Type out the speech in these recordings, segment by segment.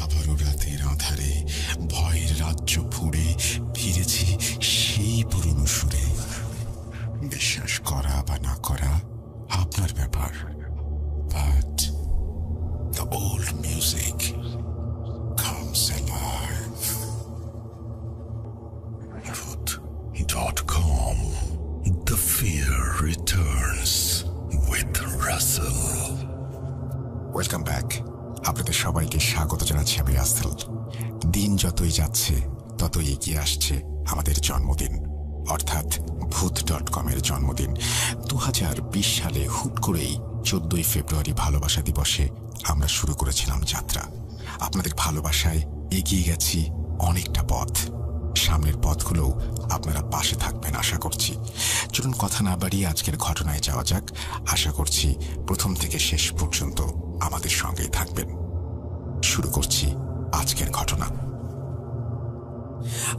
আবারও রাতের আঁধারে ভয়ের রাজ্য ফুঁড়ে ফিরেছি সেই পুরনো সুরে। বিশ্বাস করা বা না করা আপনার ব্যাপার, but the old music comes alive. Truth.com. The fear returns with Russell. Welcome back. আপনাদের সবাইকে স্বাগত জানাচ্ছি আমি রাসেল। দিন যতই যাচ্ছে ততই এগিয়ে আসছে আমাদের জন্মদিন, অর্থাৎ ভূত.com এর জন্মদিন। 2020 সালে হুট করেই 14ই ফেব্রুয়ারি ভালোবাসা দিবসে আমরা শুরু করেছিলাম যাত্রা। আপনাদের ভালোবাসায় এগিয়ে গেছি অনেকটা পথ। সামনের পথগুলোও আপনারা পাশে থাকবেন আশা করছি। চলুন কথা না বাড়িয়ে আজকের ঘটনায় যাওয়া যাক। আশা করছি প্রথম থেকে শেষ পর্যন্ত আমাদের সঙ্গেই থাকবেন। শুরু করছি আজকের ঘটনা।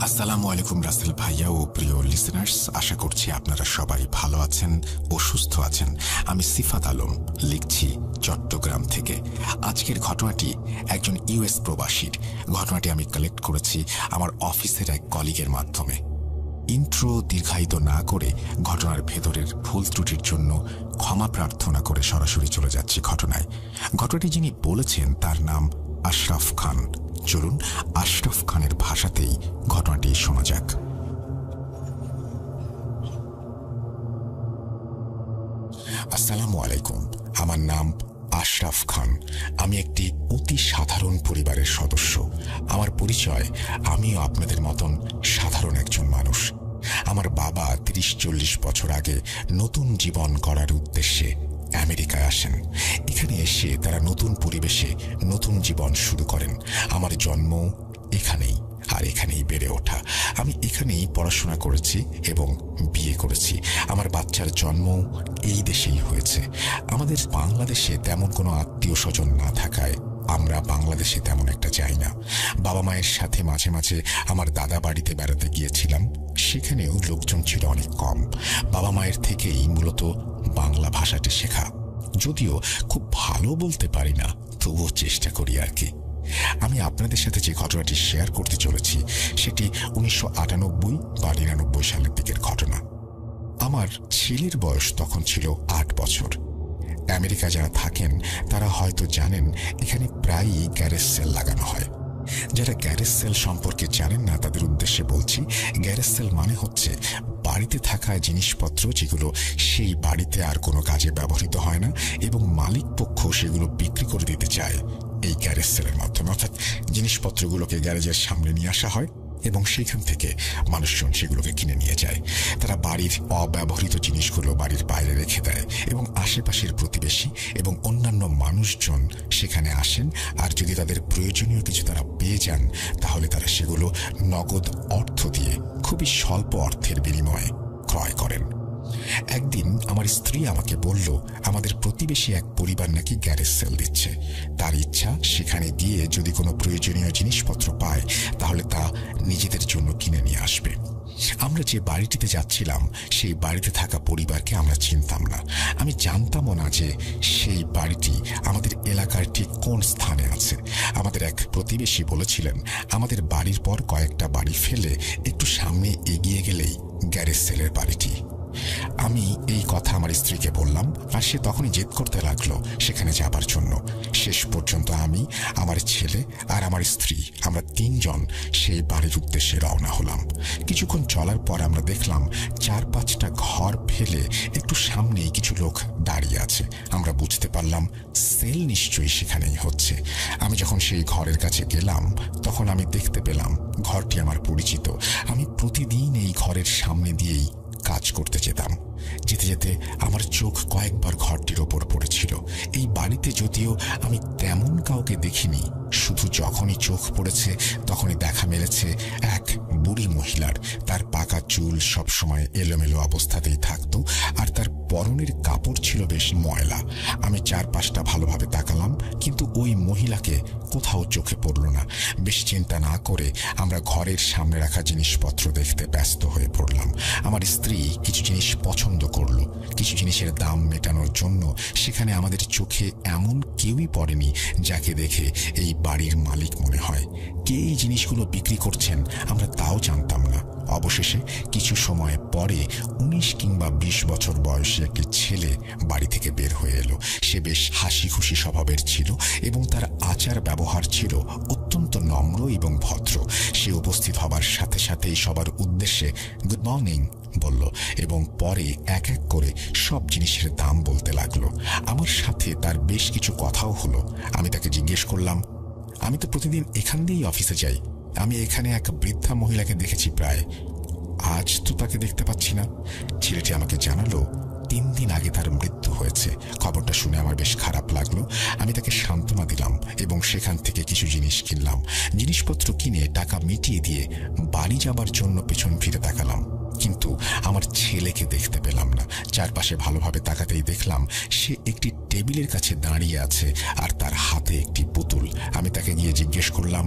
আসসালামু আলাইকুম রাসেল ভাইয়া ও প্রিয় লিসেনার্স, আশা করছি আপনারা সবাই ভালো আছেন ও সুস্থ আছেন। আমি সিফাত আলম লিখছি চট্টগ্রাম থেকে। আজকের ঘটনাটি একজন ইউএস প্রবাসীর। ঘটনাটি আমি কালেক্ট করেছি আমার অফিসের এক কলিগের মাধ্যমে। ইন্ট্রো দীর্ঘায়িত না করে ঘটনার ভেতরের ভুল ত্রুটির জন্য ক্ষমা প্রার্থনা করে সরাসরি চলে যাচ্ছি ঘটনায়। ঘটনাটি যিনি বলেছেন তার নাম আশরাফ খান। চলুন আশরাফ খানের ভাষাতেই ঘটনাটি শোনা যাক। আসসালামু আলাইকুম, আমার নাম আশরাফ খান। আমি একটি অতি সাধারণ পরিবারের সদস্য। আমার পরিচয়, আমিও আপনাদের মতন সাধারণ একজন মানুষ। আমার বাবা 30-40 বছর আগে নতুন জীবন গড়ার উদ্দেশ্যে আমেরিকায় আসেন। এখানে এসে তারা নতুন পরিবেশে নতুন জীবন শুরু করেন। আমার জন্ম এখানেই, আর এখানেই বেড়ে ওঠা। আমি এখানেই পড়াশোনা করেছি এবং বিয়ে করেছি। আমার বাচ্চার জন্ম এই দেশেই হয়েছে। আমাদের বাংলাদেশে তেমন কোনো আত্মীয় স্বজন না থাকায় আমরা বাংলাদেশে তেমন একটা যাই না। বাবা মায়ের সাথে মাঝে মাঝে আমার দাদা বাড়িতে বেড়াতে গিয়েছিলাম, সেখানেও লোকজন ছিল অনেক কম। বাবা মায়ের থেকেই মূলত বাংলা ভাষাটি শেখা, যদিও খুব ভালো বলতে পারি না, তবুও চেষ্টা করি আর কি। আমি আপনাদের সাথে যে ঘটনাটি শেয়ার করতে চলেছি সেটি 1998 বা 99 সালের দিকের ঘটনা। আমার ছেলের বয়স তখন ছিল 8 বছর। আমেরিকা যারা থাকেন তারা হয়তো জানেন এখানে প্রায়ই গ্যারেজ সেল লাগানো হয়। যারা গ্যারেজ সেল সম্পর্কে জানেন না তাদের উদ্দেশ্যে বলছি, গ্যারেজ সেল মানে হচ্ছে বাড়িতে থাকা জিনিসপত্র যেগুলো সেই বাড়িতে আর কোনো কাজে ব্যবহৃত হয় না এবং মালিক পক্ষ সেগুলো বিক্রি করে দিতে চায় এই গ্যারেজ সেলের মাধ্যমে। অর্থাৎ জিনিসপত্রগুলোকে গ্যারেজের সামনে নিয়ে আসা হয় এবং সেখান থেকে মানুষজন সেগুলোকে কিনে নিয়ে যায়। তারা বাড়ির অব্যবহৃত জিনিসগুলো বাড়ির বাইরে রেখে দেয় এবং আশেপাশের প্রতিবেশী এবং অন্যান্য মানুষজন সেখানে আসেন, আর যদি তাদের প্রয়োজনীয় কিছু তারা পেয়ে যান তাহলে তারা সেগুলো নগদ অর্থ দিয়ে খুবই স্বল্প অর্থের বিনিময়ে ক্রয় করেন। একদিন আমার স্ত্রী আমাকে বলল আমাদের প্রতিবেশী এক পরিবার নাকি গ্যারেজ সেল দিচ্ছে। তার ইচ্ছা সেখানে গিয়ে যদি কোনো প্রয়োজনীয় জিনিসপত্র পায় তাহলে তা নিজেদের জন্য কিনে নিয়ে আসবে। আমরা যে বাড়িটিতে যাচ্ছিলাম সেই বাড়িতে থাকা পরিবারকে আমরা চিনতাম না। আমি জানতামও না যে সেই বাড়িটি আমাদের এলাকার ঠিক কোন স্থানে আছে। আমাদের এক প্রতিবেশী বলেছিলেন আমাদের বাড়ির পর কয়েকটা বাড়ি ফেলে একটু সামনে এগিয়ে গেলেই গ্যারেজ সেলের বাড়িটি। আমি এই কথা আমার স্ত্রীকে বললাম, আর সে তখনই জেদ করতে লাগলো সেখানে যাবার জন্য। শেষ পর্যন্ত আমি, আমার ছেলে আর আমার স্ত্রী, আমরা 3 জন সেই বাড়ির উদ্দেশ্যে রওনা হলাম। কিছুক্ষণ চলার পর আমরা দেখলাম 4-5টা ঘর ফেলে একটু সামনেই কিছু লোক দাঁড়িয়ে আছে। আমরা বুঝতে পারলাম সেল নিশ্চয়ই সেখানেই হচ্ছে। আমি যখন সেই ঘরের কাছে গেলাম তখন আমি দেখতে পেলাম ঘরটি আমার পরিচিত। আমি প্রতিদিন এই ঘরের সামনে দিয়েই কাজ করতে যেতাম। যেতে যেতে আমার চোখ কয়েকবার ঘরটির ওপর পড়েছিল। এই বাড়িতে যদিও আমি তেমন কাউকে দেখিনি, শুধু যখনই চোখ পড়েছে তখনই দেখা মেলেছে এক বুড়ি মহিলার। তার পাকা চুল সবসময় এলোমেলো অবস্থাতেই থাকতো, আর তার পরনের কাপড় ছিল বেশ ময়লা। আমি চারপাশটা ভালোভাবে তাকালাম, কিন্তু ওই মহিলাকে কোথাও চোখে পড়ল না। বেশ চিন্তা না করে আমরা ঘরের সামনে রাখা জিনিসপত্র দেখতে ব্যস্ত হয়ে পড়লাম। আমার স্ত্রী কিছু জিনিস পছন্দ করলো। কিছু জিনিসের দাম মেটানোর জন্য সেখানে আমাদের চোখে এমন কেউই পড়েনি যাকে দেখে এই বাড়ির মালিক মনে হয়। কে এই জিনিসগুলো বিক্রি করছেন আমরা তাও জানতাম না। অবশেষে কিছু সময় পরে 19 কিংবা 20 বছর বয়সী একটি ছেলে বাড়ি থেকে বের হয়ে এলো। সে বেশ হাসি খুশি স্বভাবের ছিল এবং তার আচার ব্যবহার ছিল অত্যন্ত নম্র এবং ভদ্র। সে উপস্থিত হবার সাথে সাথেই সবার উদ্দেশ্যে গুড মর্নিং বলল এবং পরে এক এক করে সব জিনিসের দাম বলতে লাগলো। আমার সাথে তার বেশ কিছু কথাও হলো। আমি তাকে জিজ্ঞেস করলাম, আমি তো প্রতিদিন এখান দিয়েই অফিসে যাই। আমি এখানে এক বৃদ্ধা মহিলাকে দেখেছি প্রায়। আজ তো তাকে দেখতে পাচ্ছি না। ছেলেটি আমাকে জানালো 3 দিন আগে তার মৃত্যু হয়েছে। খবরটা শুনে আমার বেশ খারাপ লাগলো। আমি তাকে সান্ত্বনা দিলাম এবং সেখান থেকে কিছু জিনিস কিনলাম। জিনিসপত্র কিনে টাকা মিটিয়ে দিয়ে বাড়ি যাবার জন্য পেছন ফিরে তাকালাম, কিন্তু আমার ছেলেকে দেখতে পেলাম না। চারপাশে ভালোভাবে তাকাতেই দেখলাম সে একটি টেবিলের কাছে দাঁড়িয়ে আছে আর তার হাতে একটি পুতুল। আমি তাকে গিয়ে জিজ্ঞেস করলাম,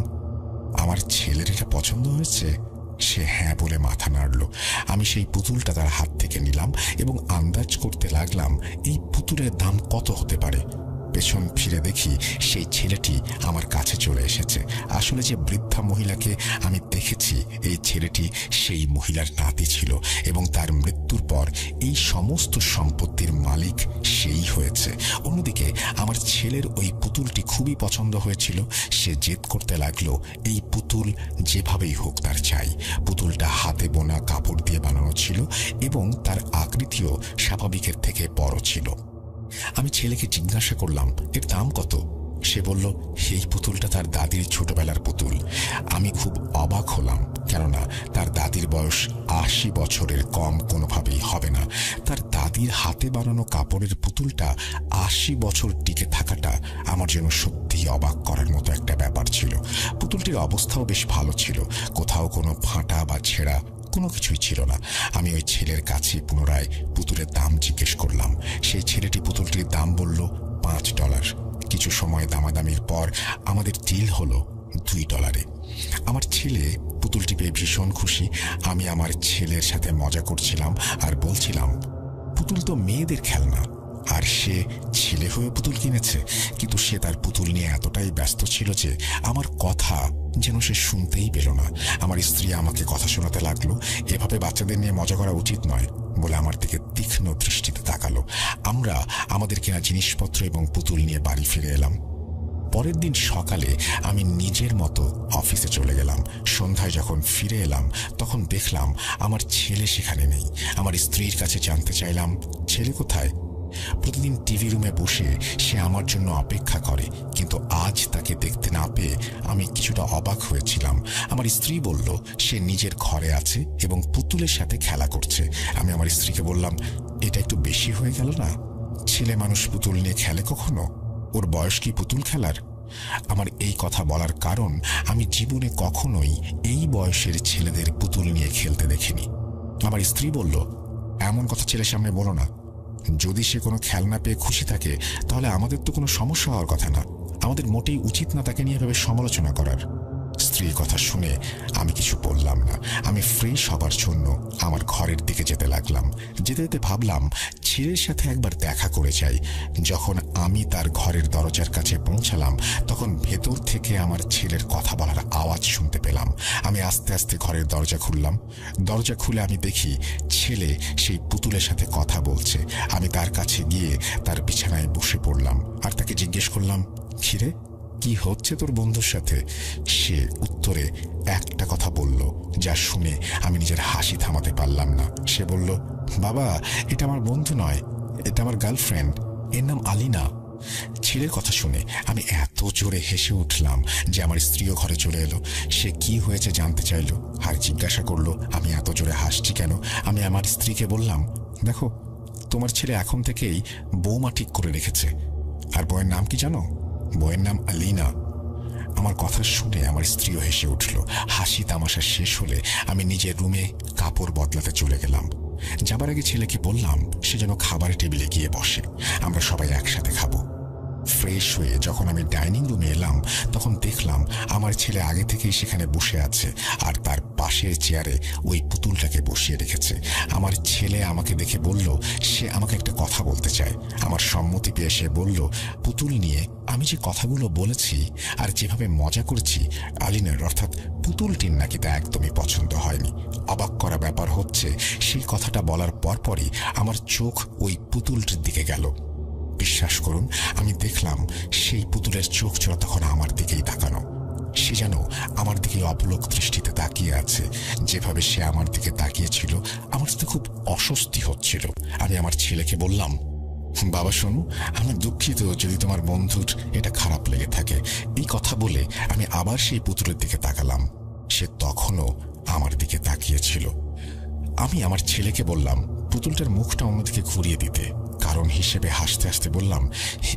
আমার ছেলের এটা পছন্দ হয়েছে? সে হ্যাঁ বলে মাথা নাড়ল। আমি সেই পুতুলটা তার হাত থেকে নিলাম এবং আন্দাজ করতে লাগলাম এই পুতুলের দাম কত হতে পারে। পেছন ফিরে দেখি সেই ছেলেটি আমার কাছে চলে এসেছে। আসলে যে বৃদ্ধা মহিলাকে আমি দেখেছি, এই ছেলেটি সেই মহিলার নাতি ছিল এবং তার মৃত্যুর পর এই সমস্ত সম্পত্তির মালিক সেই হয়েছে। অন্যদিকে আমার ছেলের ওই পুতুলটি খুবই পছন্দ হয়েছিল। সে জেদ করতে লাগলো এই পুতুল যেভাবেই হোক তার চাই। পুতুলটা হাতে বোনা কাপড় দিয়ে বানানো ছিল এবং তার আকৃতিও স্বাভাবিকের থেকে বড় ছিল। আমি ছেলেকে জিজ্ঞাসা করলাম, এর দাম কত? সে বলল, এই পুতুলটা তার দাদির ছোটবেলার পুতুল। আমি খুব অবাক হলাম, কেননা তার দাদির বয়স 80 বছরের কম কোনোভাবেই হবে না। তার দাদির হাতে বানানো কাপড়ের পুতুলটা 80 বছর টিকে থাকাটা আমার জন্য সত্যিই অবাক করার মতো একটা ব্যাপার ছিল। পুতুলটির অবস্থাও বেশ ভালো ছিল, কোথাও কোনো ফাটা বা ছেঁড়া কোনো কিছুই ছিল না। আমি ওই ছেলের কাছে পুনরায় পুতুলের দাম জিজ্ঞেস করলাম। সেই ছেলেটি পুতুলটির দাম বলল $5। কিছু সময় দামাদামির পর আমাদের ডিল হলো $2। আমার ছেলে পুতুলটি পেয়ে ভীষণ খুশি। আমি আমার ছেলের সাথে মজা করছিলাম আর বলছিলাম, পুতুল তো মেয়েদের খেলনা, আর সে ছেলে হয়ে পুতুল কিনেছে। কিন্তু সে তার পুতুল নিয়ে এতটাই ব্যস্ত ছিল যে আমার কথা যেন সে শুনতেই পেল না। আমার স্ত্রী আমাকে কথা শোনাতে লাগলো, এভাবে বাচ্চাদের নিয়ে মজা করা উচিত নয় বলে আমার দিকে তীক্ষ্ণ দৃষ্টিতে তাকালো। আমরা আমাদের কেনা জিনিসপত্র এবং পুতুল নিয়ে বাড়ি ফিরে এলাম। পরের দিন সকালে আমি নিজের মতো অফিসে চলে গেলাম। সন্ধ্যায় যখন ফিরে এলাম তখন দেখলাম আমার ছেলে সেখানে নেই। আমার স্ত্রীর কাছে জানতে চাইলাম, ছেলে কোথায়? প্রতিদিন টিভি রুমে বসে সে আমার জন্য অপেক্ষা করে, কিন্তু আজ তাকে দেখতে না পেয়ে আমি কিছুটা অবাক হয়েছিলাম। আমার স্ত্রী বলল সে নিজের ঘরে আছে এবং পুতুলের সাথে খেলা করছে। আমি আমার স্ত্রীকে বললাম, এটা একটু বেশি হয়ে গেল না? ছেলে মানুষ পুতুল নিয়ে খেলে কখনো? ওর বয়স কি পুতুল খেলার? আমার এই কথা বলার কারণ আমি জীবনে কখনোই এই বয়সের ছেলেদের পুতুল নিয়ে খেলতে দেখিনি। আমার স্ত্রী বলল, এমন কথা ছেলের সামনে বলো না। যদি সে কোনো খেলনা পেয়ে খুশি থাকে তাহলে আমাদের তো কোনো সমস্যা হওয়ার কথা না। আমাদের মোটেই উচিত না তাকে নিয়ে ভেবে সমালোচনা করার। স্ত্রীর কথা শুনে আমি কিছু বললাম না। আমি ফ্রেশ হবার জন্য আমার ঘরের দিকে যেতে লাগলাম। যেতে যেতে ভাবলাম ছেলের সাথে একবার দেখা করে যাই। যখন আমি তার ঘরের দরজার কাছে পৌঁছালাম তখন ভেতর থেকে আমার ছেলের কথা বলার আওয়াজ শুনতে পেলাম। আমি আস্তে আস্তে ঘরের দরজা খুললাম। দরজা খুলে আমি দেখি ছেলে সেই পুতুলের সাথে কথা বলছে। আমি তার কাছে গিয়ে তার বিছানায় বসে পড়লাম আর তাকে জিজ্ঞেস করলাম, খিরে কি হচ্ছে তোর বন্ধুর সাথে? সে উত্তরে একটা কথা বলল যা শুনে আমি নিজের হাসি থামাতে পারলাম না। সে বলল, বাবা, এটা আমার বন্ধু নয়, এটা আমার গার্লফ্রেন্ড, এর নাম আলিনা। ছেলের কথা শুনে আমি এত জোরে হেসে উঠলাম যে আমার স্ত্রীও ঘরে চলে এলো। সে কি হয়েছে জানতে চাইল আর জিজ্ঞাসা করলো আমি এত জোরে হাসছি কেন। আমি আমার স্ত্রীকে বললাম, দেখো, তোমার ছেলে এখন থেকেই বৌমা ঠিক করে রেখেছে। আর বউয়ের নাম কি জানো? বউয়ের নাম আলিনা। আমার কথা শুনে আমার স্ত্রীও হেসে উঠল। হাসি তামাশা শেষ হলে আমি নিজের রুমে কাপড় বদলাতে চলে গেলাম। যাবার আগে ছেলেকে বললাম সে যেন খাবার টেবিলে গিয়ে বসে, আমরা সবাই একসাথে খাবো। ফ্রেশ হয়ে যখন আমি ডাইনিং রুমে এলাম তখন দেখলাম আমার ছেলে আগে থেকেই সেখানে বসে আছে আর তার পাশের চেয়ারে ওই পুতুলটাকে বসিয়ে রেখেছে। আমার ছেলে আমাকে দেখে বলল সে আমাকে একটা কথা বলতে চায়। আমার সম্মতি পেয়ে সে বলল, পুতুল নিয়ে আমি যে কথাগুলো বলেছি আর যেভাবে মজা করেছি আলিনার অর্থাৎ পুতুলটির নাকি তা একদমই পছন্দ হয়নি। অবাক করা ব্যাপার হচ্ছে সেই কথাটা বলার পরপরই আমার চোখ ওই পুতুলটির দিকে গেল। বিশ্বাস করুন, আমি দেখলাম সেই পুতুলের চোখ জোড়া তখন আমার দিকেই তাকানো। সে যেন আমার দিকে অপলক দৃষ্টিতে তাকিয়ে আছে। যেভাবে সে আমার দিকে তাকিয়েছিল আমার তো খুব অস্বস্তি হচ্ছিল। আমি আমার ছেলেকে বললাম, বাবা শোনো, আমি দুঃখিত যদি তোমার বন্ধুর এটা খারাপ লেগে থাকে। এই কথা বলে আমি আবার সেই পুতুলের দিকে তাকালাম। সে তখনও আমার দিকে তাকিয়েছিল। আমি আমার ছেলেকে বললাম পুতুলটার মুখটা অন্যদিকে ঘুরিয়ে দিতে। কারণ হিসেবে হাসতে হাসতে বললাম,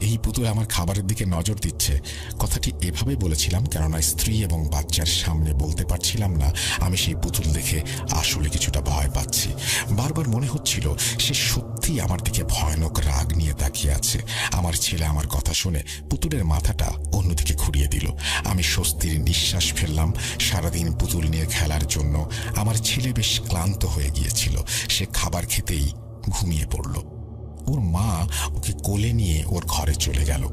এই পুতুল আমার খাবারের দিকে নজর দিচ্ছে। কথাটি এভাবে বলেছিলাম কেননা স্ত্রী এবং বাচ্চার সামনে বলতে পারছিলাম না আমি সেই পুতুল দেখে আসলে কিছুটা ভয় পাচ্ছি। বারবার মনে হচ্ছিল সে সত্যি আমার দিকে ভয়ানক রাগ নিয়ে তাকিয়ে আছে। আমার ছেলে আমার কথা শুনে পুতুলের মাথাটা অন্যদিকে ঘুরিয়ে দিল। আমি স্বস্তির নিঃশ্বাস ফেললাম। সারাদিন পুতুল নিয়ে খেলার জন্য আমার ছেলে বেশ ক্লান্ত হয়ে গিয়েছিল। সে খাবার খেতেই ঘুমিয়ে পড়ল। ওর মা ওকে কোলে নিয়ে ওর ঘরে চলে গেল।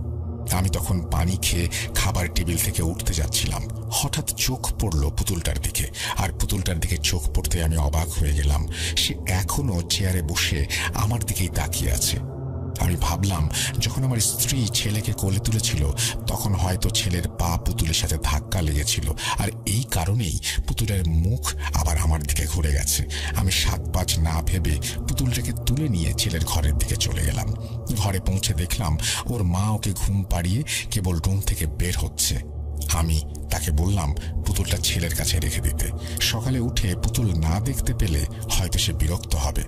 আমি তখন পানি খেয়ে খাবার টেবিল থেকে উঠতে যাচ্ছিলাম। হঠাৎ চোখ পড়ল পুতুলটার দিকে, আর পুতুলটার দিকে চোখ পড়তে আমি অবাক হয়ে গেলাম। সে এখনো চেয়ারে বসে আমার দিকেই তাকিয়ে আছে। আমি ভাবলাম যখন আমার স্ত্রী ছেলেকে কোলে তুলেছিল তখন হয়তো ছেলের পা পুতুলের সাথে ধাক্কা লেগেছিল, আর এই কারণেই পুতুলের মুখ আবার আমার দিকে ঘুরে গেছে। আমি সাত পাঁচ না ভেবে পুতুলটাকে তুলে নিয়ে ছেলের ঘরের দিকে চলে গেলাম। ঘরে পৌঁছে দেখলাম ওর মা ওকে ঘুম পাড়িয়ে কেবল রুম থেকে বের হচ্ছে। আমি তাকে বললাম পুতুলটা ছেলের কাছে রেখে দিতে। সকালে উঠে পুতুল না দেখতে পেলে হয়তো সে বিরক্ত হবে।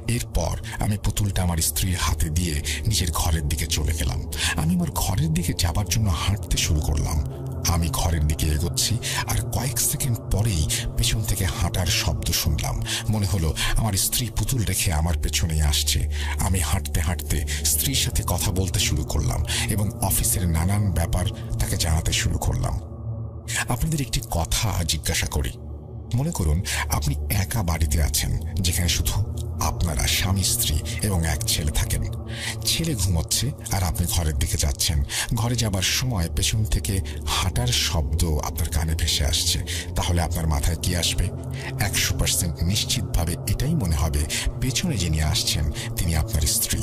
এরপর আমি পুতুলটা আমার স্ত্রীর হাতে দিয়ে নিজের ঘরের দিকে চলে গেলাম। আমি আমার ঘরের দিকে যাবার জন্য হাঁটতে শুরু করলাম। আমি ঘরের দিকে এগোচ্ছি আর কয়েক সেকেন্ড পরেই পেছন থেকে হাঁটার শব্দ শুনলাম। মনে হলো আমার স্ত্রী পুতুল রেখে আমার পেছনেই আসছে। আমি হাঁটতে হাঁটতে স্ত্রীর সাথে কথা বলতে শুরু করলাম এবং অফিসের নানান ব্যাপার তাকে জানাতে শুরু করলাম। আপনাদের একটি কথা জিজ্ঞাসা করি। মনে করুন আপনি একা বাড়িতে আছেন যেখানে শুধু আপনারা স্বামী স্ত্রী এবং এক ছেলে থাকেন। ছেলে ঘুমোচ্ছে আর আপনি ঘরের দিকে যাচ্ছেন। ঘরে যাবার সময় পেছন থেকে হাঁটার শব্দ আপনার কানে ভেসে আসছে। তাহলে আপনার মাথায় কি আসবে? 100% নিশ্চিতভাবে এটাই মনে হবে পেছনে যিনি আসছেন তিনি আপনার স্ত্রী।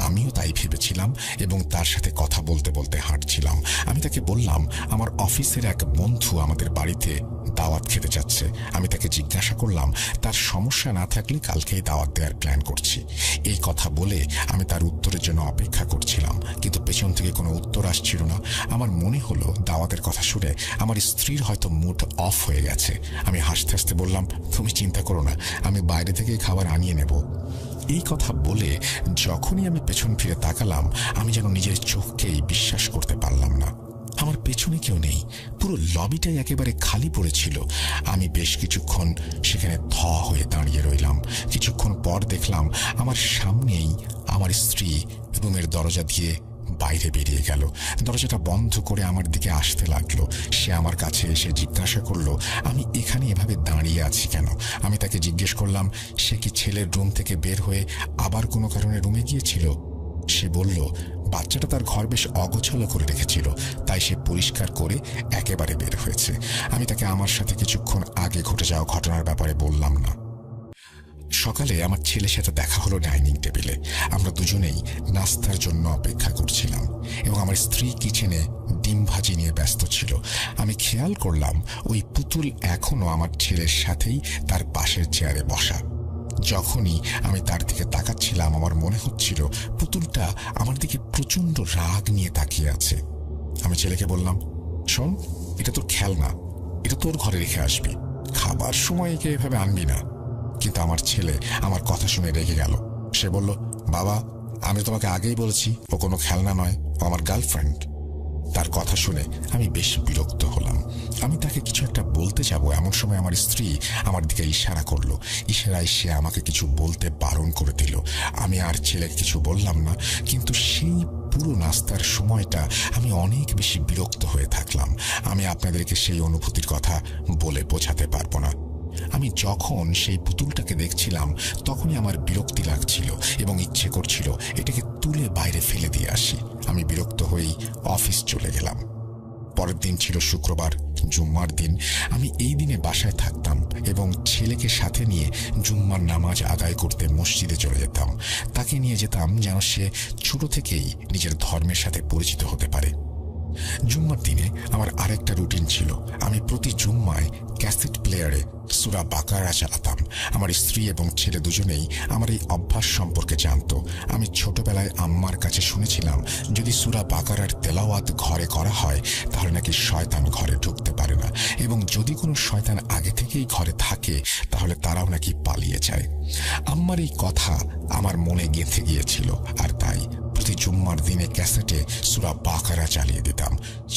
আমিও তাই ভেবেছিলাম এবং তার সাথে কথা বলতে বলতে হাঁটছিলাম। আমি তাকে বললাম আমার অফিসের এক বন্ধু আমাদের বাড়িতে দাওয়াত খেতে যাচ্ছে। আমি তাকে জিজ্ঞাসা করলাম তার সমস্যা না থাকলে কালকেই দাওয়াত দেওয়ার প্ল্যান করছি। এই কথা বলে আমি তার উত্তরের জন্য অপেক্ষা করছিলাম, কিন্তু পেছন থেকে কোনো উত্তর আসছিল না। আমার মনে হলো দাওয়াতের কথা শুনে আমার স্ত্রীর হয়তো মুড অফ হয়ে গেছে। আমি হাসতে হাসতে বললাম, তুমি চিন্তা করো না, আমি বাইরে থেকে খাবার আনিয়ে নেব। এই কথা বলে যখনই আমি পেছন ফিরে তাকালাম আমি যেন নিজের চোখকেই বিশ্বাস করতে পারলাম না। আমার পেছনে কেউ নেই, পুরো লবিটাই একেবারে খালি পড়েছিল। আমি বেশ কিছুক্ষণ সেখানে থ হয়ে দাঁড়িয়ে রইলাম। কিছুক্ষণ পর দেখলাম আমার সামনেই আমার স্ত্রী রুমের দরজা দিয়ে বাইরে বেরিয়ে গেল। দরজাটা বন্ধ করে আমার দিকে আসতে লাগলো। সে আমার কাছে এসে জিজ্ঞাসা করলো আমি এখানে এভাবে দাঁড়িয়ে আছি কেন। আমি তাকে জিজ্ঞেস করলাম সে কি ছেলের রুম থেকে বের হয়ে আবার কোনো কারণে রুমে গিয়েছিল। সে বলল বাচ্চাটা তার ঘর বেশ অগোছালো করে রেখেছিল, তাই সে পরিষ্কার করে একেবারে বের হয়েছে। আমি তাকে আমার সাথে কিছুক্ষণ আগে ঘটে যাওয়া ঘটনার ব্যাপারে বললাম না। সকালে আমার ছেলের সাথে দেখা হলো ডাইনিং টেবিলে। আমরা দুজনেই নাস্তার জন্য অপেক্ষা করছিলাম এবং আমার স্ত্রী কিচেনে ডিম ভাজি নিয়ে ব্যস্ত ছিল। আমি খেয়াল করলাম ওই পুতুল এখনো আমার ছেলের সাথেই তার পাশের চেয়ারে বসা। যখনই আমি তার দিকে তাকাচ্ছিলাম আমার মনে হচ্ছিল পুতুলটা আমার দিকে প্রচন্ড রাগ নিয়ে তাকিয়ে আছে। আমি ছেলেকে বললাম, শোন, এটা তোর খেলনা, এটা তোর ঘরে রেখে আসবি, খাবার সময় একে এভাবে আনবি না। কিন্তু আমার ছেলে আমার কথা শুনে রেগে গেল। সে বলল, বাবা, আমি তোমাকে আগেই বলেছি ও কোনো খেলনা নয়, ও আমার গার্লফ্রেন্ড। তার কথা শুনে আমি বেশ বিরক্ত হলাম। আমি তাকে কিছু একটা বলতে যাব, এমন সময় আমার স্ত্রী আমার দিকে ইশারা করলো। ইশারায় সে আমাকে কিছু বলতে বারণ করে দিল। আমি আর ছেলেকে কিছু বললাম না, কিন্তু সেই পুরো নাস্তার সময়টা আমি অনেক বেশি বিরক্ত হয়ে থাকলাম। আমি আপনাদেরকে সেই অনুভূতির কথা বলে বোঝাতে পারবো না। আমি যখন সেই পুতুলটাকে দেখছিলাম তখনই আমার বিরক্তি লাগছিল এবং ইচ্ছে করছিল এটাকে তুলে বাইরে ফেলে দিয়ে আসি। আমি বিরক্ত হয়েই অফিস চলে গেলাম। পরের দিন ছিল শুক্রবার, জুম্মার দিন। আমি এই দিনে বাসায় থাকতাম এবং ছেলেকে সাথে নিয়ে জুম্মার নামাজ আদায় করতে মসজিদে চলে যেতাম। তাকে নিয়ে যেতাম যেন সে ছোট থেকেই নিজের ধর্মের সাথে পরিচিত হতে পারে। জুম্মার দিনে আমার আরেকটা রুটিন ছিল। আমি প্রতি জুম্মায় ক্যাসেট প্লেয়ারে সূরা বাকারা চালাতাম। আমার স্ত্রী এবং ছেলে দুজনেই আমার এই অভ্যাস সম্পর্কে জানত। আমি ছোটবেলায় আম্মার কাছে শুনেছিলাম যদি সূরা বাকারার তেলাওয়াত ঘরে করা হয় তাহলে নাকি শয়তান ঘরে ঢুকতে পারে না, এবং যদি কোনো শয়তান আগে থেকেই ঘরে থাকে তাহলে তারাও নাকি পালিয়ে যায়। আম্মার এই কথা আমার মনে গেঁথে গিয়েছিল, আর তাই প্রতি জুম্মার দিনে ক্যাসেটে সূরা বাকারা চালিয়ে দিতাম।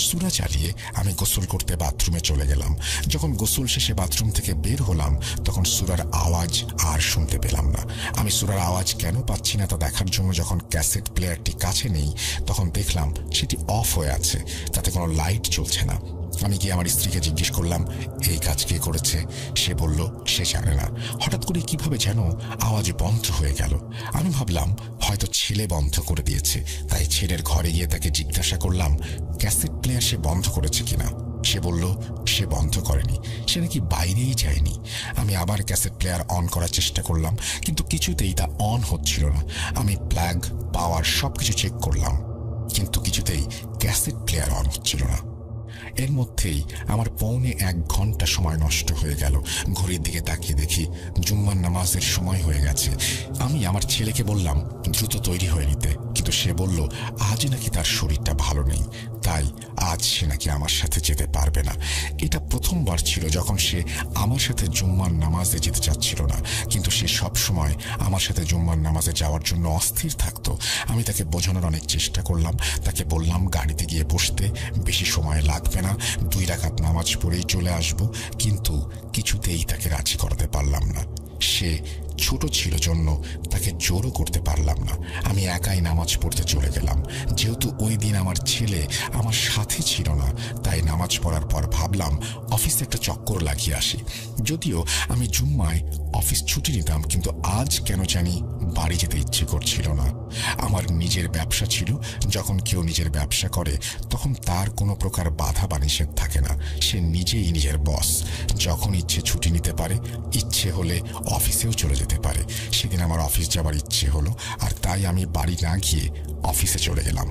সূরা চালিয়ে আমি গোসল করতে বাথরুমে চলে গেলাম। যখন গোসল শেষে বাথরুম থেকে বের হলাম তখন সূরার আওয়াজ আর শুনতে পেলাম না। আমি সূরার আওয়াজ কেন পাচ্ছি না তা দেখার জন্য যখন ক্যাসেট প্লেয়ারটি কাছে নেই তখন দেখলাম সেটি অফ হয়ে আছে, তাতে কোনো লাইট জ্বলছে না। আমি গিয়ে আমার স্ত্রীকে জিজ্ঞেস করলাম এই কাজ কে করেছে। সে বলল সে জানে না। হঠাৎ করে কিভাবে যেন আওয়াজ বন্ধ হয়ে গেল। আমি ভাবলাম হয়তো ছেলে বন্ধ করে দিয়েছে, তাই ছেলের ঘরে গিয়ে তাকে জিজ্ঞাসা করলাম ক্যাসেট প্লেয়ার সে বন্ধ করেছে কিনা। সে বলল সে বন্ধ করেনি, সে নাকি বাইরেই যায়নি। আমি আবার ক্যাসেট প্লেয়ার অন করার চেষ্টা করলাম, কিন্তু কিছুতেই তা অন হচ্ছিল না। আমি প্লাগ, পাওয়ার সবকিছু চেক করলাম, কিন্তু কিছুতেই ক্যাসেট প্লেয়ার অন হচ্ছিল না। এর মধ্যেই আমার পৌনে 1 ঘন্টা সময় নষ্ট হয়ে গেল। ঘড়ির দিকে তাকিয়ে দেখি জুম্মার নামাজের সময় হয়ে গেছে। আমি আমার ছেলেকে বললাম দ্রুত তৈরি হয়ে নিতে, কিন্তু সে বলল আজ নাকি তার শরীরটা ভালো নেই, তাই আজ সে নাকি আমার সাথে যেতে পারবে না। এটা প্রথমবার ছিল যখন সে আমার সাথে জুম্মার নামাজে যেতে চাচ্ছিল না, কিন্তু সে সব সময় আমার সাথে জুম্মার নামাজে যাওয়ার জন্য অস্থির থাকতো। আমি তাকে বোঝানোর অনেক চেষ্টা করলাম। তাকে বললাম গাড়িতে গিয়ে বসতে, বেশি সময় লাগবে না, 2 রাকাত নামাজ পড়েই চলে আসব, কিন্তু কিছুতেই তাকে রাজি করাতে পারলাম না। সে ছোট ছিল জন্য তাকে জোরও করতে পারলাম না। আমি একাই নামাজ পড়তে চলে গেলাম। যেহেতু ওই দিন আমার ছেলে আমার সাথে ছিল না, তাই নামাজ পড়ার পর ভাবলাম অফিসে একটা চক্কর লাগিয়ে আসি। যদিও আমি জুম্মায় অফিস ছুটি নিতাম, কিন্তু আজ কেন জানি বাড়ি যেতে ইচ্ছে করছিল না। আমার নিজের ব্যবসা ছিল। যখন কেউ নিজের ব্যবসা করে তখন তার কোনো প্রকার বাধা বা নিষেধ থাকে না। সে নিজেই নিজের বস, যখন ইচ্ছে ছুটি নিতে পারে, ইচ্ছে হলে অফিসেও চলে যেতে পারে। সেদিন আমার অফিস যাবার ইচ্ছে হলো, আর তাই আমি বাড়ি না গিয়ে অফিসে চলে গেলাম।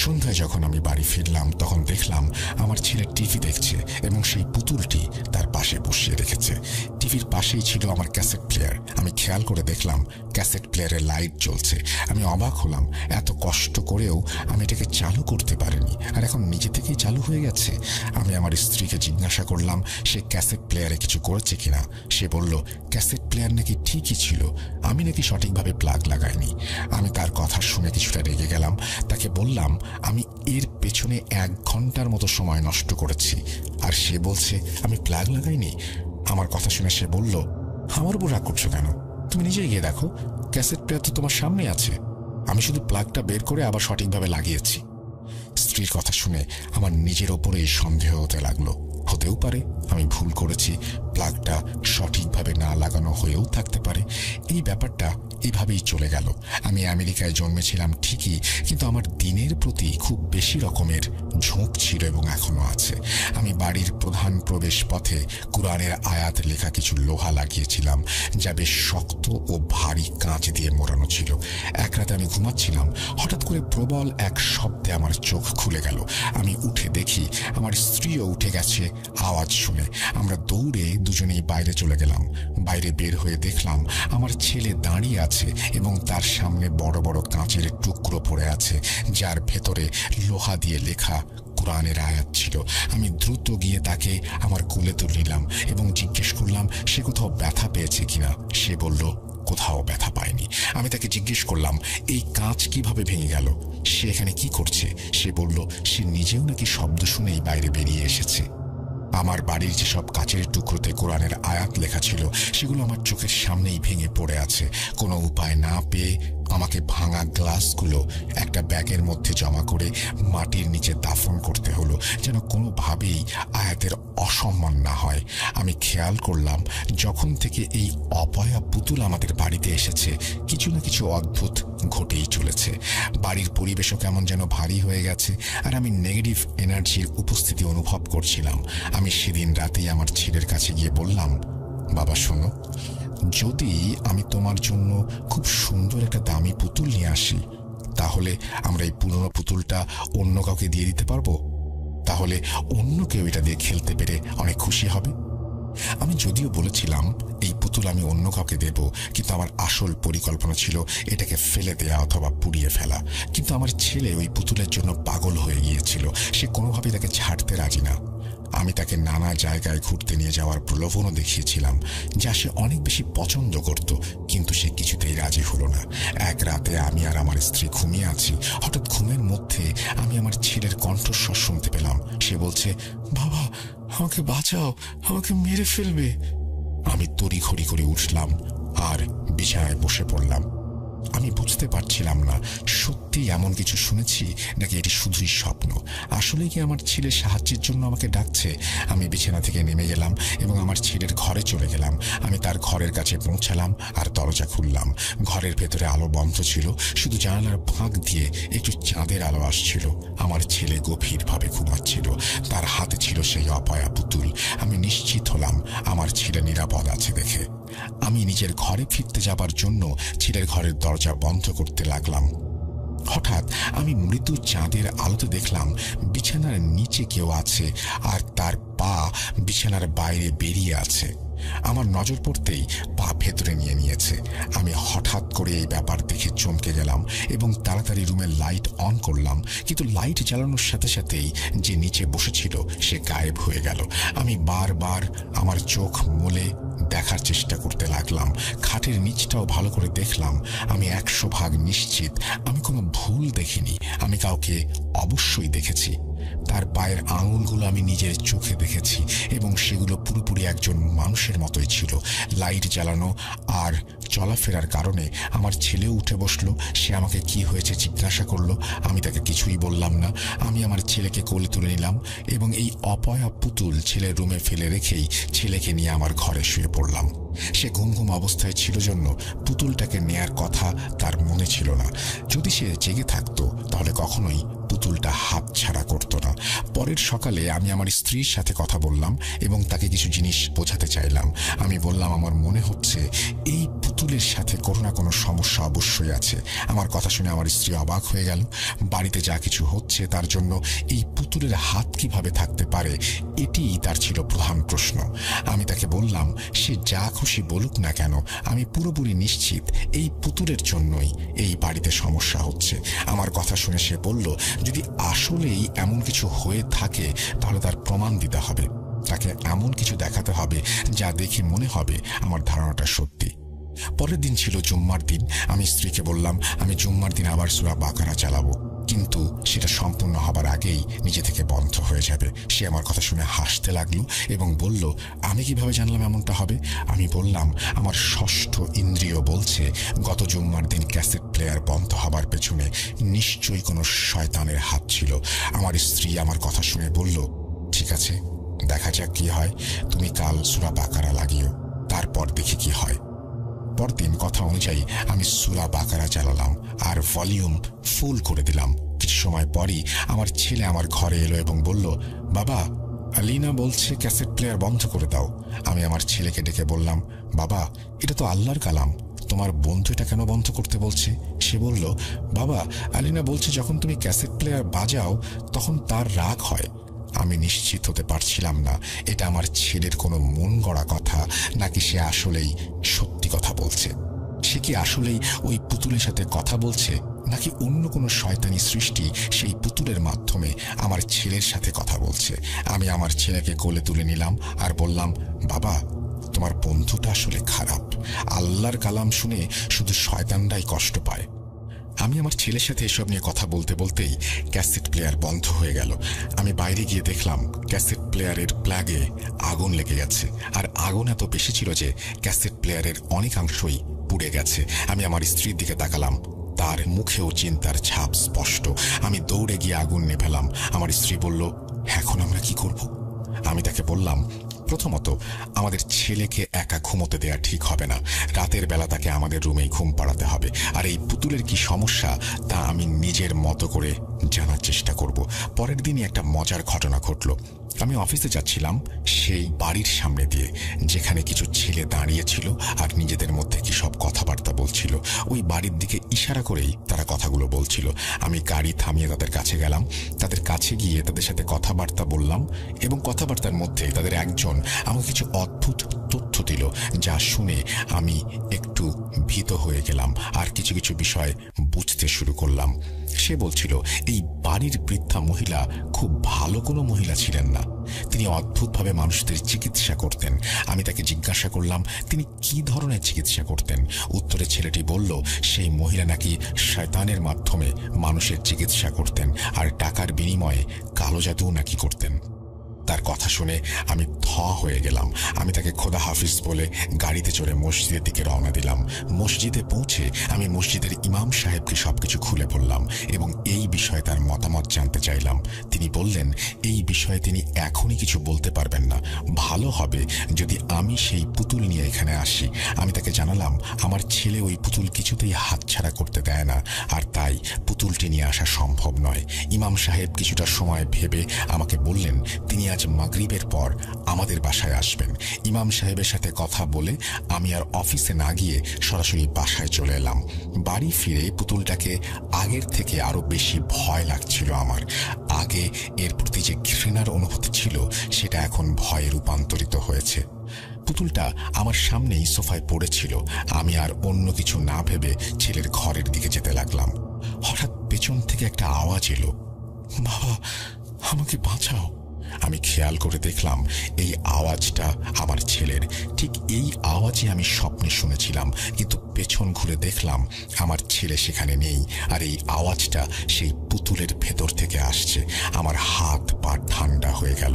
সন্ধ্যায় যখন আমি বাড়ি ফিরলাম তখন দেখলাম আমার ছেলে টিভি দেখছে এবং সেই পুতুলটি তার পাশে বসিয়ে রেখেছে। টিভির পাশেই ছিল আমার ক্যাসেট প্লেয়ার। আমি খেয়াল করে দেখলাম ক্যাসেট প্লেয়ারের লাইট জ্বলছে। আমি অবাক হলাম, এত কষ্ট করেও আমি এটাকে চালু করতে পারিনি, আর এখন নিজে থেকেই চালু হয়ে গেছে। আমি আমার স্ত্রীকে জিজ্ঞাসা করলাম সে ক্যাসেট প্লেয়ারে কিছু করেছে কিনা। সে বলল ক্যাসেট প্লেয়ার নাকি ঠিকই ছিল, আমি নাকি সঠিকভাবে প্লাগ লাগাইনি। আমি তার কথা শুনে কিছুটা রেগে গেলাম। তাকে বললাম আমি এর পেছনে 1 ঘন্টার মতো সময় নষ্ট করেছি, আর সে বলছে আমি প্লাগ লাগাইনি। আমার কথা শুনে সে বলল আমার উপর রাগ করছো কেন, তুমি নিজেই গিয়ে দেখো, ক্যাসেট প্লেয়ার তো তোমার সামনে আছে, আমি শুধু প্লাগটা বের করে আবার সঠিকভাবে লাগিয়েছি। স্ত্রীর কথা শুনে আমার নিজের ওপরেই সন্দেহ হতে লাগলো। হতেও পারে আমি ভুল করেছি, প্লাগটা সঠিকভাবে না লাগানো হয়েও থাকতে পারে। এই ব্যাপারটা এভাবেই চলে গেল। আমি আমেরিকায় জন্মেছিলাম ঠিকই, কিন্তু আমার দিনের প্রতি খুব বেশি রকমের ঝোঁক ছিল এবং এখনো আছে। আমি বাড়ির প্রধান প্রবেশ পথে কুরআনের আয়াত লেখা কিছু লোহা লাগিয়েছিলাম, যা বেশ শক্ত ও ভারী কাঁচ দিয়ে মোড়ানো ছিল। এক রাতে আমি ঘুমাচ্ছিলাম, হঠাৎ করে প্রবল এক শব্দে আমার চোখ খুলে গেল। আমি উঠে দেখি আমার স্ত্রীও উঠে গেছে আওয়াজ শুনে। আমরা দৌড়ে দুজনেই বাইরে চলে গেলাম। বাইরে বের হয়ে দেখলাম আমার ছেলে দাঁড়িয়ে আছে এবং তার সামনে বড় বড় কাঁচের টুকরো পড়ে আছে, যার ভেতরে লোহা দিয়ে লেখা কুরআনের আয়াত ছিল। আমি দ্রুত গিয়ে তাকে আমার কোলে তুলে নিলাম এবং জিজ্ঞেস করলাম সে কোথাও ব্যথা পেয়েছে কিনা। সে বলল কোথাও ব্যথা পায়নি। আমি তাকে জিজ্ঞেস করলাম এই কাঁচ কিভাবে ভেঙে গেল, সে এখানে কি করছে। সে বলল সে নিজেও নাকি শব্দ শুনেই বাইরে বেরিয়ে এসেছে। আমার বাড়ির যেসব কাচের টুকরোতে কোরআনের আয়াত লেখা ছিল সেগুলো আমার চোখের সামনেই ভেঙে পড়ে আছে। কোনো উপায় না পেয়ে আমাকে ভাঙা গ্লাসগুলো একটা ব্যাগের মধ্যে জমা করে মাটির নিচে দাফন করতে হলো, যেন কোনোভাবেই আয়াতের অসম্মান না হয়। আমি খেয়াল করলাম যখন থেকে এই অপয়া পুতুল আমাদের বাড়িতে এসেছে কিছু না কিছু অদ্ভুত ঘটেই চলেছে। বাড়ির পরিবেশও কেমন যেন ভারী হয়ে গেছে, আর আমি নেগেটিভ এনার্জির উপস্থিতি অনুভব করছিলাম। আমি সেদিন রাতেই আমার ছেলের কাছে গিয়ে বললাম, বাবা শোনো, যদি আমি তোমার জন্য খুব সুন্দর একটা দামি পুতুল নিয়ে আসি, তাহলে আমরা এই পুরনো পুতুলটা অন্য কাউকে দিয়ে দিতে পারবো। তাহলে অন্য কেউ এটা দিয়ে খেলতে পেরে অনেক খুশি হবে। আমি যদিও বলেছিলাম এই পুতুল আমি অন্য কাউকে দেব, কিন্তু আমার আসল পরিকল্পনা ছিল এটাকে ফেলে দেয়া অথবা পুড়িয়ে ফেলা। কিন্তু আমার ছেলে ওই পুতুলের জন্য পাগল হয়ে গিয়েছিল। সে কোনোভাবেই তাকে ছাড়তে রাজি না। আমি তাকে নানা জায়গায় ঘুরতে নিয়ে যাওয়ার প্রলোভনও দেখিয়েছিলাম, যা সে অনেক বেশি পছন্দ করত, কিন্তু সে কিছুতেই রাজি হলো না। এক রাতে আমি আর আমার স্ত্রী ঘুমিয়ে আছি। হঠাৎ ঘুমের মধ্যে আমি আমার ছেলের কণ্ঠস্বর শুনতে পেলাম। সে বলছে, বাবা আমাকে বাঁচাও, আমাকে মেরে ফেলবে। আমি তড়িঘড়ি করে উঠলাম আর বিছানায় বসে পড়লাম। আমি বুঝতে পারছিলাম না সত্যি এমন কিছু শুনেছি নাকি এটি শুধুই স্বপ্ন। আসলে কি আমার ছেলে সাহায্যের জন্য আমাকে ডাকছে? আমি বিছানা থেকে নেমে গেলাম এবং আমার ছেলের ঘরে চলে গেলাম। আমি তার ঘরের কাছে পৌঁছালাম আর দরজা খুললাম। ঘরের ভেতরে আলো বন্ধ ছিল, শুধু জানালার ফাঁক দিয়ে একটু চাঁদের আলো আসছিল। আমার ছেলে গভীরভাবে ঘুমাচ্ছিল, তার হাতে ছিল সেই অপয়া পুতুল। আমি নিশ্চিত হলাম আমার ছেলে নিরাপদ আছে দেখে। আমি নিজের ঘরে ফিরতে যাবার জন্য ছেলের ঘরের দরজা বন্ধ করতে লাগলাম। হঠাৎ আমি মৃদু চাঁদের আলোতে দেখলাম বিছানার নিচে কেউ আছে, আর তার পা বিছানার বাইরে বেরিয়ে আছে। আমার নজর পড়তেই পা ভেতরে নিয়েছে। আমি হঠাৎ করে এই ব্যাপার দেখে চমকে গেলাম এবং তাড়াতাড়ি রুমের লাইট অন করলাম, কিন্তু লাইট জ্বালানোর সাথে সাথেই যে নিচে বসেছিল সে গায়েব হয়ে গেল। আমি বারবার আমার চোখ মুলে দেখার চেষ্টা করতে লাগলাম। খাটের নিচটাও ভালো করে দেখলাম। আমি 100% নিশ্চিত আমি কোনো ভুল দেখিনি। আমি কাউকে অবশ্যই দেখেছি। তার পায়ের আঙুলগুলো আমি নিজের চোখে দেখেছি এবং সেগুলো পুরোপুরি একজন মানুষের মতোই ছিল। লাইট জ্বালানো আর চলাফেরার কারণে আমার ছেলেও উঠে বসলো। সে আমাকে কি হয়েছে জিজ্ঞাসা করলো। আমি তাকে কিছুই বললাম না। আমি আমার ছেলেকে কোলে তুলে নিলাম এবং এই অপয়া পুতুল ছেলের রুমে ফেলে রেখেই ছেলেকে নিয়ে আমার ঘরে শুয়ে পড়লাম। সে ঘুম ঘুম অবস্থায় ছিল জন্য পুতুলটাকে নেয়ার কথা তার মনে ছিল না। যদি সে জেগে থাকতো তাহলে কখনোই পুতুলটা হাত ছাড়া করত না। পরের সকালে আমি আমার স্ত্রীর সাথে কথা বললাম এবং তাকে কিছু জিনিস বোঝাতে চাইলাম। আমি বললাম আমার মনে হচ্ছে এই পুতুলের সাথে কোনো না কোনো সমস্যা অবশ্যই আছে। আমার কথা শুনে আমার স্ত্রী অবাক হয়ে গেল। বাড়িতে যা কিছু হচ্ছে তার জন্য এই পুতুলের হাত কিভাবে থাকতে পারে, এটিই তার ছিল প্রধান প্রশ্ন। আমি তাকে বললাম সে যা খুশি বলুক না কেন, আমি পুরোপুরি নিশ্চিত এই পুতুলের জন্যই এই বাড়িতে সমস্যা হচ্ছে। আমার কথা শুনে সে বলল যদি আসলেই এমন কিছু হয়ে থাকে তাহলে তার প্রমাণ দিতে হবে। তাকে এমন কিছু দেখাতে হবে যা দেখে মনে হবে আমার ধারণাটা সত্যি। পরের দিন ছিল জুম্মার দিন। আমি স্ত্রীকে বললাম আমি জুম্মার দিন আবার সূরা বাকারা চালাবো, কিন্তু সেটা সম্পূর্ণ হবার আগেই নিজে থেকে বন্ধ হয়ে যাবে। সে আমার কথা শুনে হাসতে লাগলো এবং বলল আমি কিভাবে জানলাম এমনটা হবে। আমি বললাম আমার ষষ্ঠ ইন্দ্রিয় বলছে গত জুম্মার দিন ক্যাসেট প্লেয়ার বন্ধ হবার পেছনে নিশ্চয়ই কোনো শয়তানের হাত ছিল। আমার স্ত্রী আমার কথা শুনে বলল ঠিক আছে, দেখা যাক কি হয়। তুমি কাল সূরা বাকারা লাগিও, তারপর দেখি কি হয়। পরদিন কথা অনুযায়ী আমি সূরা বাকারা চালালাম আর ভলিউম ফুল করে দিলাম। কিছু সময় পরই আমার ছেলে আমার ঘরে এলো এবং বলল বাবা, আলিনা বলছে ক্যাসেট প্লেয়ার বন্ধ করে দাও। আমি আমার ছেলেকে ডেকে বললাম বাবা, এটা তো আল্লাহর কালাম, তোমার বন্ধু এটা কেন বন্ধ করতে বলছে? সে বলল বাবা, আলিনা বলছে যখন তুমি ক্যাসেট প্লেয়ার বাজাও তখন তার রাগ হয়। আমি নিশ্চিত হতে পারছিলাম না এটা আমার ছেলের কোনো মন গড়া কথা নাকি সে আসলেই সত্যি কথা বলছে। সে কি আসলেই ওই পুতুলের সাথে কথা বলছে নাকি অন্য কোনো শয়তানি সৃষ্টি সেই পুতুলের মাধ্যমে আমার ছেলের সাথে কথা বলছে। আমি আমার ছেলেকে কোলে তুলে নিলাম আর বললাম বাবা, তোমার বন্ধুটা আসলে খারাপ, আল্লাহর কালাম শুনে শুধু শয়তানরাই কষ্ট পায়। আমি আমার ছেলের সাথে এসব নিয়ে কথা বলতে বলতেই ক্যাসেট প্লেয়ার বন্ধ হয়ে গেল। আমি বাইরে গিয়ে দেখলাম ক্যাসেট প্লেয়ারের প্লাগে আগুন লেগে গেছে, আর আগুন এত বেশি ছিল যে ক্যাসেট প্লেয়ারের অনেকাংশই পুড়ে গেছে। আমি আমার স্ত্রীর দিকে তাকালাম, তার মুখেও চিন্তার ছাপ স্পষ্ট। আমি দৌড়ে গিয়ে আগুন নেভালাম। আমার স্ত্রী বলল, এখন আমরা কি করব? আমি তাকে বললাম, প্রথমত আমাদের ছেলেকে একা ঘুমোতে দেয়া ঠিক হবে না। রাতের বেলা তাকে আমাদের রুমেই ঘুম পাড়াতে হবে। আর এই পুতুলের কি সমস্যা তা আমি নিজের মতো করে জানার চেষ্টা করব। পরের দিনই একটা মজার ঘটনা ঘটল। আমি অফিসে যাচ্ছিলাম সেই বাড়ির সামনে দিয়ে, যেখানে কিছু ছেলে দাঁড়িয়েছিল আর নিজেদের মধ্যে কি সব কথাবার্তা বলছিল। ওই বাড়ির দিকে ইশারা করেই তারা কথাগুলো বলছিল। আমি গাড়ি থামিয়ে তাদের কাছে গেলাম। তাদের কাছে গিয়ে তাদের সাথে কথাবার্তা বললাম, এবং কথাবার্তার মধ্যে তাদের একজন আমাকে কিছু অদ্ভুত তথ্য দিল, যা শুনে আমি একটু ভীত হয়ে গেলাম আর কিছু কিছু বিষয় বুঝতে শুরু করলাম। সে বলছিল এই বাড়ির বৃদ্ধা মহিলা খুব ভালো কোনো মহিলা ছিলেন না। তিনি অদ্ভুতভাবে মানুষদের চিকিৎসা করতেন। আমি তাকে জিজ্ঞাসা করলাম তিনি কি ধরনের চিকিৎসা করতেন। উত্তরে ছেলেটি বলল সেই মহিলা নাকি শয়তানের মাধ্যমে মানুষের চিকিৎসা করতেন আর টাকার বিনিময়ে কালো জাদুও নাকি করতেন। তার কথা শুনে আমি থ হয়ে গেলাম। আমি তাকে খোদা হাফিজ বলে গাড়িতে চড়ে মসজিদের দিকে রওনা দিলাম। মসজিদে পৌঁছে আমি মসজিদের ইমাম সাহেবকে সবকিছু খুলে বললাম এবং এই বিষয়ে তার মতামত জানতে চাইলাম। তিনি বললেন এই বিষয়ে তিনি এখনই কিছু বলতে পারবেন না, ভালো হবে যদি আমি সেই পুতুল নিয়ে এখানে আসি। আমি তাকে জানালাম আমার ছেলে ওই পুতুল কিছুতেই হাতছাড়া করতে দেয় না, আর তাই পুতুলটি নিয়ে আসা সম্ভব নয়। ইমাম সাহেব কিছুটা সময় ভেবে আমাকে বললেন তিনি আজ মাগরিবের পর আমাদের বাসায় আসবেন। ইমাম সাহেবের সাথে কথা বলে আমি আর অফিসে না গিয়ে সরাসরি বাসায় চলে এলাম। বাড়ি ফিরে পুতুলটাকে আগের থেকে আরো বেশি ভয় লাগছিল আমার। আগে এর প্রতি যে ঘৃণার অনুভূতি ছিল সেটা এখন ভয়ে রূপান্তরিত হয়েছে। পুতুলটা আমার সামনেই সোফায় পড়েছিল। আমি আর অন্য কিছু না ভেবে ছেলের ঘরের দিকে যেতে লাগলাম। হঠাৎ পেছন থেকে একটা আওয়াজ এলো, বাবা আমাকে বাঁচাও। আমি খেয়াল করে দেখলাম এই আওয়াজটা আমার ছেলের। ঠিক এই আওয়াজই আমি স্বপ্নে শুনেছিলাম, কিন্তু পেছন ঘুরে দেখলাম আমার ছেলে সেখানে নেই, আর এই আওয়াজটা সেই পুতুলের ভেতর থেকে আসছে। আমার হাত পা ঠান্ডা হয়ে গেল।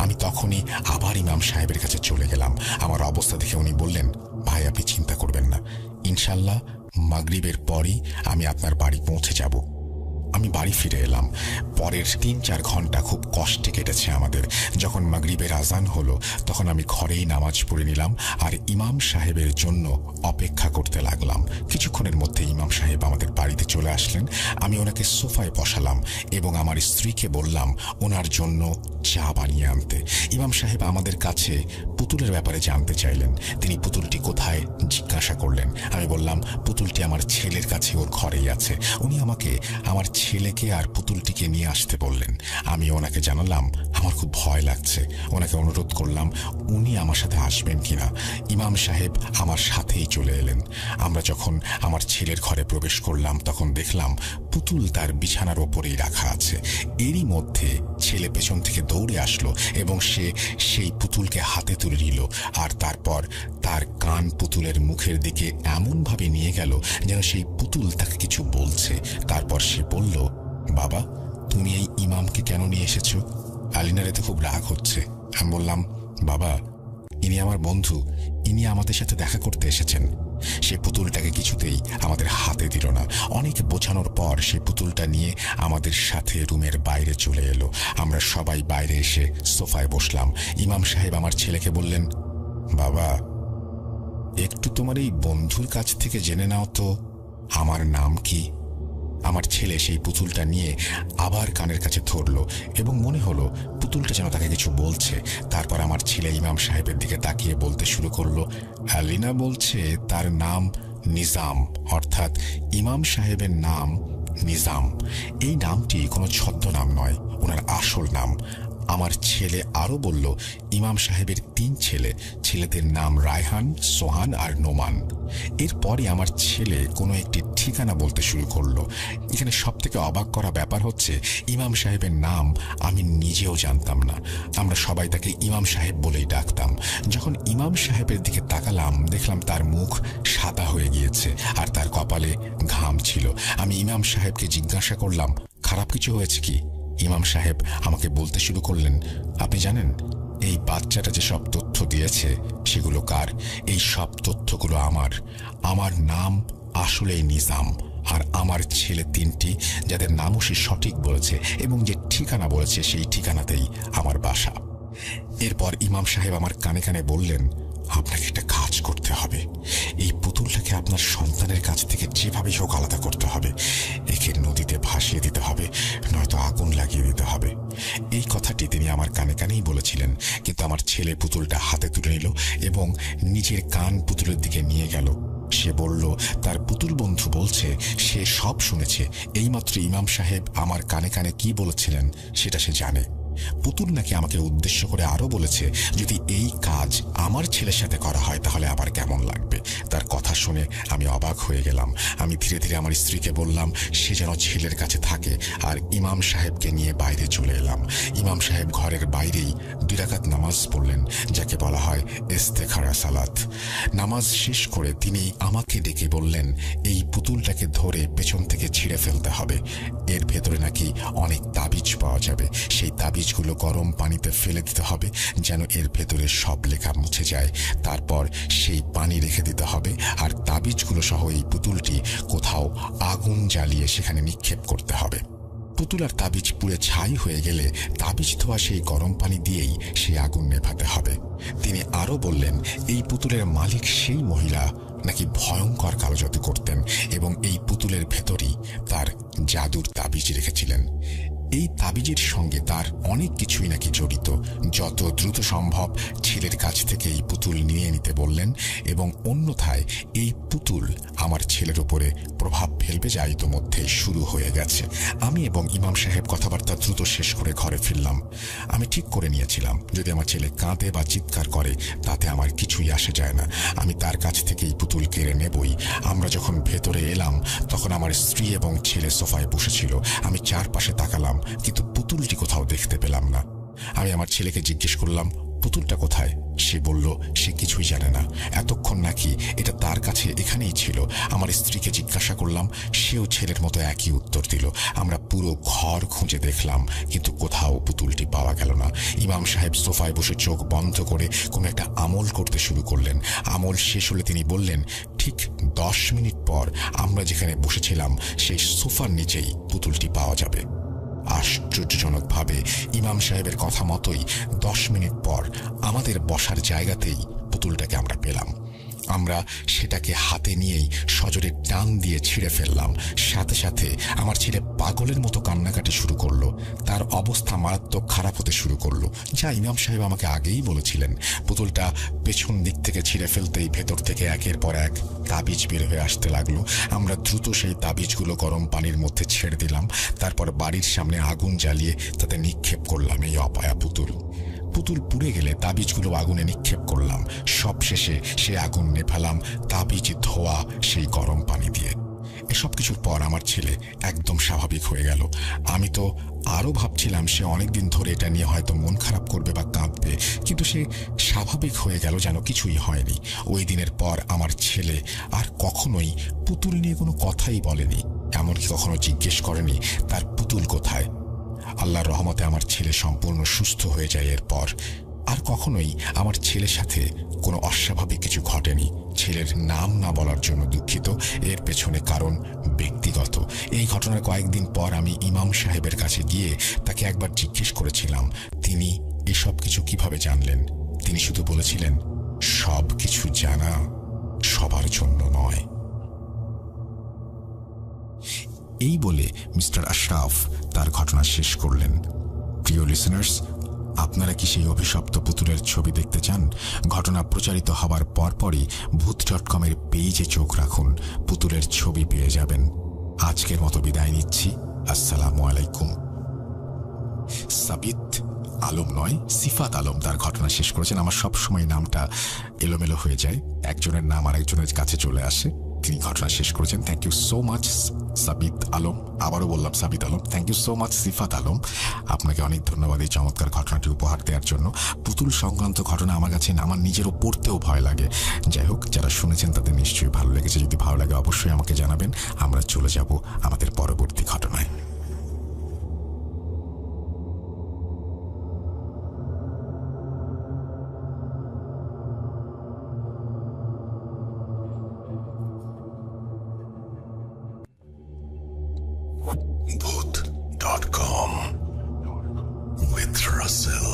আমি তখনই আবার ইমাম সাহেবের কাছে চলে গেলাম। আমার অবস্থা দেখে উনি বললেন, ভাই আপনি চিন্তা করবেন না, ইনশাল্লাহ মাগরিবের পরই আমি আপনার বাড়ি পৌঁছে যাব। আমি বাড়ি ফিরে এলাম। পরের ৩-৪ ঘন্টা খুব কষ্টে কেটেছে আমাদের। যখন মাগরিবের আজান হলো তখন আমি ঘরেই নামাজ পড়ে নিলাম আর ইমাম সাহেবের জন্য অপেক্ষা করতে লাগলাম। কিছুক্ষণের মধ্যে ইমাম সাহেব আমাদের বাড়িতে চলে আসলেন। আমি ওনাকে সোফায় বসালাম এবং আমার স্ত্রীকে বললাম ওনার জন্য চা বানিয়ে আনতে। ইমাম সাহেব আমাদের কাছে পুতুলের ব্যাপারে জানতে চাইলেন। তিনি পুতুলটি কোথায় জিজ্ঞাসা করলেন। আমি বললাম পুতুলটি আমার ছেলের কাছে, ওর ঘরেই আছে। উনি আমাকে আমার ছেলেকে আর পুতুলটিকে নিয়ে আসতে বললেন। আমি ওনাকে জানালাম আমার খুব ভয় লাগছে। ওনাকে অনুরোধ করলাম উনি আমার সাথে আসবেন কিনা। ইমাম সাহেব আমার সাথেই চলে এলেন। আমরা যখন আমার ছেলের ঘরে প্রবেশ করলাম তখন দেখলাম পুতুল তার বিছানার ওপরেই রাখা আছে। এরই মধ্যে ছেলে পেছন থেকে দৌড়ে আসলো এবং সে সেই পুতুলকে হাতে তুলে নিল, আর তারপর তার কান পুতুলের মুখের দিকে এমনভাবে নিয়ে গেল যেন সেই পুতুল তাকে কিছু বলছে। তারপর সে বলল, বাবা তুমি এই ইমামকে কেন নিয়ে এসেছো? আলিনার এতে খুব রাগ হচ্ছে। আমি বললাম, বাবা ইনি আমার বন্ধু, ইনি আমাদের সাথে দেখা করতে এসেছেন। সে পুতুলটাকে কিছুতেই আমাদের হাতে দিল না। অনেক বোঝানোর পর সে পুতুলটা নিয়ে আমাদের সাথে রুমের বাইরে চলে এলো। আমরা সবাই বাইরে এসে সোফায় বসলাম। ইমাম সাহেব আমার ছেলেকে বললেন, বাবা একটু তোমার এই বন্ধুর কাছ থেকে জেনে নাও তো আমার নাম কি। আমার ছেলে সেই পুতুলটা নিয়ে আবার কানের কাছে ধরল এবং মনে হলো পুতুলটা যেন তাকে কিছু বলছে। তারপর আমার ছেলে ইমাম সাহেবের দিকে তাকিয়ে বলতে শুরু করলো, আলিনা বলছে তার নাম নিজাম, অর্থাৎ ইমাম সাহেবের নাম নিজাম। এই নামটি কোনো ছদ্মনাম নয়, ওনার আসল নাম। আমার ছেলে আরো বলল, ইমাম সাহেবের 3 ছেলে, ছেলেদের নাম রায়হান, সোহান আর নোমান। এরপরই আমার ছেলে কোনো একটি ঠিকানা বলতে শুরু করলো। এখানে সব থেকে অবাক করা ব্যাপার হচ্ছে, ইমাম সাহেবের নাম আমি নিজেও জানতাম না। আমরা সবাই তাকে ইমাম সাহেব বলেই ডাকতাম। যখন ইমাম সাহেবের দিকে তাকালাম, দেখলাম তার মুখ সাদা হয়ে গিয়েছে আর তার কপালে ঘাম ছিল। আমি ইমাম সাহেবকে জিজ্ঞাসা করলাম, খারাপ কিছু হয়েছে কি? ইমাম সাহেব আমাকে বলতে শুরু করলেন, আপনি জানেন এই বাচ্চাটা যে সব তথ্য দিয়েছে সেগুলো কার? এই সব তথ্যগুলো আমার। আমার নাম আসলেই নিজাম, আর আমার ছেলে 3টি, যাদের নামও সে সঠিক বলেছে এবং যে ঠিকানা বলেছে সেই ঠিকানাতেই আমার বাসা। এরপর ইমাম সাহেব আমার কানে কানে বললেন, আপনাকে একটা কাজ করতে হবে। এই পুতুলটাকে আপনার সন্তানের কাছ থেকে যেভাবেই হোক আলাদা করতে হবে। একে নদীতে ভাসিয়ে দিতে হবে, নয়তো আগুন লাগিয়ে দিতে হবে। এই কথাটি তিনি আমার কানে কানেই বলেছিলেন, কিন্তু আমার ছেলে পুতুলটা হাতে তুলে নিল এবং নিজের কান পুতুলের দিকে নিয়ে গেল। সে বলল, তার পুতুল বন্ধু বলছে সে সব শুনেছে। এইমাত্র ইমাম সাহেব আমার কানে কানে কি বলেছিলেন সেটা সে জানে। পুতুল নাকি আমাকে উদ্দেশ্য করে আরো বলেছে, যদি এই কাজ আমার ছেলের সাথে করা হয় তাহলে আবার কেমন লাগবে। তার কথা শুনে আমি অবাক হয়ে গেলাম। আমি ধীরে ধীরে আমার স্ত্রীকে বললাম সে যেন ছেলের কাছে থাকে, আর ইমাম সাহেবকে নিয়ে বাইরে চলে এলাম। ইমাম সাহেব ঘরের বাইরেই 2 রাকাত নামাজ পড়লেন, যাকে বলা হয় ইস্তেখারা সালাত। নামাজ শেষ করে তিনি আমাকে ডেকে বললেন, এই পুতুলটাকে ধরে পেছন থেকে ছিঁড়ে ফেলতে হবে। এর ভেতরে নাকি অনেক তাবিজ পাওয়া যাবে। সেই তাবিজগুলো গরম পানিতে ফেলে দিতে হবে যেন এর ভেতরে সব লেখা মুছে যায়। তারপর সেই পানি রেখে দিতে হবে, আর তাবিজগুলো সহ এই পুতুলটি কোথাও আগুন জ্বালিয়ে সেখানে নিক্ষেপ করতে হবে। পুতুল আর তাবিজ পুড়ে ছাই হয়ে গেলে তাবিজ ধোয়া সেই গরম পানি দিয়েই সেই আগুন নেভাতে হবে। তিনি আরো বললেন, এই পুতুলের মালিক সেই মহিলা নাকি ভয়ঙ্কর কালো জাদু করতেন এবং এই পুতুলের ভেতরেই তার জাদুর তাবিজ রেখেছিলেন। এই তাবিজের সঙ্গে তার অনেক কিছুই নাকি জড়িত। যত দ্রুত সম্ভব ছেলের কাছ থেকে এই পুতুল নিয়ে নিতে বললেন, এবং অন্যথায় এই পুতুল আমার ছেলের উপরে প্রভাব ফেলবে যা ইতোমধ্যেই শুরু হয়ে গেছে। আমি এবং ইমাম সাহেব কথাবার্তা দ্রুত শেষ করে ঘরে ফিরলাম। আমি ঠিক করে নিয়েছিলাম, যদি আমার ছেলে কাঁদে বা চিৎকার করে তাতে আমার কিছুই আসে যায় না, আমি তার কাছ থেকে এই পুতুল কেড়ে নেবই। আমরা যখন ভেতরে এলাম তখন আমার স্ত্রী এবং ছেলে সোফায় বসেছিল। আমি চারপাশে তাকালাম, কিন্তু পুতুলটি কোথাও দেখতে পেলাম না। আমি আমার ছেলেকে জিজ্ঞেস করলাম, পুতুলটা কোথায়? সে বলল সে কিছুই জানে না, এতক্ষণ নাকি এটা তার কাছে এখানেই ছিল। আমার স্ত্রীকে জিজ্ঞাসা করলাম, সেও ছেলের মতো একই উত্তর দিল। আমরা পুরো ঘর খুঁজে দেখলাম, কিন্তু কোথাও পুতুলটি পাওয়া গেল না। ইমাম সাহেব সোফায় বসে চোখ বন্ধ করে কোনো একটা আমল করতে শুরু করলেন। আমল শেষ হলে তিনি বললেন, ঠিক 10 মিনিট পর আমরা যেখানে বসেছিলাম সেই সোফার নিচেই পুতুলটি পাওয়া যাবে। আশ্চর্যজনকভাবে ইমাম সাহেবের কথা মতোই 10 মিনিট পর আমাদের বসার জায়গাতেই পুতুলটাকে আমরা পেলাম। আমরা সেটাকে হাতে নিয়েই সজোরে টান দিয়ে ছিঁড়ে ফেললাম। সাথে সাথে আমার ছেলে পাগলের মতো কান্নাকাটি শুরু করলো। তার অবস্থা মারাত্মক খারাপ হতে শুরু করলো, যা ইমাম সাহেব আমাকে আগেই বলেছিলেন। পুতুলটা পেছন দিক থেকে ছিঁড়ে ফেলতেই ভেতর থেকে একের পর এক তাবিজ বের হয়ে আসতে লাগলো। আমরা দ্রুত সেই তাবিজগুলো গরম পানির মধ্যে ছেড়ে দিলাম। তারপর বাড়ির সামনে আগুন জ্বালিয়ে তাতে নিক্ষেপ করলাম এই অপায়া পুতুল। পুতুল পুড়ে গেলে তাবিজগুলো আগুনে নিক্ষেপ করলাম। সব শেষে সে আগুন নেভালাম তাবিজ ধোয়া সেই গরম পানি দিয়ে। এসব কিছুর পর আমার ছেলে একদম স্বাভাবিক হয়ে গেল। আমি তো আরো ভাবছিলাম সে অনেকদিন ধরে এটা নিয়ে হয়তো মন খারাপ করবে বা কাঁদবে, কিন্তু সে স্বাভাবিক হয়ে গেল যেন কিছুই হয়নি। ওই দিনের পর আমার ছেলে আর কখনোই পুতুল নিয়ে কোনো কথাই বলেনি, এমনকি কখনো জিজ্ঞেস করেনি তার পুতুল কোথায়। আল্লাহর রহমতে আমার ছেলে সম্পূর্ণ সুস্থ হয়ে যায়। এরপর আর কখনোই আমার ছেলের সাথে কোনো অস্বাভাবিক কিছু ঘটেনি। ছেলের নাম না বলার জন্য দুঃখিত, এর পেছনে কারণ ব্যক্তিগত। এই ঘটনার কয়েকদিন পর আমি ইমাম সাহেবের কাছে গিয়ে তাকে একবার জিজ্ঞেস করেছিলাম তিনি এসব কিছু কিভাবে জানলেন। তিনি শুধু বলেছিলেন, সব কিছু জানা সবার জন্য নয়। এই বলে মিস্টার আশরাফ তার ঘটনা শেষ করলেন। প্রিয় লিসেনার্স, আপনারা কি সেই অভিশপ্ত পুতুলের ছবি দেখতে চান? ঘটনা প্রচারিত হবার পরপরই ভূত.com-এর পেজে চোখ রাখুন, পুতুলের ছবি পেয়ে যাবেন। আজকের মতো বিদায় নিচ্ছি। আসসালামু আলাইকুম। সাবিত আলম নয়, সিফাত আলম তার ঘটনা শেষ করেছেন। আমার সবসময় নামটা এলোমেলো হয়ে যায়, একজনের নাম আরেকজনের কাছে চলে আসে। তিনি ঘটনা শেষ করেছেন। Thank you so much Sabit Alam, আবারও বললাম Sabit Alam. Thank you so much Sifat Alam, আপনাকে অনেক ধন্যবাদ এই চমৎকার ঘটনাটি উপহার দেওয়ার জন্য। পুতুল সংক্রান্ত ঘটনা আমার কাছে আমার নিজেরও পড়তেও ভয় লাগে। যাই হোক, যারা শুনেছেন তাদের নিশ্চয়ই ভালো লেগেছে। যদি ভালো লাগে অবশ্যই আমাকে জানাবেন। আমরা চলে যাব আমাদের পরবর্তী ঘটনায়। Booth.com with Russell.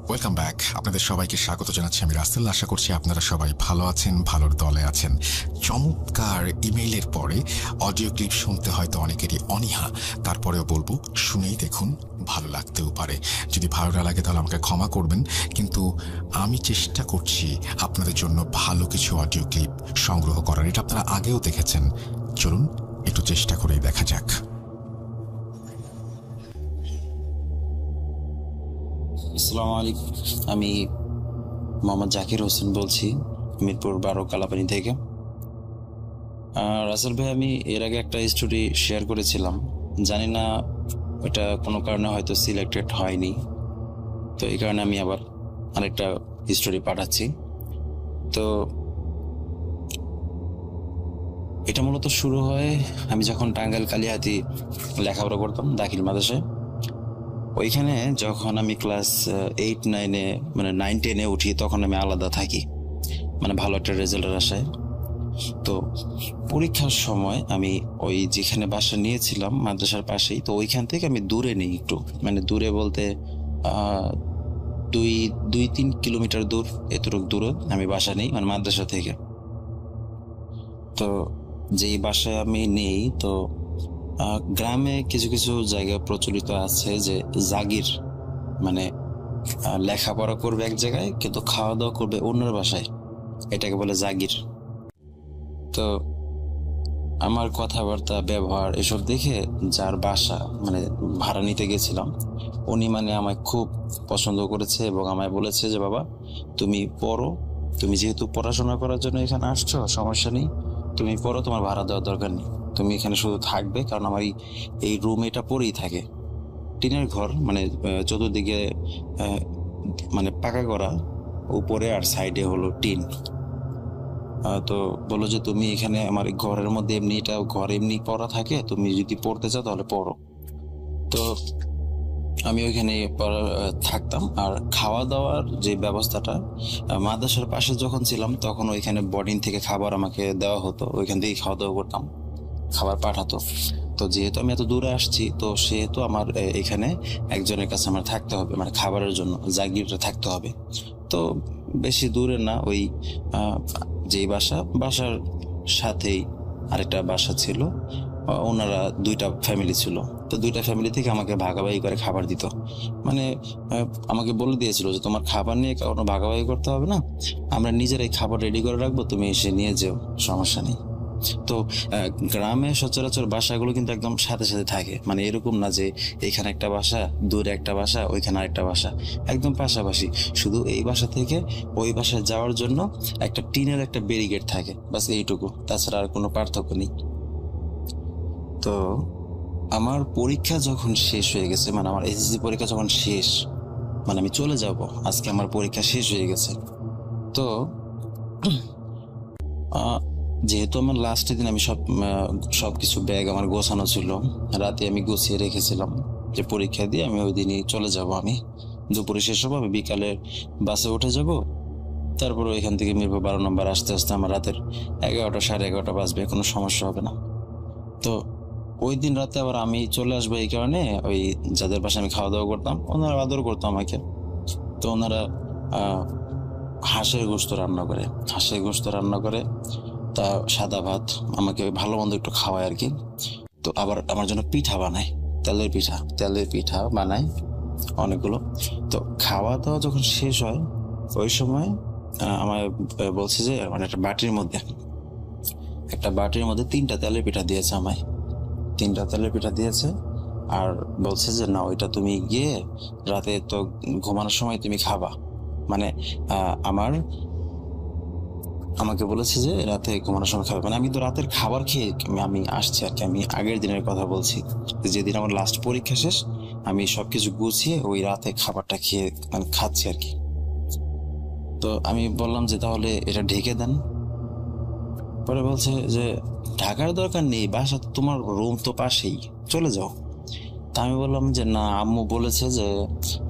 Welcome back. আপনাদের সবাইকে স্বাগত জানাচ্ছি আমি রাসেল। আশা করছি আপনারা সবাই ভালো আছেন, ভালোর দলে আছেন। চমৎকার ইমেইলের পরে অডিও ক্লিপ শুনতে হয়তো অনেকেরই অনীহা, তারপরেও বলবো শুনেই দেখুন, ভালো লাগতেও পারে। যদি ভালো না লাগে তাহলে আমাকে ক্ষমা করবেন, কিন্তু আমি চেষ্টা করছি আপনাদের জন্য ভালো কিছু অডিও ক্লিপ সংগ্রহ করার। এটা আপনারা আগেও দেখেছেন, চলুন একটু চেষ্টা করেই দেখা যাক। আসসালামু আলাইকুম, আমি মোহাম্মদ জাকির হোসেন বলছি, মিরপুর 12 কালাপানি থেকে। রাসেল ভাই, আমি এর আগে একটা স্টোরি শেয়ার করেছিলাম, জানি না ওটা কোনো কারণে হয়তো সিলেক্টেড হয়নি, তো এই কারণে আমি আবার আরেকটা স্টোরি পাঠাচ্ছি। তো এটা মূলত শুরু হয় আমি যখন টাঙ্গাইল কালিয়াতি লেখাপড়া করতাম দাখিল মাদ্রাসায়। ওইখানে যখন আমি ক্লাস 8-9-এ মানে 9-10-এ উঠি, তখন আমি আলাদা থাকি, মানে ভালো একটা রেজাল্টের আশায়। তো পরীক্ষার সময় আমি ওই যেখানে বাসা নিয়েছিলাম মাদ্রাসার পাশেই, তো ওইখান থেকে আমি দূরে নেই একটু, মানে দূরে বলতে 2-3 কিলোমিটার দূর, এতটুকু দূরে আমি বাসা নেই, মানে মাদ্রাসা থেকে। তো যেই বাসায় আমি নেই, তো গ্রামে কিছু কিছু জায়গায় প্রচলিত আছে যে জাগির, মানে লেখাপড়া করবে এক জায়গায় কিন্তু খাওয়া দাওয়া করবে অন্যের বাসায়, এটাকে বলে জাগির। তো আমার কথাবার্তা ব্যবহার এসব দেখে যার বাসা মানে ভাড়া নিতে গেছিলাম, উনি মানে আমায় খুব পছন্দ করেছে এবং আমায় বলেছে যে বাবা তুমি পড়ো, তুমি যেহেতু পড়াশোনা করার জন্য এখানে আসছো, সমস্যা নেই, তুমি পড়ো, তোমার ভাড়া দেওয়ার দরকার নেই, তুমি এখানে শুধু থাকবে। কারণ আমার এই রুম এটা পরেই থাকে, টিনের ঘর, মানে চতুর্দিকে মানে পাকা করা, উপরে আর সাইডে হলো টিন। তো বললো যে তুমি এখানে আমার ঘরের মধ্যে এমনি, এটা ঘর এমনি পড়া থাকে, তুমি যদি পড়তে চাও তাহলে পড়ো। তো আমি ওইখানে থাকতাম। আর খাওয়া দাওয়ার যে ব্যবস্থাটা, মাদ্রাসার পাশে যখন ছিলাম তখন ওইখানে বোর্ডিং থেকে খাবার আমাকে দেওয়া হতো, ওইখান থেকেই খাওয়া দাওয়া করতাম, খাবার পাঠাতো। তো যেহেতু আমি এত দূরে আসছি, তো সেহেতু আমার এখানে একজনের কাছে আমার থাকতে হবে, মানে খাবারের জন্য জাগিরটা থাকতে হবে। তো বেশি দূরে না, ওই যেই বাসার সাথেই আরেকটা বাসা ছিল, ওনারা 2টা ফ্যামিলি ছিল। তো 2টা ফ্যামিলি থেকে আমাকে ভাগাভাগি করে খাবার দিত, মানে আমাকে বলে দিয়েছিল যে তোমার খাবার নিয়ে কোনো ভাগাভাগি করতে হবে না, আমরা নিজেরাই খাবার রেডি করে রাখবো, তুমি এসে নিয়ে যেও, সমস্যা নেই। তো গ্রামে সচরাচর বাসাগুলো কিন্তু একদম সাথে সাথে থাকে, মানে এরকম না যে এখানে একটা বাসা, দূরে একটা বাসা, ওইখানে আরেকটা বাসা, একদম পাশাপাশি। শুধু এই বাসা থেকে ওই বাসায় যাওয়ার জন্য একটা টিনের একটা ব্যারিকেড থাকে, বাস এইটুকু, তাছাড়া আর কোনো পার্থক্য নেই। তো আমার পরীক্ষা যখন শেষ হয়ে গেছে, মানে আমার এসএসসি পরীক্ষা যখন শেষ, মানে আমি চলে যাব, আজকে আমার পরীক্ষা শেষ হয়ে গেছে। তো যেহেতু আমার লাস্টের দিন, আমি সবকিছু ব্যাগ আমার গোছানো ছিল, রাতে আমি গুছিয়ে রেখেছিলাম যে পরীক্ষা দিয়ে আমি ওই দিনই চলে যাব। আমি দুপুরে শেষ হবো, আমি বিকালে বাসে উঠে যাব, তারপরে ওইখান থেকে মিরপুর 12 নম্বর আসতে আসতে আমার রাতের 11টা 11:30 বাজবে, কোনো সমস্যা হবে না। তো ওই দিন রাতে আবার আমি চলে আসবো, এই কারণে ওই যাদের পাশে আমি খাওয়া দাওয়া করতাম ওনারা আদর করতো আমাকে। তো ওনারা হাঁসের গোশত রান্না করে, তা সাদা ভাত আমাকে ভালো মন্দ একটু খাওয়ায় আর কি। তো আবার আমার জন্য পিঠা বানায়, তেলের পিঠা বানায় অনেকগুলো। তো খাওয়া দাওয়া যখন শেষ হয়, ওই সময় আমায় বলছে যে মানে একটা বাটির মধ্যে 3টা তেলের পিঠা দিয়েছে আমায়, 3টা তেলের পিঠা দিয়েছে। আর বলছে যে না, ওইটা তুমি গিয়ে রাতে তো ঘুমানোর সময় তুমি খাবা। মানে আমাকে বলেছে যে রাতে ঘুমানোর সময় খাবে। মানে আমি তো রাতের খাবার খেয়ে আমি আসছি আর কি। আমি আগের দিনের কথা বলছি, যেদিন আমার লাস্ট পরীক্ষা শেষ, আমি সবকিছু গুছিয়ে ওই রাতে খাবারটা খেয়ে মানে খাচ্ছি আর কি। তো আমি বললাম যে তাহলে এটা ঢেকে দেন। পরে বলছে যে ঢাকার দরকার নেই, বাসা তো তোমার, রুম তো পাশেই, চলে যাও। তা আমি বললাম যে না, আম্মু বলেছে যে,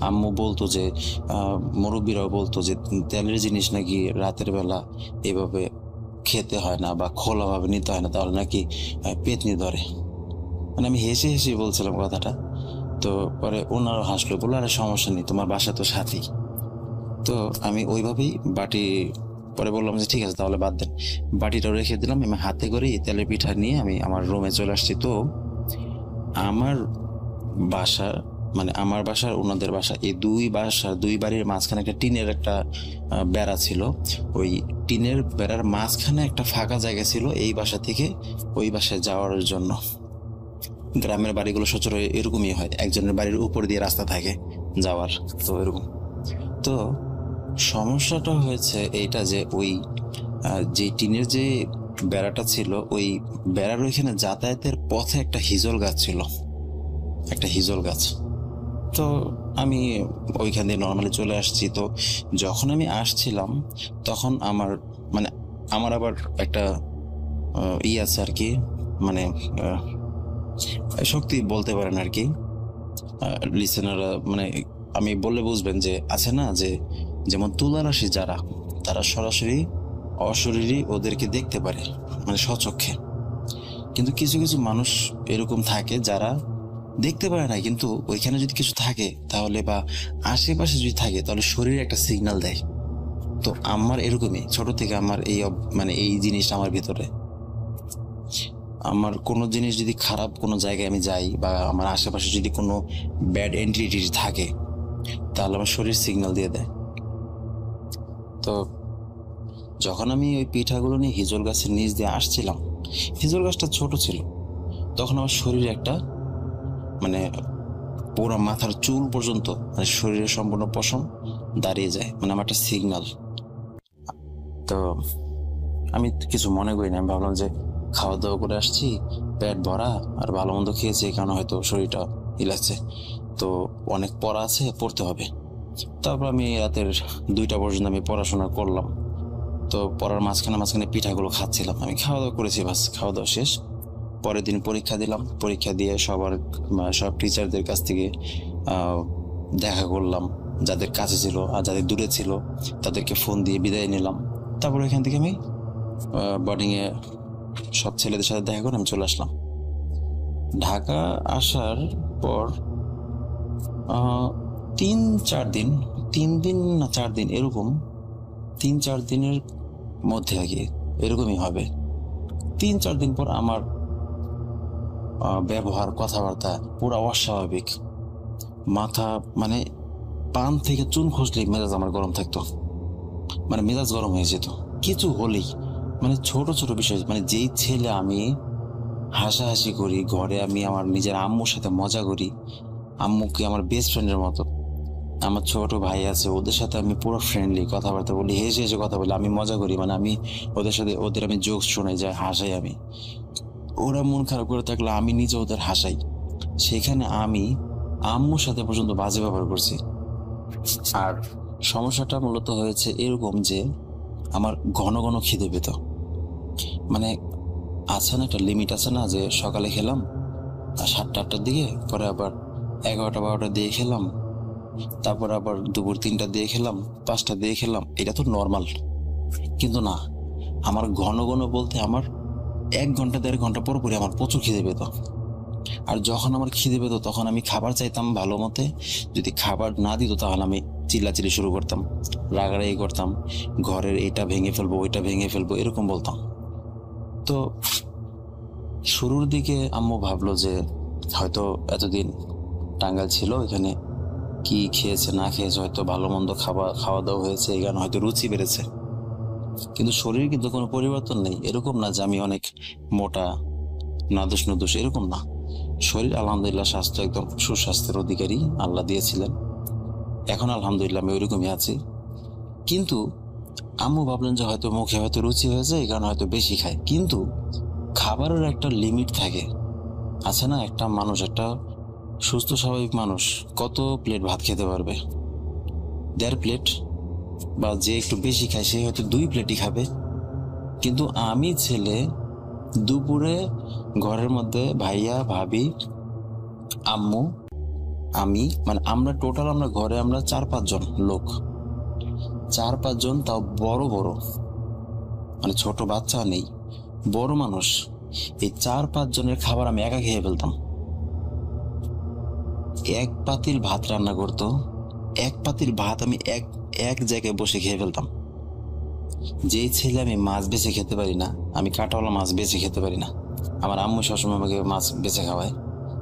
আম্মু বলতো যে মুরব্বীরাও বলতো যে তেলের জিনিস নাকি রাতের বেলা এভাবে খেতে হয় না বা খোলাভাবে নিতে হয় না, তাহলে নাকি পেতনি ধরে। মানে আমি হেসে হেসে বলছিলাম কথাটা। তো পরে ওনারও হাসলো, বললো আরে সমস্যা নেই, তোমার বাসা তো সাথেই। তো আমি ওইভাবেই বাটি, পরে বললাম যে ঠিক আছে তাহলে বাদ দেন, বাটিটাও রেখে দিলাম। আমি হাতে করে তেলের পিঠা নিয়ে আমি আমার রুমে চলে আসছি। তো আমার বাসা, মানে আমার বাসার ওনাদের বাসা, এই দুই বাড়ির মাঝখানে একটা টিনের একটা বেড়া ছিল। ওই টিনের বেড়ার মাঝখানে একটা ফাঁকা জায়গা ছিল এই বাসা থেকে ওই বাসায় যাওয়ার জন্য। গ্রামের বাড়িগুলো সচরাচর এরকমই হয়, একজনের বাড়ির উপর দিয়ে রাস্তা থাকে যাওয়ার, তো এরকম। তো সমস্যাটা হয়েছে এইটা যে ওই যে টিনের যে বেড়াটা ছিল, ওই বেড়ার ওইখানে যাতায়াতের পথে একটা হিজল গাছ ছিল, একটা হিজল গাছ। তো আমি ওইখান দিয়ে নর্মালি চলে আসছি। তো যখন আমি আসছিলাম তখন আমার আবার একটা আছে আর কি, মানে শক্তি বলতে পারেন আর কি। লিসেনাররা মানে আমি বললে বুঝবেন যে আছে না, যে যেমন তুলারাশি যারা, তারা সরাসরি অশরীরী ওদেরকে দেখতে পারে, মানে স্বচক্ষে। কিন্তু কিছু কিছু মানুষ এরকম থাকে যারা দেখতে পারে না, কিন্তু ওইখানে যদি কিছু থাকে তাহলে, বা আশেপাশে যদি থাকে তাহলে শরীরে একটা সিগন্যাল দেয়। তো আমার এরকমই ছোট থেকে আমার মানে এই জিনিসটা আমার ভিতরে। আমার কোনো জিনিস যদি খারাপ কোনো জায়গায় আমি যাই বা আমার আশেপাশে যদি কোনো ব্যাড এন্টিটি থাকে, তাহলে আমার শরীর সিগন্যাল দিয়ে দেয়। তো যখন আমি ওই পিঠাগুলো নিয়ে হিজল গাছের নিচ দিয়ে আসছিলাম, হিজল গাছটা ছোট ছিল, তখন আমার শরীরে একটা, মানে পুরো মাথার চুল পর্যন্ত, মানে শরীরের সম্পূর্ণ পশম দাঁড়িয়ে যায়, মানে আমার একটা সিগন্যাল। তো আমি কিছু মনে করি না, আমি ভাবলাম যে খাওয়া দাওয়া করে আসছি, পেট ভরা আর ভালো মন্দ খেয়েছি, এই কারণে হয়তো শরীরটা লাগছে, তো অনেক পড়া আছে, পড়তে হবে। তারপর আমি রাতের 2টা পর্যন্ত আমি পড়াশোনা করলাম। তো পড়ার মাঝখানে পিঠাগুলো খাচ্ছিলাম। আমি খাওয়া দাওয়া করেছি, বাস খাওয়া দাওয়া শেষ। পরের দিন পরীক্ষা দিলাম, পরীক্ষা দিয়ে সব টিচারদের কাছ থেকে দেখা করলাম, যাদের কাছে ছিল আর যাদের দূরে ছিল তাদেরকে ফোন দিয়ে বিদায় নিলাম। তারপর এখান থেকে আমি বোর্ডিংয়ে সব ছেলেদের সাথে দেখা করে আমি চলে আসলাম। ঢাকা আসার পর 3-4 দিন, 3 দিন না 4 দিন, এরকম 3-4 দিনের মধ্যে আগে এরকমই হবে। 3-4 দিন পর আমার ব্যবহার, কথাবার্তা পুরো অস্বাভাবিক। মাথা, মানে পান থেকে চুন খসলেই মেজাজ আমার গরম থাকতো, মানে মেজাজ গরম হয়ে যেত কিছু হলেই। মানে ছোট ছোট বিষয়, মানে যেই ছেলে আমি হাসাহাসি করি ঘরে, আমি আমার নিজের আম্মুর সাথে মজা করি, আম্মুকে আমার বেস্ট ফ্রেন্ডের মতো, আমার ছোট ভাই আছে ওদের সাথে আমি পুরো ফ্রেন্ডলি কথাবার্তা বলি, হেসে হেসে কথা বলি, আমি মজা করি, মানে আমি ওদের আমি জোকস শোনাই, যায় হাসাই আমি। ওরা মন খারাপ করে থাকলে আমি নিজে ওদের হাসাই। সেখানে আমি আম্মুর সাথে পর্যন্ত বাজে ব্যবহার করছি। আর সমস্যাটা মূলত হয়েছে এরকম যে আমার ঘন ঘন খিদে পেত। মানে আছে না, একটা লিমিট আছে না, যে সকালে খেলাম 7টা-8টার দিকে, পরে আবার 11টা-12টার দিয়ে খেলাম, তারপর আবার দুপুর 3টার দিয়ে খেলাম, 5টা দিয়ে খেলাম, এটা তো নর্মাল। কিন্তু না, আমার ঘন ঘন বলতে আমার 1 ঘন্টা 1.5 ঘন্টা পর পরই আমার প্রচুর খিদে পেত। আর যখন আমার খিদে পেত তখন আমি খাবার চাইতাম ভালো মতে, যদি খাবার না দিত তাহলে আমি চিল্লাচিল্লি শুরু করতাম, রাগারাগি করতাম, ঘরের এটা ভেঙে ফেলবো, ওইটা ভেঙে ফেলবো, এরকম বলতাম। তো শুরুর দিকে আম্মু ভাবলো যে হয়তো এতদিন টাঙ্গাইল ছিল, এখানে কি খেয়েছে না খেয়েছে, হয়তো ভালো মন্দ খাওয়া দাওয়া হয়েছে, এই কারণে হয়তো রুচি বেড়েছে। কিন্তু শরীর কিন্তু কোনো পরিবর্তন নেই, এরকম না যে আমি অনেক মোটা, নাদুস নুদুস, এরকম না। শরীর আলহামদুলিল্লাহ, স্বাস্থ্য একদম সুস্বাস্থ্যের অধিকারী আল্লাহ দিয়েছিলেন। এখন আলহামদুলিল্লাহ আমি ওইরকমই আছি। কিন্তু আম্মু ভাবলেন যে হয়তো মুখে হয়তো রুচি হয়েছে, এই কারণে হয়তো বেশি খায়। কিন্তু খাবারের একটা লিমিট থাকে, আছে না? একটা মানুষ, একটা সুস্থ স্বাভাবিক মানুষ কত প্লেট ভাত খেতে পারবে? 1.5 প্লেট, বা যে একটু বেশি খায় সে হয়তো 2 প্লেটই খাবে। কিন্তু আমি ছেলে, দুপুরে ঘরের মধ্যে ভাইয়া, ভাবি, আম্মু, আমি, মানে আমরা টোটাল, আমরা ঘরে আমরা 4-5 জন লোক, 4-5 জন, তাও বড় বড়, মানে ছোট বাচ্চা নেই, বড় মানুষ। এই 4-5 জনের খাবার আমি একা খেয়ে ফেলতাম। এক পাতিল ভাত রান্না করতো, এক পাতিল ভাত আমি এক জায়গায় বসে খেয়ে ফেলতাম। যেই ছেলে আমি মাছ বেছে খেতে পারি না, আমি কাঁটাওয়ালা মাছ বেছে খেতে পারি না, আমার আম্মু সবসময় আমাকে মাছ বেছে খাওয়ায়,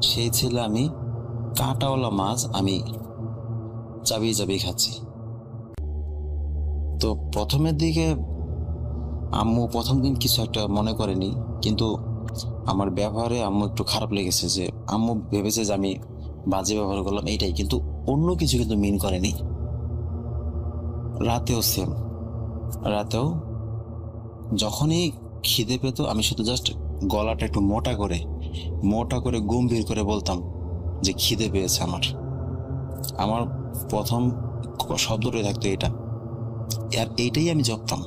সেই ছেলে আমি কাঁটাওয়ালা মাছ আমি চাবিয়ে চাবিয়ে খাচ্ছি। তো প্রথমের দিকে আম্মু প্রথম দিন কিছু একটা মনে করেনি, কিন্তু আমার ব্যবহারে আম্মু একটু খারাপ লেগেছে, যে আম্মু ভেবেছে যে আমি বাজে ব্যবহার করলাম এইটাই, কিন্তু অন্য কিছু কিন্তু মিন করেনি। রাতেও সেম, রাতেও যখনই খিদে পেত আমি শুধু জাস্ট গলাটা একটু মোটা করে গম্ভীর করে বলতাম যে খিদে পেয়েছে আমার। আমার প্রথম শব্দটাই থাকতো এটা, আর এইটাই আমি জপতাম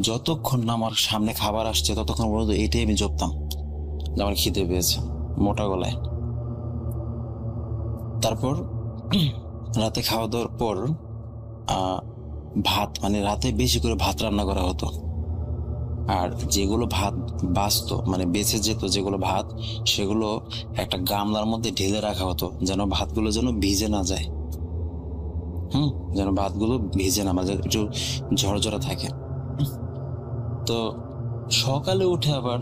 যতক্ষণ না আমার সামনে খাবার আসছে, ততক্ষণ পর্যন্ত এইটাই আমি জপতাম যে আমার খিদে পেয়েছে, মোটা গলায়। তারপর রাতে খাওয়া দাওয়ার পর ভাত, মানে রাতে বেশি করে ভাত রান্না করা হতো, আর যেগুলো ভাত বাঁচতো, মানে বেঁচে যেত যেগুলো ভাত, সেগুলো একটা গামলার মধ্যে ঢেলে রাখা হতো, যেন ভাতগুলো যেন ভিজে না যায়। যেন ভাতগুলো ভিজে না, মানে একটু ঝরঝরা থাকে। তো সকালে উঠে আবার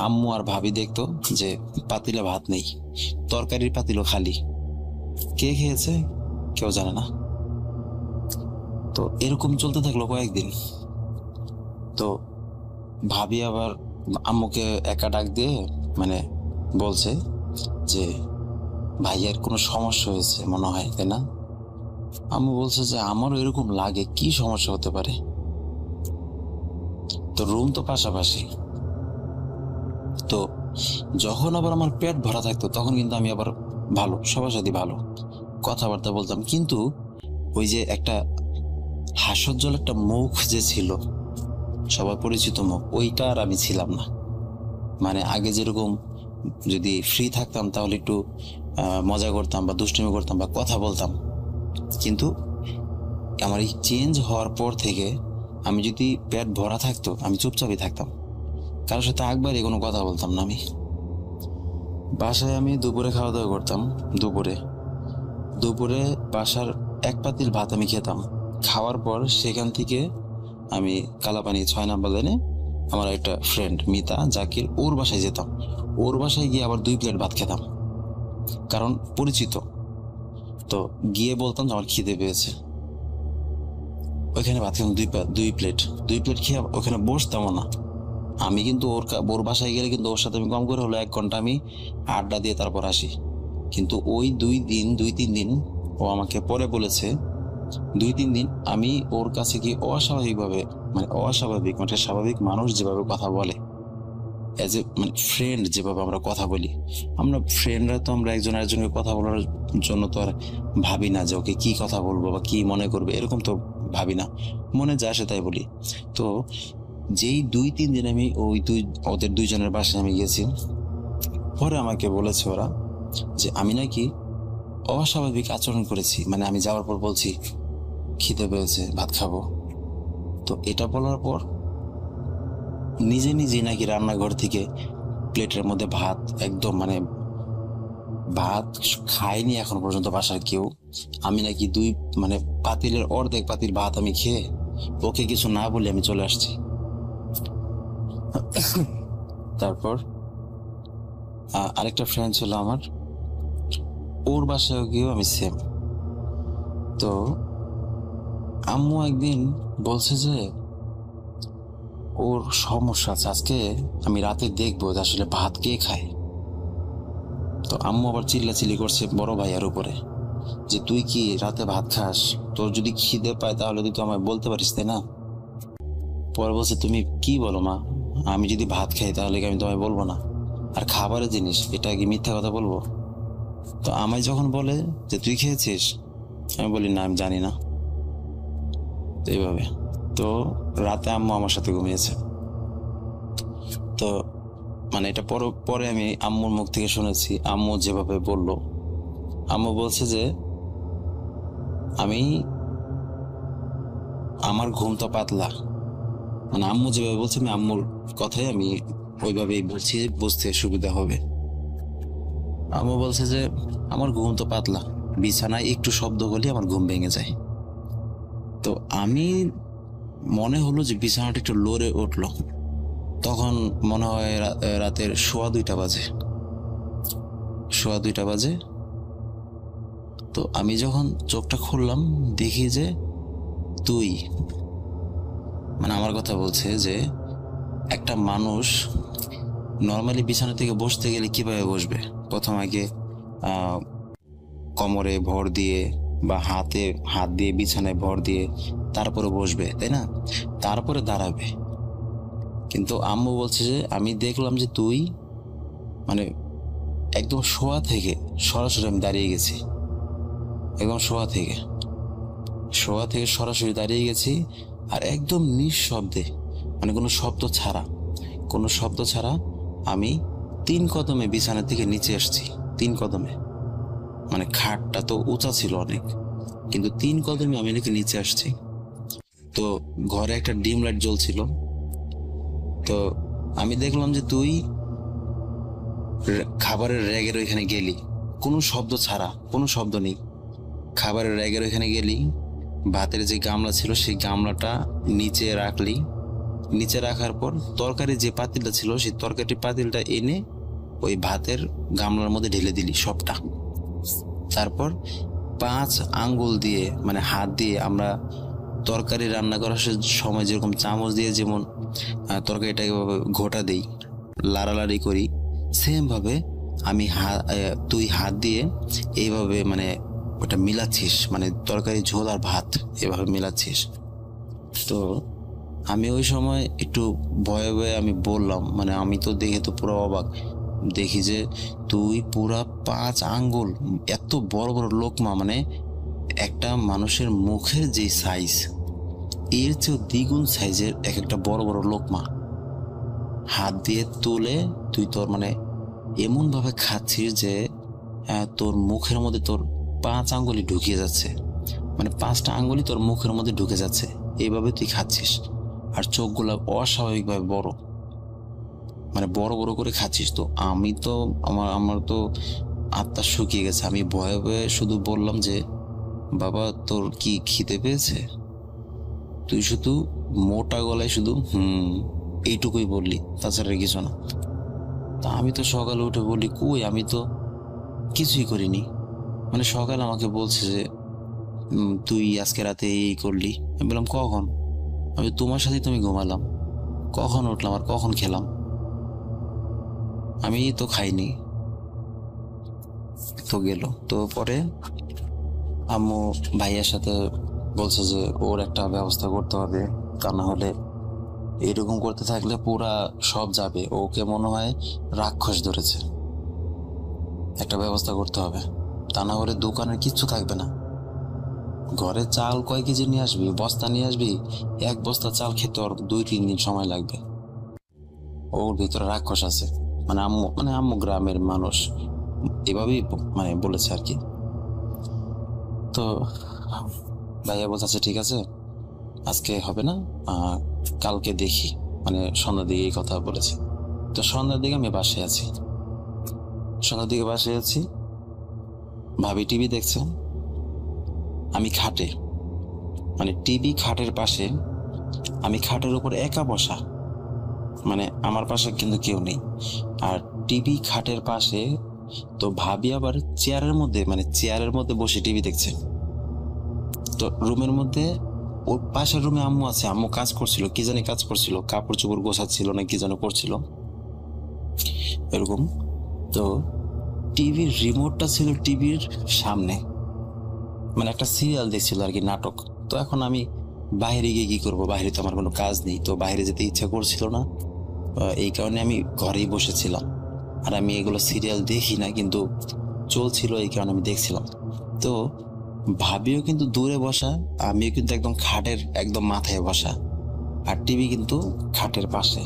আম্মু আর ভাবি দেখতো যে পাতিলে ভাত নেই, তরকারির পাতিলও খালি। কে খেয়েছে কেউ জানে না। তো এরকম চলতে থাকলো কয়েকদিন। তো ভাবি আবার আম্মুকে একা ডাক দিয়ে মানে বলছে যে ভাইয়ার কোনো সমস্যা হয়েছে মনে হয়, তাই না? আম্মু বলছে যে আমারও এরকম লাগে, কি সমস্যা হতে পারে? তো রুম তো পাশাপাশি। তো যখন আবার আমার পেট ভরা থাকতো তখন কিন্তু আমি আবার ভালো, সবার সাথে ভালো কথাবার্তা বলতাম, কিন্তু ওই যে একটা হাস্যোজ্জ্বল একটা মুখ যে ছিল, সবার পরিচিত মুখ, ওইটা আর আমি ছিলাম না। মানে আগে যেরকম যদি ফ্রি থাকতাম তাহলে একটু মজা করতাম বা দুষ্টুমি করতাম বা কথা বলতাম, কিন্তু আমার এই চেঞ্জ হওয়ার পর থেকে আমি যদি পেট ভরা থাকতো আমি চুপচাপই থাকতাম, কারোর সাথে একবারই কোনো কথা বলতাম না। আমি বাসায় আমি দুপুরে খাওয়া দাওয়া করতাম, দুপুরে বাসার এক পাতিল ভাত আমি খেতাম। খাওয়ার পর সেখান থেকে আমি কালাপানি 6 নাম্বার লাইনে আমার একটা ফ্রেন্ড মিতা, জাকির, ওর বাসায় যেতাম। ওর বাসায় গিয়ে আবার 2 প্লেট ভাত খেতাম, কারণ পরিচিত। তো গিয়ে বলতাম যে আমার খিদে পেয়েছে, ওইখানে ভাত খেতাম 2 প্লেট খেয়ে ওখানে বসতামও না। আমি কিন্তু ওর বাসায় গেলে কিন্তু ওর সাথে আমি কম করে হলো 1 ঘন্টা আমি আড্ডা দিয়ে তারপর আসি। কিন্তু ওই 2-3 দিন ও আমাকে পরে বলেছে, 2-3 দিন আমি ওর কাছে গিয়ে অস্বাভাবিক মানে স্বাভাবিক মানুষ যেভাবে কথা বলে, এজ এ মানে ফ্রেন্ড যেভাবে আমরা কথা বলি, আমরা ফ্রেন্ডরা তো আমরা একজন আরেকজনকে কথা বলার জন্য তো আর ভাবি না যে ওকে কি কথা বলবো বা কি মনে করবে, এরকম তো ভাবি না, মনে যা আসে তাই বলি। তো যেই 2-3 দিন আমি ওদের 2 জনের বাসায় আমি গেছি, পরে আমাকে বলেছে ওরা যে আমি নাকি অস্বাভাবিক আচরণ করেছি, মানে আমি যাওয়ার পর বলছি খিদে পেয়েছে ভাত খাবো। তো এটা বলার পর নিজেই নাকি রান্নাঘর থেকে প্লেটের মধ্যে ভাত, একদম মানে ভাত খাইনি এখন পর্যন্ত বাসার কেউ, আমি নাকি মানে পাতিলের অর্ধেক পাতিল ভাত আমি খেয়ে ওকে কিছু না বলে আমি চলে আসছি। তারপর আরেকটা ফ্রেন্ড ছিল আমার, ওর বাসায় গিয়েও আমি সেম। তো আম্মু একদিন বলছে যে ওর সমস্যা আছে, আজকে আমি রাতে দেখবো যে আসলে ভাত কে খায়। তো আম্মু আবার চিল্লাচিল্লি করছে বড় ভাইয়ার উপরে, যে তুই কি রাতে ভাত খাস? তোর যদি খিদে পায় তাহলে তুই তো আমায় বলতে পারিস, তাই না? পরে বলছে, তুমি কি বলো মা, আমি যদি ভাত খাই তাহলে কি আমি তোমায় বলবো না? আর খাবারের জিনিস, এটা কি মিথ্যা কথা বলবো? তো আমায় যখন বলে যে তুই খেয়েছিস, আমি বলি না, আমি জানি না। তো এইভাবে তো রাতে আম্মু আমার সাথে ঘুমিয়েছে। তো মানে এটা পরে পরে আমি আম্মুর মুখ থেকে শুনেছি। আম্মু যেভাবে বলল, আম্মু বলছে যে আমার ঘুম তো পাতলা, মানে আম্মু যেভাবে বলছে আমি আম্মুর কথাই আমি ওইভাবেই বলছি, বুঝতে সুবিধা হবে। আম্মু বলছে যে আমার ঘুম তো পাতলা, বিছানায় একটু শব্দ হলে আমার ঘুম ভেঙে যায়। তো আমি মনে হলো যে বিছানাটা একটু লড়ে উঠলো, তখন মনে হয় রাতের 2:15 বাজে। 2:15 বাজে। তো আমি যখন চোখটা খুললাম দেখি যে তুই, মানে আমার কথা বলছে যে একটা মানুষ নর্মালি বিছানা থেকে বসতে গেলে কিভাবে বসবে? প্রথম আগে কোমরে ভর দিয়ে বা হাত দিয়ে বিছানায় ভর দিয়ে তারপরে বসবে, তাই না? তারপরে দাঁড়াবে। কিন্তু আম্মু বলছে যে আমি দেখলাম যে তুই মানে একদম শোয়া থেকে সরাসরি আমি দাঁড়িয়ে গেছি, একদম শোয়া থেকে সরাসরি দাঁড়িয়ে গেছি। আর একদম নিঃশব্দে, মানে কোনো শব্দ ছাড়া আমি 3 কদমে বিছানা থেকে নিচে আসছি। 3 কদমে, মানে খাটটা তো উঁচা ছিল অনেক, কিন্তু 3 কদমে আমি নাকি নিচে আসছি। তো ঘরে একটা ডিম লাইট জ্বলছিল। তো আমি দেখলাম যে তুই খাবারের র্যাগের ওইখানে গেলি, কোনো শব্দ নেই। খাবারের র্যাগের ওইখানে গেলি, ভাতের যে গামলা ছিল সেই গামলাটা নিচে রাখলি। নিচে রাখার পর তরকারি যে পাতিলটা ছিল সেই তরকারির পাতিলটা এনে ওই ভাতের গামলার মধ্যে ঢেলে দিলি সবটা। তারপর 5 আঙ্গুল দিয়ে, মানে হাত দিয়ে, আমরা তরকারি রান্না করার সময় যেরকম চামচ দিয়ে যেমন তরকারিটাকে ঘোটা দেই, লাড়ালাড়ি করি, সেম ভাবে তুই হাত দিয়ে এইভাবে মানে ওটা মিলাচ্ছিস, মানে তরকারি ঝোল আর ভাত এভাবে মিলাচ্ছিস। তো আমি ওই সময় একটু ভয়ে ভয়ে আমি বললাম, মানে আমি তো দেখে তো পুরো অবাক, দেখি যে তুই পুরা 5 আঙ্গুল এত বড় বড় লোকমা, মানে একটা মানুষের মুখের যে সাইজ এর চেয়েও দ্বিগুণ সাইজের এক একটা বড় বড় লোকমা হাত দিয়ে তুলে তুই তোর মানে এমন ভাবে খাচ্ছিস যে তোর মুখের মধ্যে তোর 5 আঙ্গুলি ঢুকিয়ে যাচ্ছে, মানে 5টা আঙ্গুলি তোর মুখের মধ্যে ঢুকে যাচ্ছে, এইভাবে তুই খাচ্ছিস। আর চোখগুলা অস্বাভাবিকভাবে বড়, মানে বড় বড় করে খাচ্ছিস। তো আমি তো আমার তো আত্মা শুকিয়ে গেছে। আমি ভয়ে ভয়ে শুধু বললাম যে বাবা তোর কি খিদে পেয়েছে? তুই শুধু মোটা গলায় শুধু এইটুকুই বললি, তাছাড়া কিছু না। তা আমি তো সকালে উঠে বলি, কই আমি তো কিছুই করিনি। মানে সকালে আমাকে বলছে যে তুই আজকে রাতে এই করলি। আমি বললাম কখন? আমি তোমার সাথে তুমি ঘুমালাম, কখন উঠলাম আর কখন খেলাম? আমি তো খাইনি। তো গেল। তো পরে আম্মু ভাইয়ের সাথে বলছে যে ওর একটা ব্যবস্থা করতে হবে, তা না হলে এরকম করতে থাকলে পুরা সব যাবে, ওকে মনে হয় রাক্ষস ধরেছে, একটা ব্যবস্থা করতে হবে, তা না হলে দোকানের কিচ্ছু থাকবে না। ঘরে চাল কয় কেজি নিয়ে আসবি? বস্তা নিয়ে আসবি, 1 বস্তা চাল খেতে ওর 2-3 দিন সময় লাগবে। ওর ভিতরে রাক্ষস আছে। মানে আম্মু গ্রামের মানুষ এভাবেই মানে বলেছে আর কি। তো ভাইয়া বলছে ঠিক আছে, আজকে হবে না, কালকে দেখি, মানে সন্ধ্যার দিকে এই কথা বলেছে। তো সন্ধ্যার দিকে আমি বাসায় আছি, ভাবি টিভি দেখছে, আমি খাটে, মানে টিভি খাটের পাশে, আমি খাটের উপর একা বসা, মানে আমার পাশে কিন্তু কেউ নেই। আর টিভি খাটের পাশে, তো ভাবি আবার চেয়ারের মধ্যে বসে টিভি দেখছে। তো রুমের মধ্যে, ওর পাশের রুমে আম্মু আছে, আম্মু কাজ করছিল, কি জানি কাজ করছিল, কাপড় চোপড় গোছাচ্ছিল না কি যেন করছিল এরকম। তো টিভির রিমোটটা ছিল টিভির সামনে, মানে একটা সিরিয়াল দেখছিল আর কি, নাটক। তো এখন আমি বাইরে গিয়ে কি করবো, বাইরে তো আমার কোনো কাজ নেই, তো বাইরে যেতে ইচ্ছা করছিল না। এই কারণে আমি ঘরেই বসেছিলাম। আর আমি এগুলো সিরিয়াল দেখি না, কিন্তু চলছিল এই কারণে আমি দেখছিলাম। তো ভাবিও কিন্তু দূরে বসা, আমিও কিন্তু একদম খাটের একদম মাথায় বসা, আর টিভি কিন্তু খাটের পাশে।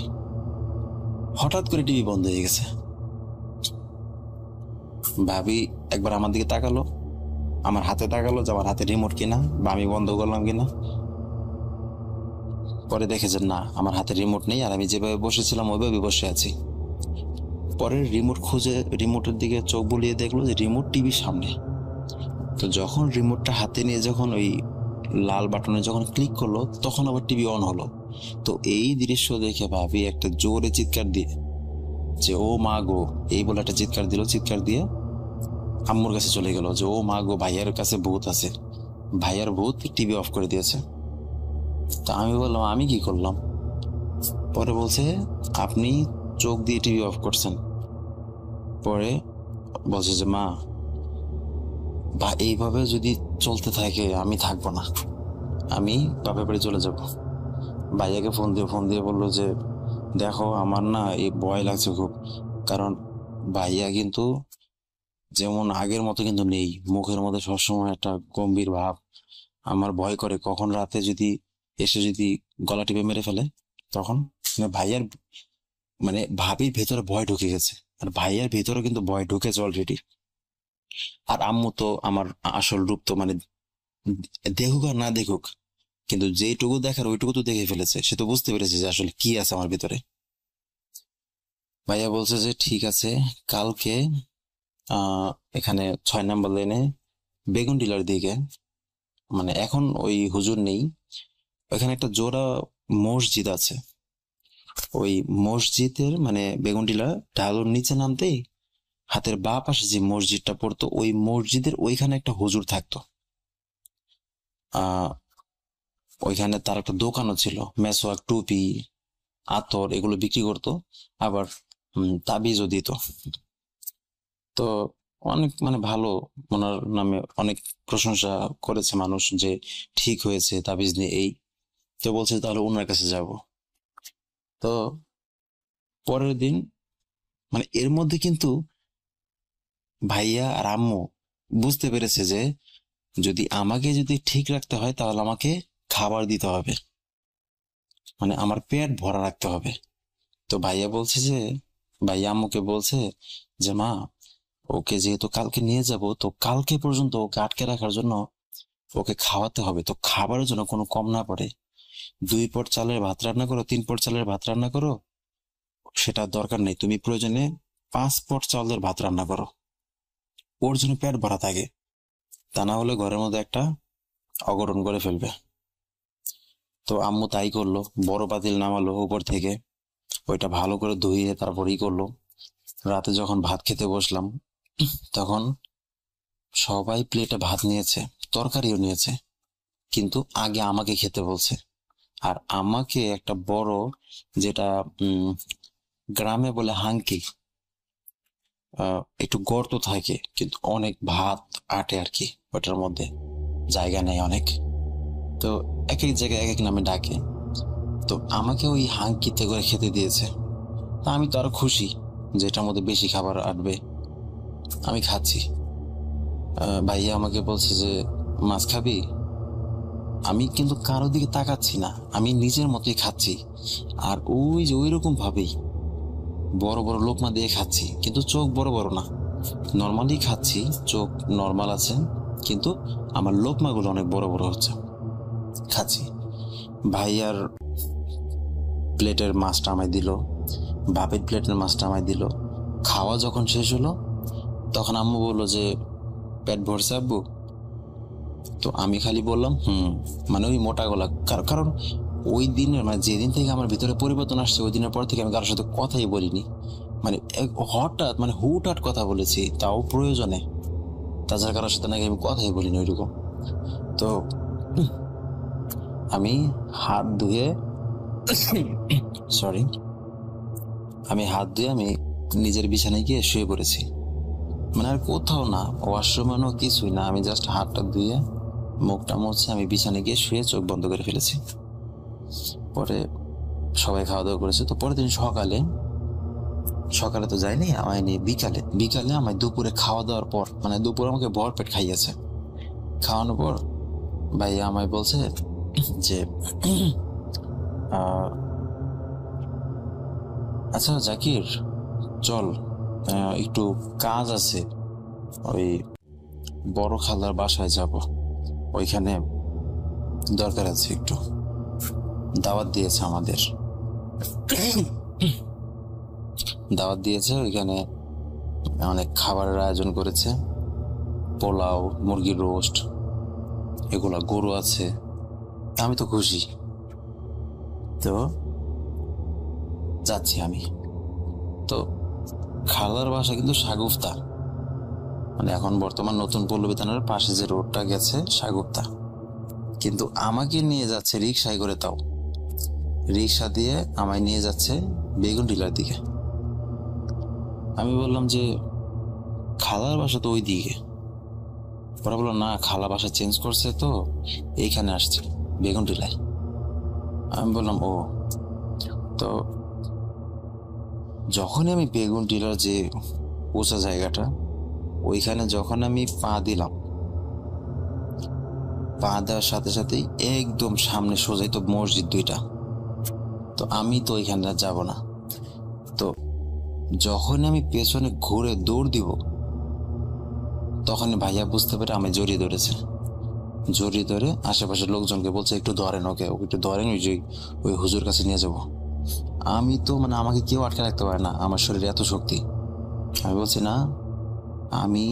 হঠাৎ করে টিভি বন্ধ হয়ে গেছে। ভাবি একবার আমার দিকে তাকালো, আমার হাতে তাকালো যে আমার হাতে রিমোট কিনা বা আমি বন্ধ করলাম কিনা। পরে দেখে যে না, আমার হাতে রিমোট নেই, আর আমি যেভাবে বসেছিলাম ওইভাবে বসে আছি। পরে রিমোট খুঁজে রিমোটের দিকে চোখ বুলিয়ে দেখলো যে রিমোট টিভির সামনে। তো যখন রিমোটটা হাতে নিয়ে যখন ওই লাল বাটনে যখন ক্লিক করলো, তখন আবার টিভি অন হলো। তো এই দৃশ্য দেখে ভাবি একটা জোরে চিৎকার দিয়ে যে ও মা গো, এই বলে একটা চিৎকার দিল। চিৎকার দিয়ে আম্মুর কাছে চলে গেল যে ও মা গো, ভাইয়ার কাছে ভূত আছে, ভাইয়ার ভূত টিভি অফ করে দিয়েছে। তা আমি বললাম আমি কি করলাম? পরে বলছে আপনি চোখ দিয়ে টিভি অফ করছেন। পরে বলছে যে মা, বা এইভাবে যদি চলতে থাকে আমি থাকবো না, আমি বাপের বাড়ি চলে যাব। ভাইয়াকে ফোন দিয়ে বললো যে দেখো আমার না এই ভয় লাগছে খুব, কারণ ভাইয়া কিন্তু যেমন আগের মতো কিন্তু নেই, মুখের মধ্যে সবসময় একটা গম্ভীর ভাব। আমার ভয় করে কখন রাতে যদি এসে যদি গলা টিপে মেরে ফেলে, তখন ভাইয়ার মানে ভাবির ভেতরে ভয় ঢুকে গেছে, আর ভাইয়ার ভেতরে কিন্তু ভয় ঢুকেছে অলরেডি। আর আম্মু তো আমার আসল রূপ তো মানে দেখুক আর না দেখুক, কিন্তু যেটুকু দেখার ওইটুকু তো দেখে ফেলেছে, সে তো বুঝতে পেরেছে যে আসলে কি আছে আমার ভিতরে। ভাইয়া বলছে যে ঠিক আছে, কালকে এখানে 6 নম্বর লেনে বেগুন ডিলার দিকে, মানে এখন ওই হুজুর নেই, ওখানে একটা জোড়া মসজিদ আছে। ওই মসজিদের মানে বেগুন ডিলার ঢালুর নিচে নামতেই হাতের বাঁ পাশে যে মসজিদটা পড়তো, ওই মসজিদের ওইখানে একটা হুজুর থাকতো। আহ ওইখানে তার একটা দোকানও ছিল, মেসোয়াক, টুপি, আতর এগুলো বিক্রি করতো, আবার তাবিজও দিত। তো অনেক মানে ভালো, ওনার নামে অনেক প্রশংসা করেছে মানুষ যে ঠিক হয়েছে তাবিজ নিয়ে এই। তো বলছে তাহলে ওনার কাছে যাব। তো পরের দিন মানে এর মধ্যে কিন্তু ভাইয়া আর আম্মু বুঝতে পেরেছে যে যদি আমাকে যদি ঠিক রাখতে হয় তাহলে আমাকে খাবার দিতে হবে, মানে আমার পেট ভরা রাখতে হবে। তো ভাইয়া আম্মুকে বলছে যে মা, ওকে যেহেতু কালকে নিয়ে যাব, তো কালকে পর্যন্ত ওকে আটকে রাখার জন্য ওকে খাওয়াতে হবে, তো খাবারের জন্য কোনো কম না পড়ে। 2 পট চালের ভাত রান্না করো, 3 পট চালের ভাত রান্না করো, সেটা দরকার নেই, তুমি প্রয়োজনে 5 পট চালের ভাত রান্না করো, ওর জন্য পেট ভরা থাকে, তা না হলে ঘরের মধ্যে একটা অঘটন করে ফেলবে। তো আম্মু তাই করলো, বড় পাতিল নামালো উপর থেকে, ওইটা ভালো করে ধুইয়ে তারপরেই করলো। রাতে যখন ভাত খেতে বসলাম, তখন সবাই প্লেটে ভাত নিয়েছে, তরকারিও নিয়েছে, কিন্তু আগে আমাকে খেতে বলছে। আর আমাকে একটা বড়, যেটা গ্রামে বলে হাঙ্কি, একটু গর্ত থাকে কিন্তু অনেক ভাত আটে আর কি, ওটার মধ্যে জায়গা নেই অনেক, তো এক এক জায়গায় এক এক নামে ডাকে। তো আমাকে ওই হাঙ্কিতে করে খেতে দিয়েছে। তা আমি তো আরো খুশি যে এটার মধ্যে বেশি খাবার আটবে, আমি খাচ্ছি। ভাইয়া আমাকে বলছে যে মাছ খাবি? আমি কিন্তু কারোর দিকে তাকাচ্ছি না, আমি নিজের মতোই খাচ্ছি, আর ওই যে ওই রকম ভাবেই বড় বড় লোকমা দিয়ে খাচ্ছি, কিন্তু চোখ বড় বড় না, নর্মালি খাচ্ছি, চোখ নর্মাল আছে, কিন্তু আমার লোকমাগুলো অনেক বড় বড় হচ্ছে। খাচ্ছি। ভাইয়ার প্লেটের মাছটা আমায় দিল, বাপের প্লেটের মাছটা আমায় দিল। খাওয়া যখন শেষ হলো, তখন আম্মু বললো যে পেট ভরছে আব্বু? তো আমি খালি বললাম মানে ওই মোটা গলা, কারণ ওই দিনের মানে যেদিন থেকে আমার ভিতরে পরিবর্তন আসছে, ওই দিনের পর থেকে আমি কারোর সাথে কথাই বলিনি, মানে হঠাৎ মানে হুটহাট কথা বলেছি, তাও প্রয়োজনে, তাছাড়া কারোর সাথে নাকি আমি কথাই বলিনি ওইরকম। তো আমি হাত ধুয়ে আমি নিজের বিছানায় গিয়ে শুয়ে পড়েছি। মানে আর কোথাও না, ওয়াশরুমেও কিছুই না, আমি জাস্ট হাতটা ধুয়ে মুখটা মুছে আমি বিছানে গিয়ে শুয়ে চোখ বন্ধ করে ফেলেছি। পরে সবাই খাওয়া দাওয়া করেছে। তো পরের দিন সকালে সকালে তো যায়নি, আমায় নিয়ে বিকালে বিকালে আমায় দুপুরে খাওয়া দাওয়ার পর, মানে দুপুরে আমাকে ভরপেট খাইয়েছে। খাওয়ানোর পর ভাইয়া আমায় বলছে যে আচ্ছা জাকির, চল একটু কাজ আছে, ওই বড় খালার বাসায় যাব, ওইখানে দরকার আছে একটু। দাওয়াত দিয়েছে আমাদের, দাওয়াত দিয়েছে, ওইখানে অনেক খাবারের আয়োজন করেছে, পোলাও, মুরগির রোস্ট, এগুলা, গরু আছে। আমি তো খুশি, তো যাচ্ছি আমি। তো খালার বাসা কিন্তু সাগুফতা, মানে এখন বর্তমান নতুন পল্লবী থানার পাশে যে রোডটা গেছে সাগুফতা, কিন্তু আমাকে নিয়ে যাচ্ছে রিক্সায় করে। তাও রিক্সা দিয়ে আমায় নিয়ে যাচ্ছে বেগুন টিলার দিকে। আমি বললাম যে খালার বাসা তো ওই দিকে। ওরা বললো না, খালা বাসা চেঞ্জ করছে, তো এইখানে আসছে বেগুন টিলায়। আমি বললাম ও। তো যখনই আমি বেগুন টিলার যে উঁচা জায়গাটা, ওইখানে যখন আমি পা দিলাম, পা দেওয়ার সাথে সাথেই একদম সামনে সোজাই তো মসজিদ দুইটা। তো আমি তো ওইখানে যাব না। তো যখন আমি পেছনে ঘুরে দৌড় দিব, তখন ভাইয়া বুঝতে পেরে আমি জড়িয়ে ধরেছে। জড়িয়ে ধরে আশেপাশের লোকজনকে বলছে একটু ধরেন ওকে, ওকে একটু ধরেন, ওই হুজুর কাছে নিয়ে যাব। আমি তো মানে আমাকে কেউ আটকে রাখতে পারে না, আমার শরীরে এত শক্তি। আমি বলছি না, আমি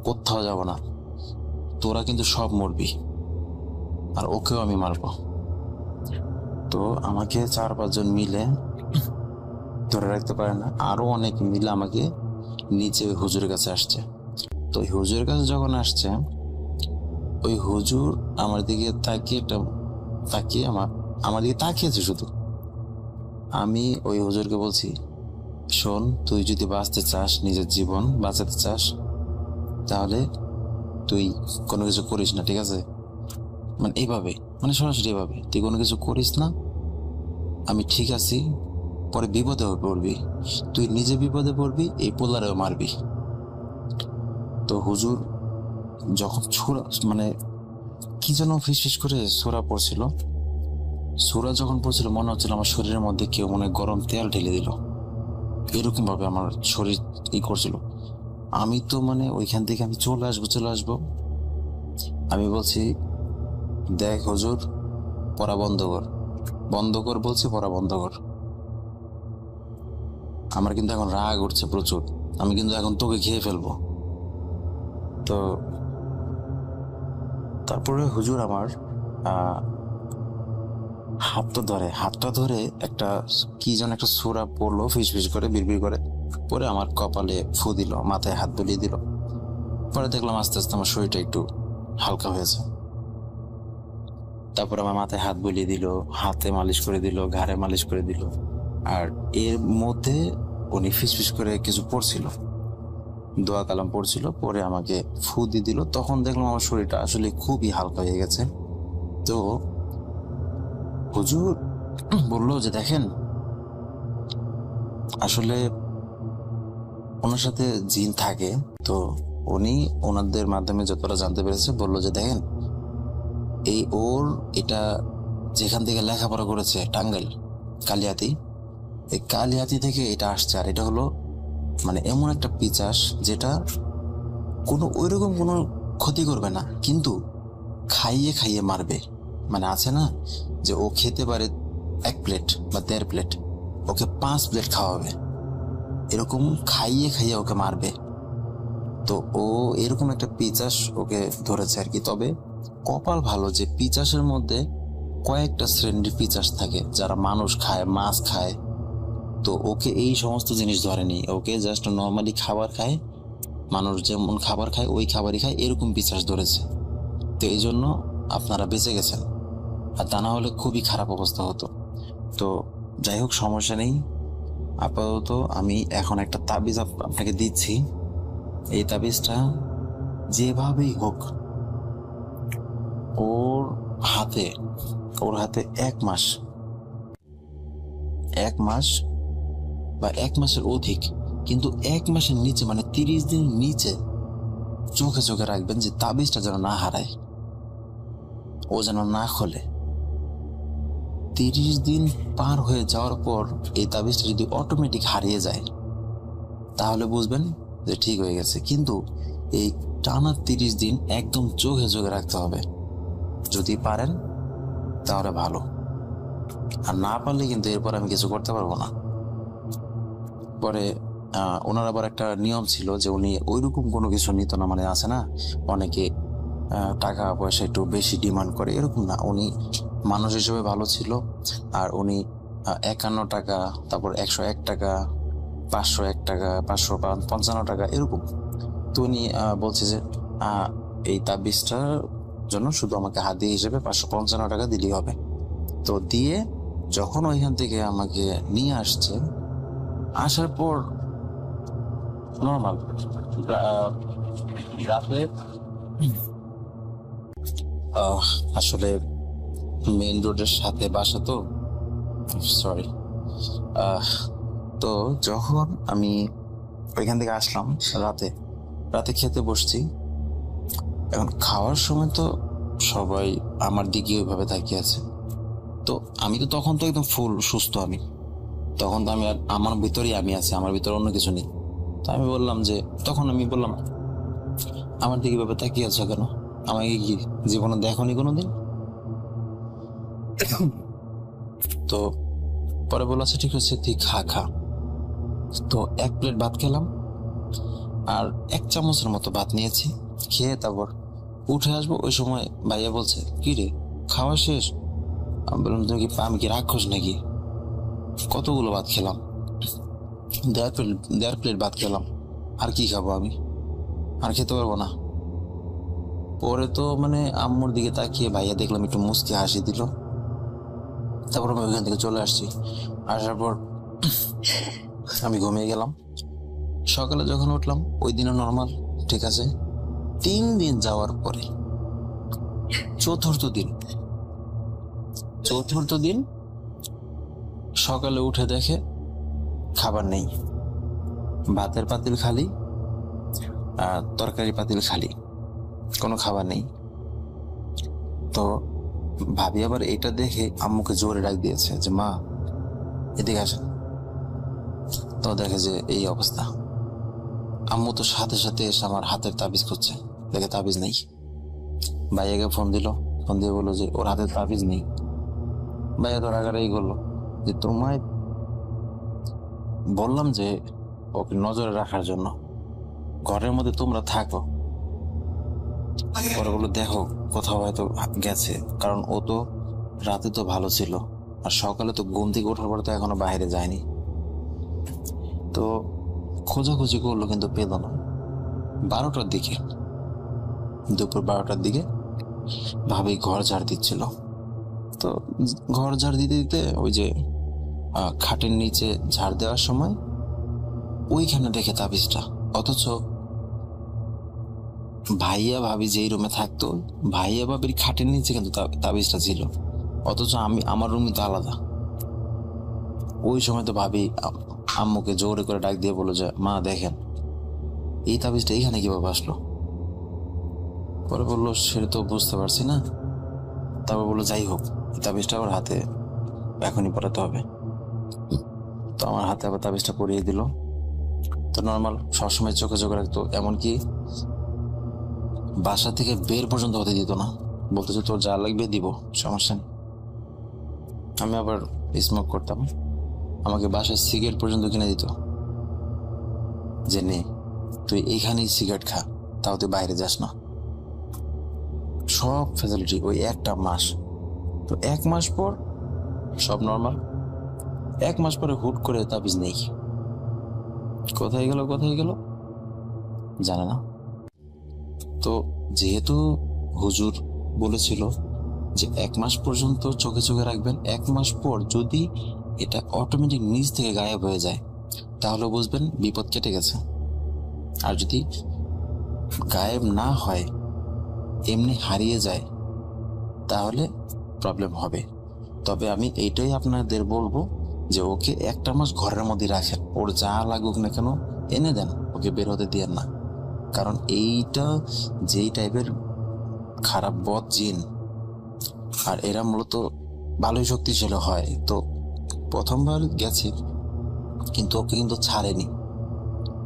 কোথাও যাব না, তোরা কিন্তু সব মরবি, আর ওকেও আমি মারবো। তো আমাকে 4-5 জন মিলে ধরে রাখতে পারে না, আরো অনেক মিলে আমাকে নিচে ওই হুজুরের কাছে আসছে। তো ওই হুজুরের কাছে যখন আসছে, ওই হুজুর আমার দিকে তাকিয়ে আমার দিকে তাকিয়েছে শুধু। আমি ওই হুজুরকে বলছি, শোন, তুই যদি বাঁচতে চাস, নিজের জীবন বাঁচাতে চাস, তাহলে তুই কোনো কিছু করিস না, ঠিক আছে? মানে এইভাবে, মানে সরাসরি এভাবে, তুই কোনো কিছু করিস না, আমি ঠিক আছি, পরে বিপদে পড়বি, তুই নিজে বিপদে পড়বি, এই পোলারেও মারবি। তো হুজুর যখন মানে কি যেন ফিস করে সূরা পড়ছিল, সূরা যখন পড়ছিল মনে হচ্ছিল আমার শরীরের মধ্যে কেউ মনে গরম তেল ঢেলে দিল, এরকম ভাবে আমার শরীর করছিল। আমি তো মানে ওইখান থেকে আমি চলে আসবো। আমি বলছি, দেখ হুজুর, পড়া বন্ধ কর বলছি, পড়া বন্ধ কর। আমার কিন্তু এখন রাগ উঠছে প্রচুর, আমি কিন্তু এখন তোকে খেয়ে ফেলবো। তো তারপরে হুজুর আমার হাতটা ধরে একটা কি যেন একটা সূরা পড়লো, ফিস করে, বিড়বিড় করে, পরে আমার কপালে ফু দিল, মাথায় হাত বুলিয়ে দিল। পরে দেখলাম আস্তে আস্তে আমার শরীরটা একটু হালকা হয়েছে। তারপর আমার মাথায় হাত বুলিয়ে দিল, হাতে মালিশ করে দিল, ঘাড়ে মালিশ করে দিল। আর এর মধ্যে উনি ফিস করে কিছু পড়ছিল, দোয়া কালাম পড়ছিল, পরে আমাকে ফু দিয়ে দিল। তখন দেখলাম আমার শরীরটা আসলে খুবই হালকা হয়ে গেছে। তো হুজুর বললো যে দেখেন, আসলে ওনার সাথে জিন থাকে। তো উনি ওনাদের মাধ্যমে যতটা জানতে পেরেছে, বললো যে দেখেন, এটা যেখান থেকে লেখাপড়া করেছে, টাঙ্গাইল কালিয়াতি, এই কালিয়াতি থেকে এটা আসছে। আর এটা হলো মানে এমন একটা পিচাস যেটা ওইরকম কোনো ক্ষতি করবে না, কিন্তু খাইয়ে মারবে। মানে আছে না যে ও খেতে পারে 1 প্লেট বা 1.5 প্লেট, ওকে 5 প্লেট খাওয়াবে, এরকম খাইয়ে ওকে মারবে। তো ও এরকম একটা পিচাস ওকে ধরেছে আর কি। তবে কপাল ভালো যে পিচাসের মধ্যে কয়েকটা শ্রেণীর পিচাস থাকে, যারা মানুষ খায়, মাছ খায়। তো ওকে এই সমস্ত জিনিস ধরেনি, ওকে জাস্ট নর্মালি খাবার খায়, মানুষ যেমন খাবার খায় ওই খাবারই খায়, এরকম পিচাস ধরেছে। তো এই জন্য আপনারা বেঁচে গেছেন, আর তা না হলে খুবই খারাপ অবস্থা হতো। তো যাই হোক, সমস্যা নেই। আপাতত আমি এখন একটা তাবিজ আপনাকে দিচ্ছি, এই তাবিজটা যেভাবেই হোক ওর হাতে 1 মাস বা 1 মাসের অধিক, কিন্তু 1 মাসের নিচে মানে 30 দিন নিচে চোখে চোখে রাখবেন, যে তাবিজটা যেন না হারায়, ও যেন না খোলে। 30 দিন পার হয়ে যাওয়ার পর এই তাবিজটা যদি অটোমেটিক হারিয়ে যায় তাহলে বুঝবেন যে ঠিক হয়ে গেছে। কিন্তু এই টানা 30 দিন একদম চোখে চোখে রাখতে হবে। যদি পারেন তাহলে ভালো, আর না পারলে কিন্তু এরপর আমি কিছু করতে পারবো না। পরে ওনার আবার একটা নিয়ম ছিল যে উনি ওইরকম কোনো কিছু নিত না, মানে আছে না অনেকে টাকা পয়সা একটু বেশি ডিমান্ড করে, এরকম না। উনি মানুষ হিসেবে ভালো ছিল। আর উনি 51 টাকা, তারপর 101 টাকা, 501 টাকা, 555 টাকা এরকম। তো উনি বলছে যে এই তাবিজটার জন্য শুধু আমাকে হাদিয়া হিসেবে 555 টাকা দিলেই হবে। তো দিয়ে যখন ওইখান থেকে আমাকে নিয়ে আসছে, আসার পর নর্মাল রাতে আসলে মেইন রোডের সাথে বাসা, তো সরি। তো যখন আমি ওইখান থেকে আসলাম রাতে খেতে বসছি, এখন খাওয়ার সময় তো সবাই আমার দিকে ওইভাবে তাকিয়ে আছে। তো আমি তো তখন তো একদম ফুল সুস্থ, আমি তখন তো আমি আর আমার ভিতরেই আমি আছি, আমার ভিতরে অন্য কিছু নেই। তো আমি বললাম আমার দিকে ভাবে তাকিয়ে আছো কেন? আমাকে কি জীবনে দেখোনি কোনোদিন? তো পরে বললো আচ্ছা ঠিক আছে তুই খা। তো 1 প্লেট ভাত খেলাম, আর 1 চামচের মতো ভাত নিয়েছি। খেয়ে তারপর উঠে আসবো, ওই সময় ভাইয়া বলছে কি রে খাওয়া শেষ? আমি বললাম আমি কি রাক্ষস নাকি? কতগুলো ভাত খেলাম, 1.5 প্লেট ভাত খেলাম, আর কি খাবো আমি? আর খেতে পারবো না। পরে তো মানে আম্মুর দিকে তাকিয়ে ভাইয়া দেখলাম একটু মুচকি হাসি দিল। তারপর আমি ওইখান থেকে চলে আসছি। আসার পর আমি ঘুমিয়ে গেলাম। সকালে যখন উঠলাম ওই দিনও নর্মাল, ঠিক আছে। 3 দিন যাওয়ার পরে চতুর্থ দিন সকালে উঠে দেখে খাবার নেই, ভাতের পাতিল খালি আর তরকারি পাতিল খালি, কোনো খাবার নেই। তো ভাবি আবার এটা দেখে আম্মুকে জোরে ডাক দিয়েছে যে মা এদিকে আসেন। তো দেখে যে এই অবস্থা। আম্মু তো সাথে সাথে এসে আমার হাতের তাবিজ খুঁজছে, দেখে তাবিজ নেই। ভাইয়াকে ফোন দিয়ে বললো যে ওর হাতের তাবিজ নেই। ভাইয়া তো রাগারাগি করলো যে তোমায় বললাম যে ওকে নজরে রাখার জন্য, ঘরের মধ্যে তোমরা থাকো। পরে বললো দেখো কোথাও হয়তো গেছে, কারণ ও তো রাতে তো ভালো ছিল, আর সকালে তো ঘুম থেকে ওঠার পর তো এখনো বাইরে যায়নি। তো খোঁজাখুঁজি করলো কিন্তু পেল না। 12টার দিকে, দুপুর 12টার দিকে ভাবি ঘর ঝাড় দিচ্ছিল। তো ঘর ঝাড় দিতে দিতে ওই যে খাটের নিচে ঝাড় দেওয়ার সময় ওইখানে দেখে তাবিজটা। অথচ ভাইয়া ভাবি যেই রুমে থাকতো, ভাইয়া ভাবির খাটের নিচে কিন্তু তাবিজটা ছিল। অথচ আমার রুমই তো আলাদা। ওই সময় তো ভাবি আম্মুকে জোরে করে ডাক দিয়ে বললো যে মা দেখেন এই তাবিজটা এইখানে কিভাবে আসলো? পরে বললো সেটা তো বুঝতে পারছি না। তারপর বললো যাই হোক এই তাবিজটা ওর হাতে এখনই পরাতে হবে। তো আমার হাতে আবার তাবিজটা পরিয়ে দিল। তো নর্মাল সবসময় চোখে চোখে রাখতো, এমনকি বাসা থেকে বের পর্যন্ত হতে দিত না, বলতেছে তোর যা লাগবে দিব, সমস্যা নেই। আমি আবার স্মোক করতাম, আমাকে বাসায় সিগারেট পর্যন্ত কিনে দিত, যে নে তুই এইখানেই সিগারেট খা, তাও তুই বাইরে যাস না। সব ফ্যাসিলিটি ওই 1 মাস। তো 1 মাস পর সব নর্মাল। 1 মাস পরে হুট করে তাবিজ নেই। কোথায় গেল জানে না। তো যেহেতু হুজুর বলেছিল যে 1 মাস পর্যন্ত চোখে চোখে রাখবেন, 1 মাস পর যদি এটা অটোমেটিক নিজ থেকে গায়েব হয়ে যায় তাহলে বুঝবেন বিপদ কেটে গেছে। আর যদি গায়েব না হয়, এমনি হারিয়ে যায়, তাহলে প্রবলেম হবে। তবে আমি এইটাই আপনাদের বলবো যে ওকে একটা মাস ঘরের মধ্যে রাখেন, ওর যা লাগুক না কেন এনে দেন, ওকে বের হতে দিয়েন না। কারণ এইটা যেই টাইপের খারাপ বদ জিন, আর এরা মূলত ভালোই শক্তিশালী হয়। তো প্রথমবার গেছে, কিন্তু ওকে কিন্তু ছাড়েনি।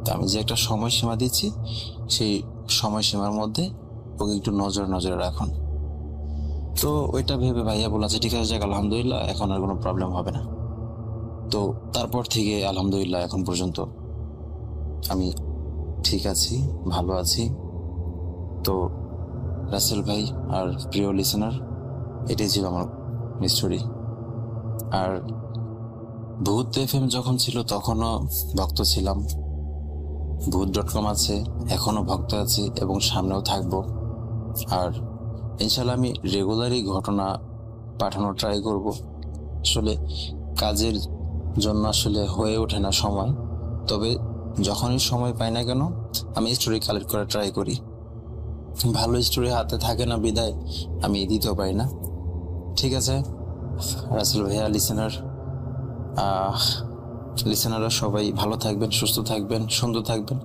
তো আমি যে একটা সময়সীমা দিচ্ছি, সেই সময়সীমার মধ্যে ওকে একটু নজরে রাখুন। তো ওইটা ভেবে ভাইয়া বলেছে ঠিক আছে, যাক আলহামদুলিল্লাহ, এখন আর কোনো প্রবলেম হবে না। তো তারপর থেকে আলহামদুলিল্লাহ এখন পর্যন্ত আমি ঠিক আছি, ভালো আছি। তো রাসেল ভাই আর প্রিয় লিসেনার, এটাই ছিল আমার স্টোরি। আর ভূত এফএম যখন ছিল তখনও ভক্ত ছিলাম, ভূত.com আছে, এখনো ভক্ত আছি এবং সামনেও থাকবো। আর ইনশাল্লাহ আমি রেগুলারই ঘটনা পাঠানোর ট্রাই করব। আসলে কাজের জন্য আসলে হয়ে ওঠে না সময়, তবে যখনই সময় পাই না কেন আমি স্টোরি কালেক্ট করার ট্রাই করি। ভালো স্টোরি হাতে থাকে না বিদায় আমি দিতেও পারি না। ঠিক আছে রাসেল ভাইয়া, লিসেনাররা সবাই ভালো থাকবেন, সুস্থ থাকবেন, সুন্দর থাকবেন,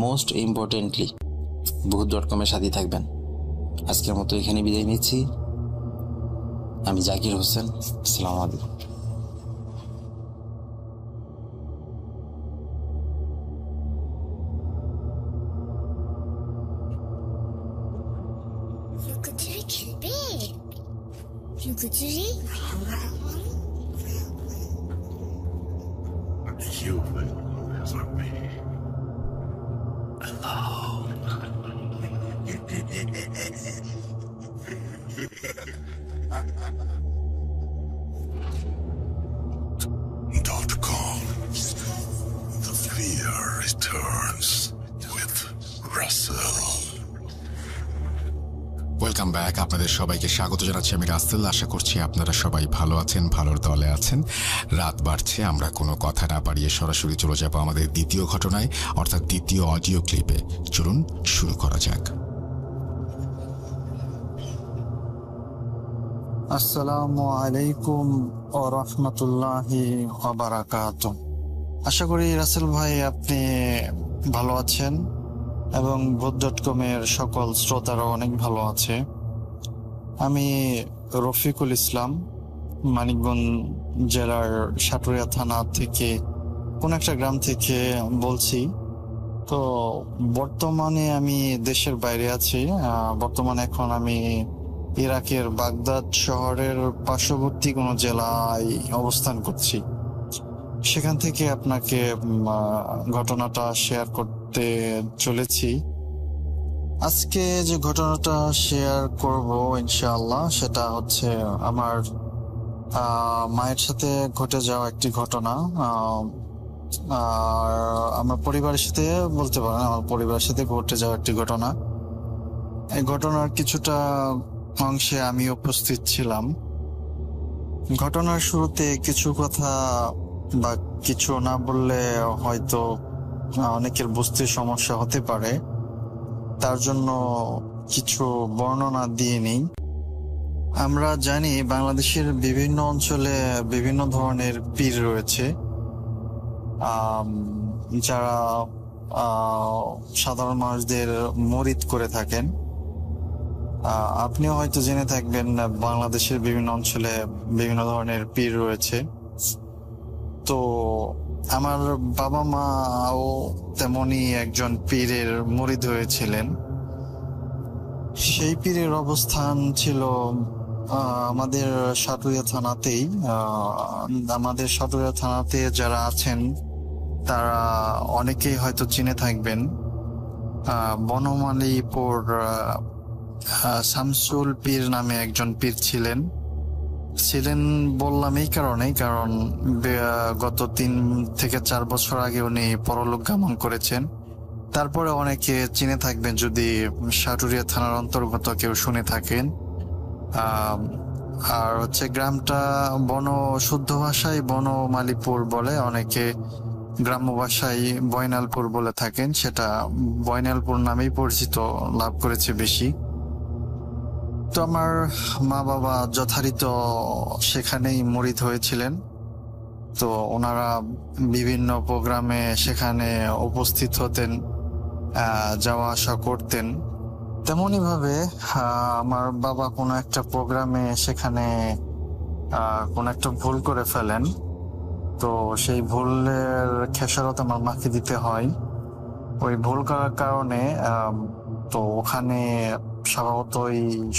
মোস্ট ইম্পর্টেন্টলি ভূত.com এর সাথে থাকবেন। আজকের মতো এখানে বিদায় নিচ্ছি। আমি জাকির হোসেন, আসসালামু আলাইকুম। লুকোচুরি খেলবে? লুকোচুরি? You will never be alone. The fear returns with Russell. Welcome back. আপনাদের সবাইকে স্বাগত জানাচ্ছি আমি রাসেল। আশা করছি আপনারা সবাই ভালো আছেন, ভালোর দলে আছেন। রাত বাড়ছে, আমরা কোনো কথা না বাড়িয়ে সরাসরি চলে যাব আমাদের দ্বিতীয় ঘটনায়, অর্থাৎ দ্বিতীয় অডিও ক্লিপে। চলুন শুরু করা যাক। আসসালামু আলাইকুম ওয়া রাহমাতুল্লাহি ওয়া বারাকাতুহু। আশা করি রাসেল ভাই আপনি ভালো আছেন এবং ভূত.com এর সকল শ্রোতারা অনেক ভালো আছে। আমি রফিকুল ইসলাম, মানিকগঞ্জ জেলার সাটুরিয়া থানা থেকে কোন একটা গ্রাম থেকে বলছি। তো বর্তমানে আমি দেশের বাইরে আছি। বর্তমানে এখন আমি ইরাকের বাগদাদ শহরের পার্শ্ববর্তী কোনো জেলায় অবস্থান করছি। সেখান থেকে আপনাকে ঘটনাটা শেয়ার করতে চলেছি। আজকে যে ঘটনাটা শেয়ার করব ইনশাআল্লাহ, সেটা হচ্ছে আমার মায়ের সাথে ঘটে যাওয়া একটি ঘটনা। আর আমার পরিবারের সাথে বলতে পারেন, আমার পরিবারের সাথে ঘটে যাওয়া একটি ঘটনা। এই ঘটনার কিছুটা অংশে আমি উপস্থিত ছিলাম। ঘটনার শুরুতে কিছু কথা বা কিছু না বললে হয়তো অনেকের বুঝতে সমস্যা হতে পারে, তার জন্য কিছু বর্ণনা দিয়ে নিই। আমরা জানি বাংলাদেশের বিভিন্ন অঞ্চলে বিভিন্ন ধরনের পীর রয়েছে, যারা সাধারণ মানুষদের মুরিদ করে থাকেন। আপনিও হয়তো জেনে থাকবেন বাংলাদেশের বিভিন্ন অঞ্চলে বিভিন্ন ধরনের পীর রয়েছে। তো আমার বাবা মাও তেমনই একজন পীরের মুরিদ হয়েছিলেন। সেই পীরের অবস্থান ছিল আমাদের সাটুরিয়া থানাতেই। আমাদের সাটুরিয়া থানাতে যারা আছেন তারা অনেকেই হয়তো চিনে থাকবেন। বনমালীপুর শামসুল পীর নামে একজন পীর ছিলেন বললাম এই কারণে, কারণ গত 3 থেকে 4 বছর আগে উনি পরলোক গমন করেছেন। তারপরে অনেকে চিনে থাকবেন যদি সাটুরিয়া থানার অন্তর্গত কেউ শুনে থাকেন। আর হচ্ছে গ্রামটা শুদ্ধ ভাষায় বনমালীপুর বলে, অনেকে গ্রাম্য ভাষায় বয়নালপুর বলে থাকেন, সেটা বয়নালপুর নামেই পরিচিত লাভ করেছে বেশি। তো আমার মা বাবা যথারীত সেখানেই মুরিদ হয়েছিলেন। তো ওনারা বিভিন্ন প্রোগ্রামে সেখানে উপস্থিত হতেন, যাওয়া আসা করতেন। তেমনই ভাবে আমার বাবা কোনো একটা প্রোগ্রামে সেখানে কোনো একটা ভুল করে ফেলেন। তো সেই ভুলের খেসারত আমার মাকে দিতে হয়। ওই ভুল করার কারণে তো ওখানে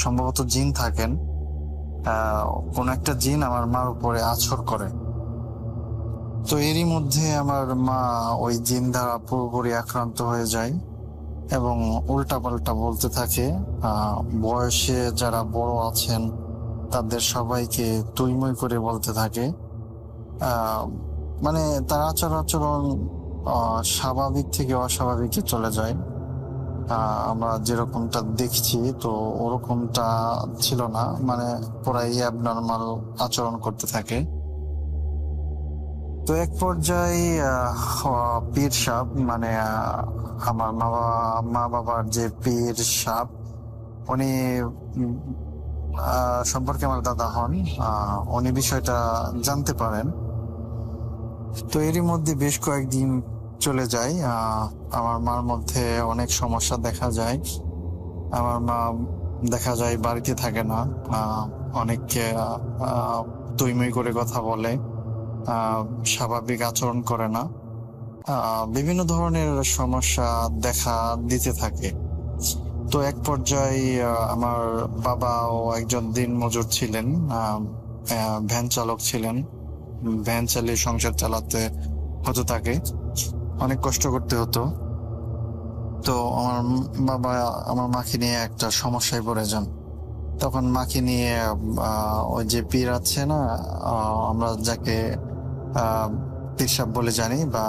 সম্ভবত জিন থাকেন। কোন একটা জিন আমার মার উপরে আছর করে। তো এরই মধ্যে আমার মা ওই জিন দ্বারা পুরোপুরি আক্রান্ত হয়ে যায় এবং উল্টাপাল্টা বলতে থাকে। বয়সে যারা বড় আছেন তাদের সবাইকে তুইমুই করে বলতে থাকে। মানে তার আচরণ স্বাভাবিক থেকে অস্বাভাবিকে চলে যায়। আমরা যেরকমটা দেখছি তো ওরকমটা ছিল না, মানে পুরাই অ্যাবনর্মাল আচরণ করতে থাকে। তো এক পর্যায়ে পীর সাহেব, মানে আমার মা বাবার যে পীর সাহেব, উনি সম্পর্কে আমার দাদা হন, উনি বিষয়টা জানতে পারেন। তো এরই মধ্যে বেশ কয়েকদিন চলে যায়। আমার মার মধ্যে অনেক সমস্যা দেখা যায়। আমার মা দেখা যায় বাড়িতে থাকে না, অনেককে তুইমুই করে কথা বলে, স্বাভাবিক আচরণ করে না, বিভিন্ন ধরনের সমস্যা দেখা দিতে থাকে। তো এক পর্যায়ে আমার বাবাও একজন দিনমজুর ছিলেন, ভ্যান চালক ছিলেন। ভ্যান চালিয়ে সংসার চালাতে হতো তাকে, অনেক কষ্ট করতে হতো। তো আমার বাবা আমার মাকে নিয়ে একটা সমস্যায় পড়ে যান। তখন মাকে নিয়ে ওই যে পীর আছে না, আমরা যাকে পীর সাহেব বলে জানি বা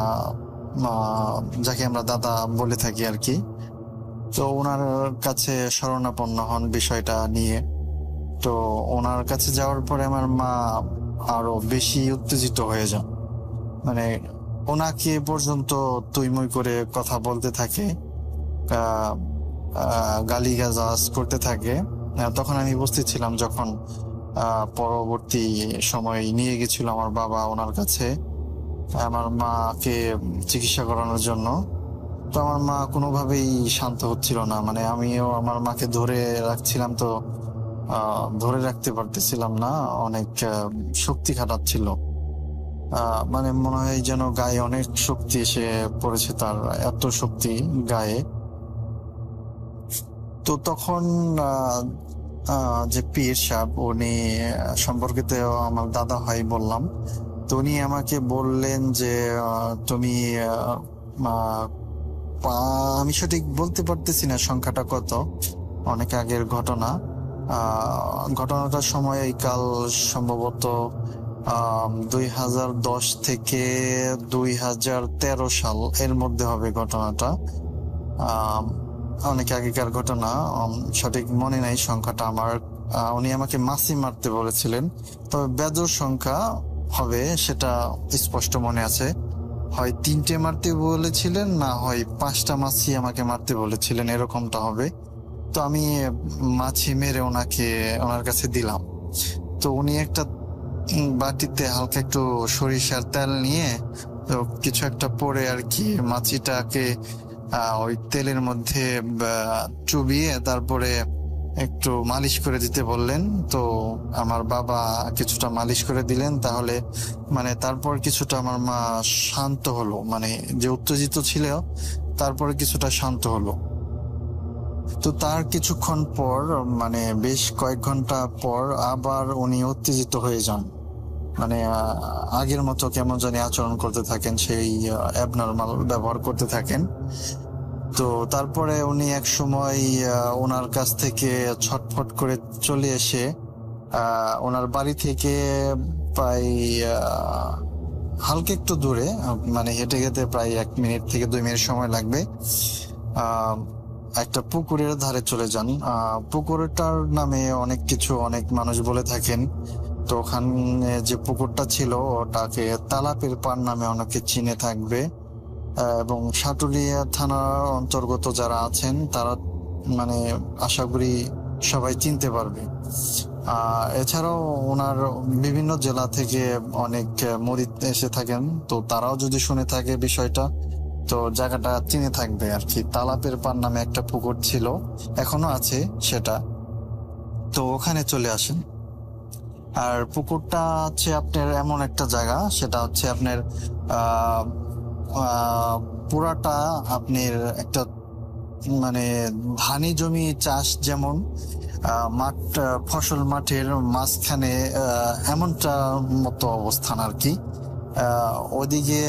যাকে আমরা দাদা বলে থাকি আর কি, তো ওনার কাছে শরণাপন্ন হন বিষয়টা নিয়ে। তো ওনার কাছে যাওয়ার পরে আমার মা আরো বেশি উত্তেজিত হয়ে যান, মানে ওনাকে পর্যন্ত তুইমুই করে কথা বলতে থাকে, গালিগালাজ করতে থাকে। তখন আমি উপস্থিত ছিলাম যখন পরবর্তী সময় নিয়ে গেছিল আমার বাবা ওনার কাছে আমার মাকে চিকিৎসা করানোর জন্য। তো আমার মা কোনোভাবেই শান্ত হচ্ছিল না, মানে আমিও আমার মাকে ধরে রাখছিলাম, তো ধরে রাখতে পারতেছিলাম না, অনেক শক্তি খাটাচ্ছিল। মানে মনে হয় যেন গায়ে অনেক শক্তি এসে পড়েছে, তার এত শক্তি গায়ে। তো তখন যে পীর সাহেব, উনি সম্পর্কিত আমার দাদা হয় বললাম। তো উনি আমাকে বললেন যে তুমি আমি সঠিক বলতে পারতেছি না সংখ্যাটা কত, অনেক আগের ঘটনা। ঘটনাটার সময় কাল সম্ভবত 2010 থেকে 2013 সাল এর মধ্যে হবে ঘটনাটা। অনেক আগেকার ঘটনা, সঠিক মনে নাই সংখ্যাটা আমার। উনি আমাকে মাছি মারতে বলেছিলেন, তবে বেজোড় সংখ্যা হবে সেটা স্পষ্ট মনে আছে। হয় 3টে মারতে বলেছিলেন, না হয় 5টা মাছি আমাকে মারতে বলেছিলেন, এরকমটা হবে। তো আমি মাছি মেরে ওনার কাছে দিলাম। তো উনি একটা বাটিতে হালকা একটু সরিষার তেল নিয়ে তো কিছু একটা পরে আর কি মাছিটাকে ওই তেলের মধ্যে চুবিয়ে তারপরে একটু মালিশ করে দিতে বললেন। তো আমার বাবা কিছুটা মালিশ করে দিলেন, তাহলে মানে তারপর কিছুটা আমার মা শান্ত হলো, মানে যে উত্তেজিত ছিল তারপরে কিছুটা শান্ত হলো। তো তার কিছুক্ষণ পর, মানে বেশ কয়েক ঘন্টা পর আবার উনি উত্তেজিত হয়ে যান, মানে আগের মতো কেমন জানি আচরণ করতে থাকেন, সেই অ্যাবনর্মাল ব্যবহার করতে থাকেন। তো তারপরে উনি এক সময় ওনার কাছ থেকে ছটফট করে চলে এসে ওনার বাড়ি থেকে প্রায় হালকা একটু দূরে, মানে হেঁটে যেতে প্রায় 1 মিনিট থেকে 2 মিনিট সময় লাগবে, একটা পুকুরের ধারে চলে যান। পুকুরটার নামে অনেক মানুষ বলে থাকেন। তো ওখানে যে পুকুরটা ছিল ওটাকে তালাপের পাড় নামে অনেকে চিনে থাকবে। এবং সাটুরিয়া থানার অন্তর্গত যারা আছেন তারা মানে আশা করি সবাই চিনতে পারবে। এছাড়াও ওনার বিভিন্ন জেলা থেকে অনেক মুরিদ এসে থাকেন, তো তারাও যদি শুনে থাকে বিষয়টা তো জায়গাটা চিনে থাকবে আর কি। তালাপের পাড় নামে একটা পুকুর ছিল, এখনো আছে সেটা, তো ওখানে চলে আসেন। আর পুকুরটা হচ্ছে আপনার এমন একটা জায়গা, সেটা হচ্ছে আপনার পুরাটা আপনার একটা মানে ধানি জমি চাষ, যেমন মাঠ ফসল মাঠের মাঝখানে এমনটা মতো অবস্থান আর কি। ওদিকে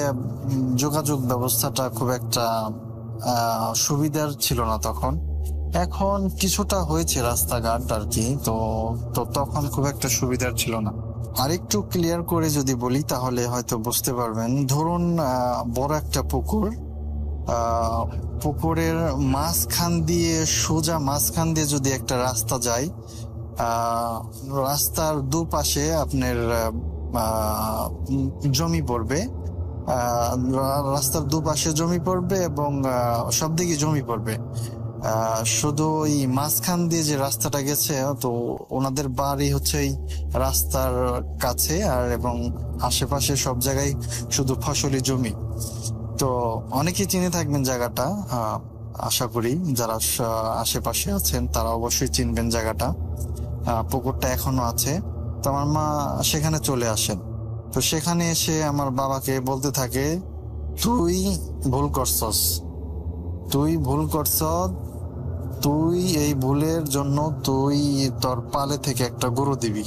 যোগাযোগ ব্যবস্থাটা খুব একটা সুবিধার ছিল না তখন, এখন কিছুটা হয়েছে রাস্তাঘাট আর কি। তো তো তখন খুব একটা সুবিধার ছিল না। আরেকটু ক্লিয়ার করে যদি বলি তাহলে হয়তো বুঝতে পারবেন। ধরুন বড় একটা পুকুর, পুকুরের মাঝখান দিয়ে সোজা মাঝখান দিয়ে যদি একটা রাস্তা যায়, রাস্তার দুপাশে আপনার জমি পড়বে, রাস্তার দুপাশে জমি পড়বে এবং সব দিকে জমি পড়বে। শুধু ওই মাঝখান দিয়ে যে রাস্তাটা গেছে, তো ওনাদের বাড়ি হচ্ছে এই রাস্তার কাছে, আর এবং আশেপাশে সব জায়গায় শুধু ফসলি জমি। তো অনেকেই চিনে থাকবেন জায়গাটা, আশা করি যারা আশেপাশে আছেন তারা অবশ্যই চিনবেন জায়গাটা। পুকুরটা এখনো আছে। তো আমার মা সেখানে চলে আসেন। তো সেখানে এসে আমার বাবাকে বলতে থাকে, তুই ভুল করছস, তুই ভুল করছ, তুই এই ভুলের জন্য তুই তোর পালে থেকে একটা গরু দিবি।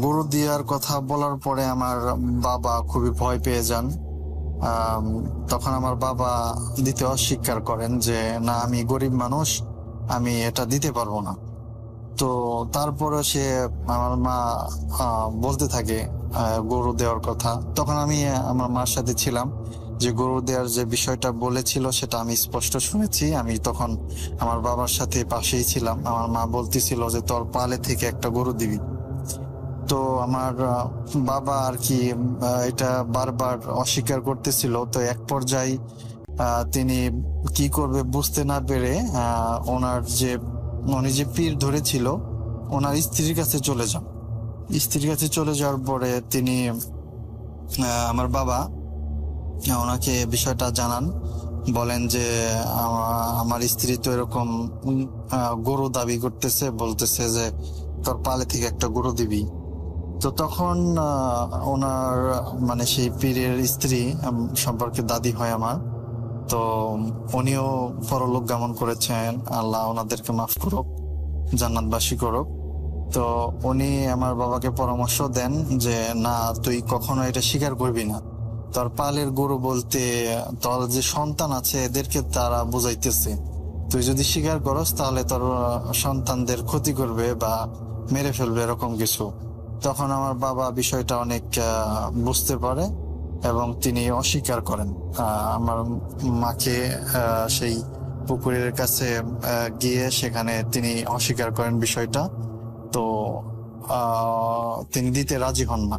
গরু দেওয়ার কথা বলার পরে আমার বাবা খুবই ভয় পেয়ে যান। তখন আমার বাবা দিতে অস্বীকার করেন যে না, আমি গরিব মানুষ, আমি এটা দিতে পারবো না। তো তারপরে সে আমার মা বলতে থাকে গরু দেওয়ার কথা। তখন আমি আমার মার সাথে ছিলাম, যে গরু দেওয়ার যে বিষয়টা বলেছিল সেটা আমি স্পষ্ট শুনেছি। আমি তখন আমার বাবার সাথে পাশেই ছিলাম। আমার মা বলতেছিল যে তোর পালে থেকে একটা গরু দিবি। তো আমার বাবা আর কি এটা বারবার অস্বীকার করতেছিল। তো এক পর্যায়ে তিনি কি করবে বুঝতে না পেরে উনি যে পীর ধরেছিল ওনার স্ত্রীর কাছে চলে যান। স্ত্রীর কাছে চলে যাওয়ার পরে তিনি আমার বাবা ওনাকে বিষয়টা জানান, বলেন যে আমার স্ত্রী তো এরকম গরু দাবি করতেছে, বলতেছে যে তোর পালে থেকে একটা গরু দিবি। তো তখন ওনার মানে সেই পীরের স্ত্রী সম্পর্কে দাদি হয় আমার, তো উনিও পরলোক গমন করেছেন, আল্লাহ ওনাদেরকে মাফ করুক, জান্নাতবাসী করুক। তো উনি আমার বাবাকে পরামর্শ দেন যে না, তুই কখনো এটা স্বীকার করবি না। তোর পালের গরু বলতে তোর যে সন্তান আছে এদেরকে তারা বুঝাইতেছে, তুই যদি স্বীকার করস তাহলে তোর সন্তানদের ক্ষতি করবে বা মেরে ফেলবে, এরকম কিছু। তখন আমার বাবা বিষয়টা অনেক বুঝতে পারে এবং তিনি অস্বীকার করেন। আমার মাকে সেই পুকুরের কাছে গিয়ে সেখানে তিনি অস্বীকার করেন বিষয়টা। তো তিনি দিতে রাজি হন না।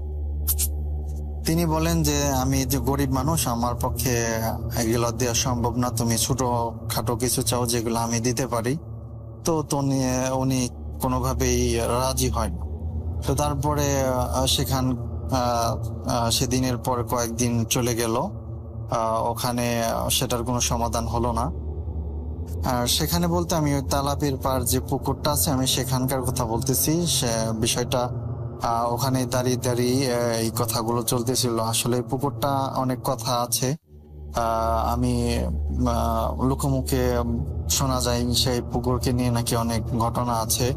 তিনি বলেন যে আমি যে গরিব মানুষ, আমার পক্ষে এগুলো দেওয়া সম্ভব না, তুমি ছোট খাটো কিছু চাও যেগুলো আমি দিতে পারি। তো উনি কোনোভাবেই রাজি হয় না। তো তারপরে সেদিনের পর কয়েকদিন চলে গেল, ওখানে সেটার কোনো সমাধান হলো না। আর সেখানে বলতে আমি ওই তালাপের পার যে পুকুরটা আছে আমি সেখানকার কথা বলতেছি। সে বিষয়টা ওখানে দাঁড়িয়ে দাঁড়িয়ে এই কথাগুলো চলতেছিল। আসলে পুকুরটা অনেক কথা আছে, আমি লোকমুখে শোনা যায় সেই পুকুরকে নিয়ে নাকি অনেক ঘটনা আছে,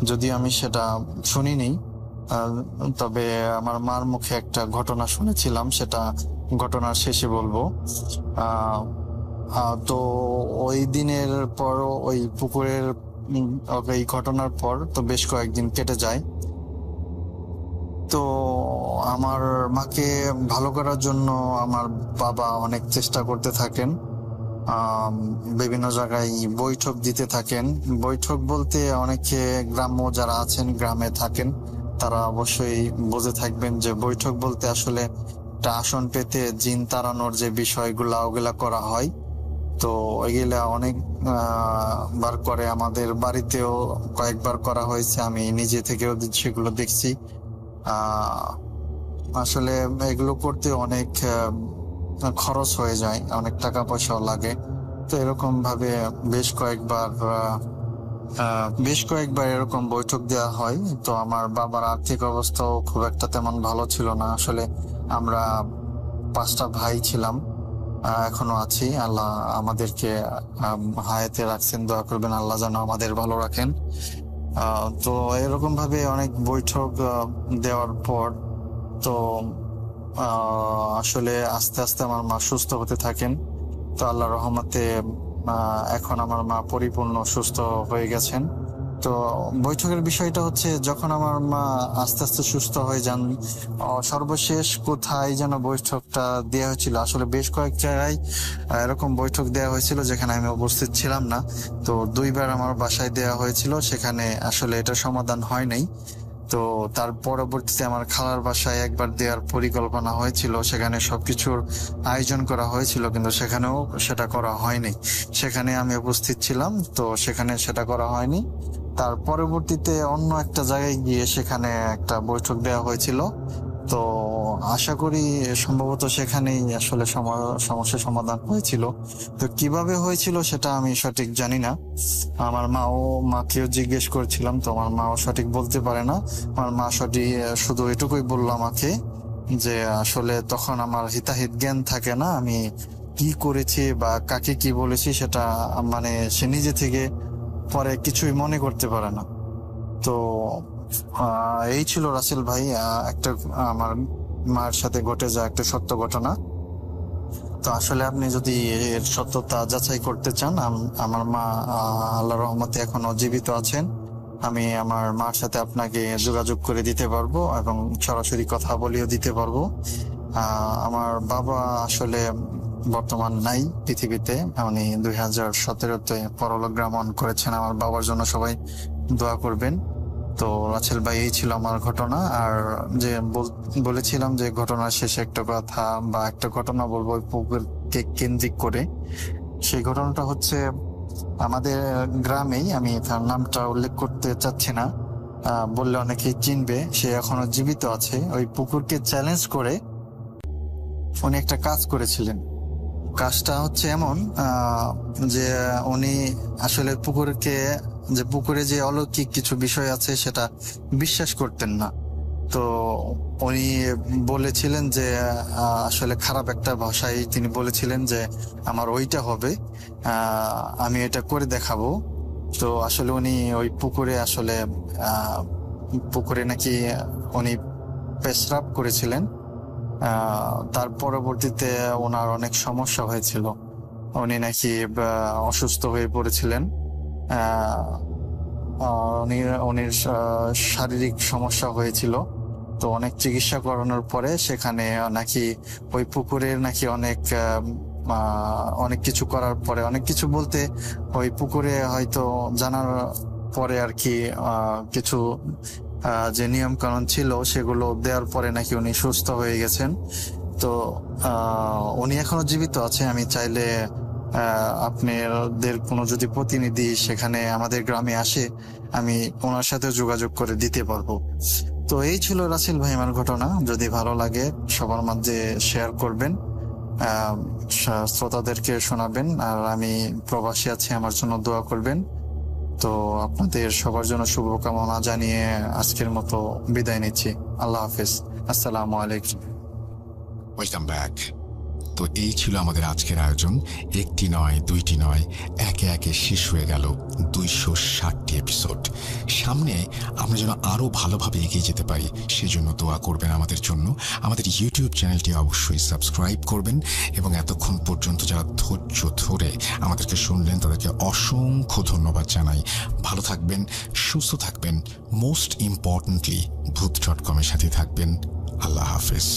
যদিও আমি সেটা শুনিনি। তবে আমার মার মুখে একটা ঘটনা শুনেছিলাম, সেটা ঘটনার শেষে বলবো। তো ওই দিনের পর ওই পুকুরের এই ঘটনার পর তো বেশ কয়েকদিন কেটে যায়। তো আমার মাকে ভালো করার জন্য আমার বাবা অনেক চেষ্টা করতে থাকেন। বিভিন্ন জায়গায় বৈঠক দিতে থাকেন। বৈঠক বলতে অনেকে গ্রাম্য যারা আছেন, গ্রামে থাকেন, তারা অবশ্যই বুঝে থাকবেন যে বৈঠক বলতে আসলে একটা আসন পেতে জিন তাড়ানোর যে বিষয়গুলা ওগুলা করা হয়। তো এগুলা অনেক বার করে, আমাদের বাড়িতেও কয়েকবার করা হয়েছে, আমি নিজে থেকেও সেগুলো দেখছি। আসলে এগুলো করতে অনেক খরচ হয়ে যায়, অনেক টাকা পয়সাও লাগে। তো এরকম ভাবে বেশ কয়েকবার এরকম বৈঠক দেওয়া হয়। তো আমার বাবার আর্থিক অবস্থাও খুব একটা তেমন ভালো ছিল না। আসলে আমরা 5টা ভাই ছিলাম, এখনো আছি। আল্লাহ আমাদেরকে হায়াতে রাখছেন, দোয়া করবেন আল্লাহ যেন আমাদের ভালো রাখেন। তো এরকম ভাবে অনেক বৈঠক দেওয়ার পর তো আসলে আস্তে আস্তে আমার মা সুস্থ হতে থাকেন। তো আল্লাহর রহমতে এখন আমার মা পরিপূর্ণ সুস্থ হয়ে গেছেন। তো বৈঠকের বিষয়টা হচ্ছে, যখন আমার মা আস্তে আস্তে সুস্থ হয়ে যান, সর্বশেষ কোথায় যেন বৈঠকটা দেওয়া হয়েছিল, আসলে বেশ কয়েক জায়গায় এরকম বৈঠক দেওয়া হয়েছিল যেখানে আমি উপস্থিত ছিলাম না। তো 2বার আমার বাসায় দেওয়া হয়েছিল, সেখানে আসলে এটা সমাধান হয় নাই। তো তার পরবর্তীতে আমার খালার বাসায় একবার দেওয়ার পরিকল্পনা হয়েছিল, সেখানে সবকিছুর আয়োজন করা হয়েছিল, কিন্তু সেখানেও সেটা করা হয়নি। সেখানে আমি উপস্থিত ছিলাম, তো সেখানে সেটা করা হয়নি। তার পরবর্তীতে অন্য একটা জায়গায় গিয়ে সেখানে একটা বৈঠক দেওয়া হয়েছিল। তো আশা করি সম্ভবত সেখানেই আসলে সমস্যার সমাধান হয়েছিল। তো কিভাবে হয়েছিল সেটা আমি সঠিক জানি না। আমার মাকেও জিজ্ঞেস করেছিলাম, তো আমার মাও সঠিক বলতে পারে না। আমার মা শুধু এটুকুই বললো আমাকে যে আসলে তখন আমার হিতাহিত জ্ঞান থাকে না, আমি কি করেছি বা কাকে কি বলেছি সেটা মানে সে নিজে থেকে পরে কিছুই মনে করতে পারে না। তো এই ছিল রাসেল ভাই একটা আমার মায়ের সাথে ঘটে যাওয়া একটা সত্য ঘটনা। তো আসলে আপনি যদি এর সত্যতা যাচাই করতে চান, আমার মা আল্লাহর রহমতে এখনো জীবিত আছেন। আমি আমার মার সাথে আপনাকে যোগাযোগ করে দিতে পারবো এবং সরাসরি কথা বলিও দিতে পারবো। আমার বাবা আসলে বর্তমান নাই পৃথিবীতে, উনি 2017-তে পরলোক গমন করেছেন। আমার বাবার জন্য সবাই দোয়া করবেন। তো রাসেল ভাই, এই ছিল আমার ঘটনা। আর যে বলেছিলাম যে ঘটনার শেষে একটা কথা বা একটা ঘটনা বলবো ওই পুকুরকে কেন্দ্রিক করে, সেই ঘটনাটা হচ্ছে আমাদের গ্রামেই, আমি তার নামটা উল্লেখ করতে চাচ্ছি না, বললে অনেকেই চিনবে, সে এখনো জীবিত আছে। ওই পুকুরকে চ্যালেঞ্জ করে উনি একটা কাজ করেছিলেন। কাজটা হচ্ছে এমন যে উনি আসলে পুকুরে যে অলৌকিক কিছু বিষয় আছে সেটা বিশ্বাস করতেন না। তো উনি বলেছিলেন যে আসলে খারাপ একটা ভাষায় তিনি বলেছিলেন যে আমার ওইটা হবে, আমি এটা করে দেখাবো। তো আসলে উনি ওই পুকুরে নাকি উনি পেশরাব করেছিলেন। তার পরবর্তীতে ওনার অনেক সমস্যা হয়েছিল, উনি নাকি অসুস্থ হয়ে পড়েছিলেন। উনির শারীরিক সমস্যা হয়েছিল। তো অনেক চিকিৎসা করানোর পরে সেখানে নাকি ওই পুকুরের নাকি অনেক কিছু করার পরে, অনেক কিছু বলতে ওই পুকুরে হয়তো জানার পরে আর কি কিছু যে নিয়ম কানুন ছিল সেগুলো দেওয়ার পরে নাকি উনি সুস্থ হয়ে গেছেন। তো উনি এখনো জীবিত আছে। আমি চাইলে আপনাদের কোনো যদি প্রতিনিধি সেখানে আমাদের গ্রামে আসে, আমি ওনার সাথে যোগাযোগ করে দিতে পারবো। তো এই ছিল রাসেল ভাই আমার ঘটনা। যদি ভালো লাগে সবার মাঝে শেয়ার করবেন, শ্রোতাদেরকে শোনাবেন। আর আমি প্রবাসী আছি, আমার জন্য দোয়া করবেন। তো আপনাদের সবার জন্য শুভকামনা জানিয়ে আজকের মতো বিদায় নিচ্ছি। আল্লাহ হাফেজ, আসসালামু আলাইকুম। Welcome back. তো এই ছিল আমাদের আজকের আয়োজন। একটি নয়, দুইটি নয়, একে একে শেষ হয়ে গেল 260টি এপিসোড। সামনে আমরা যেন আরও ভালোভাবে এগিয়ে যেতে পারি, সেজন্য দোয়া করবেন আমাদের জন্য। আমাদের ইউটিউব চ্যানেলটি অবশ্যই সাবস্ক্রাইব করবেন এবং এতক্ষণ পর্যন্ত যারা ধৈর্য ধরে আমাদেরকে শুনলেন তাদেরকে অসংখ্য ধন্যবাদ জানাই। ভালো থাকবেন, সুস্থ থাকবেন, মোস্ট ইম্পর্টেন্টলি ভূত.com-এর সাথে থাকবেন। আল্লাহ হাফেজ।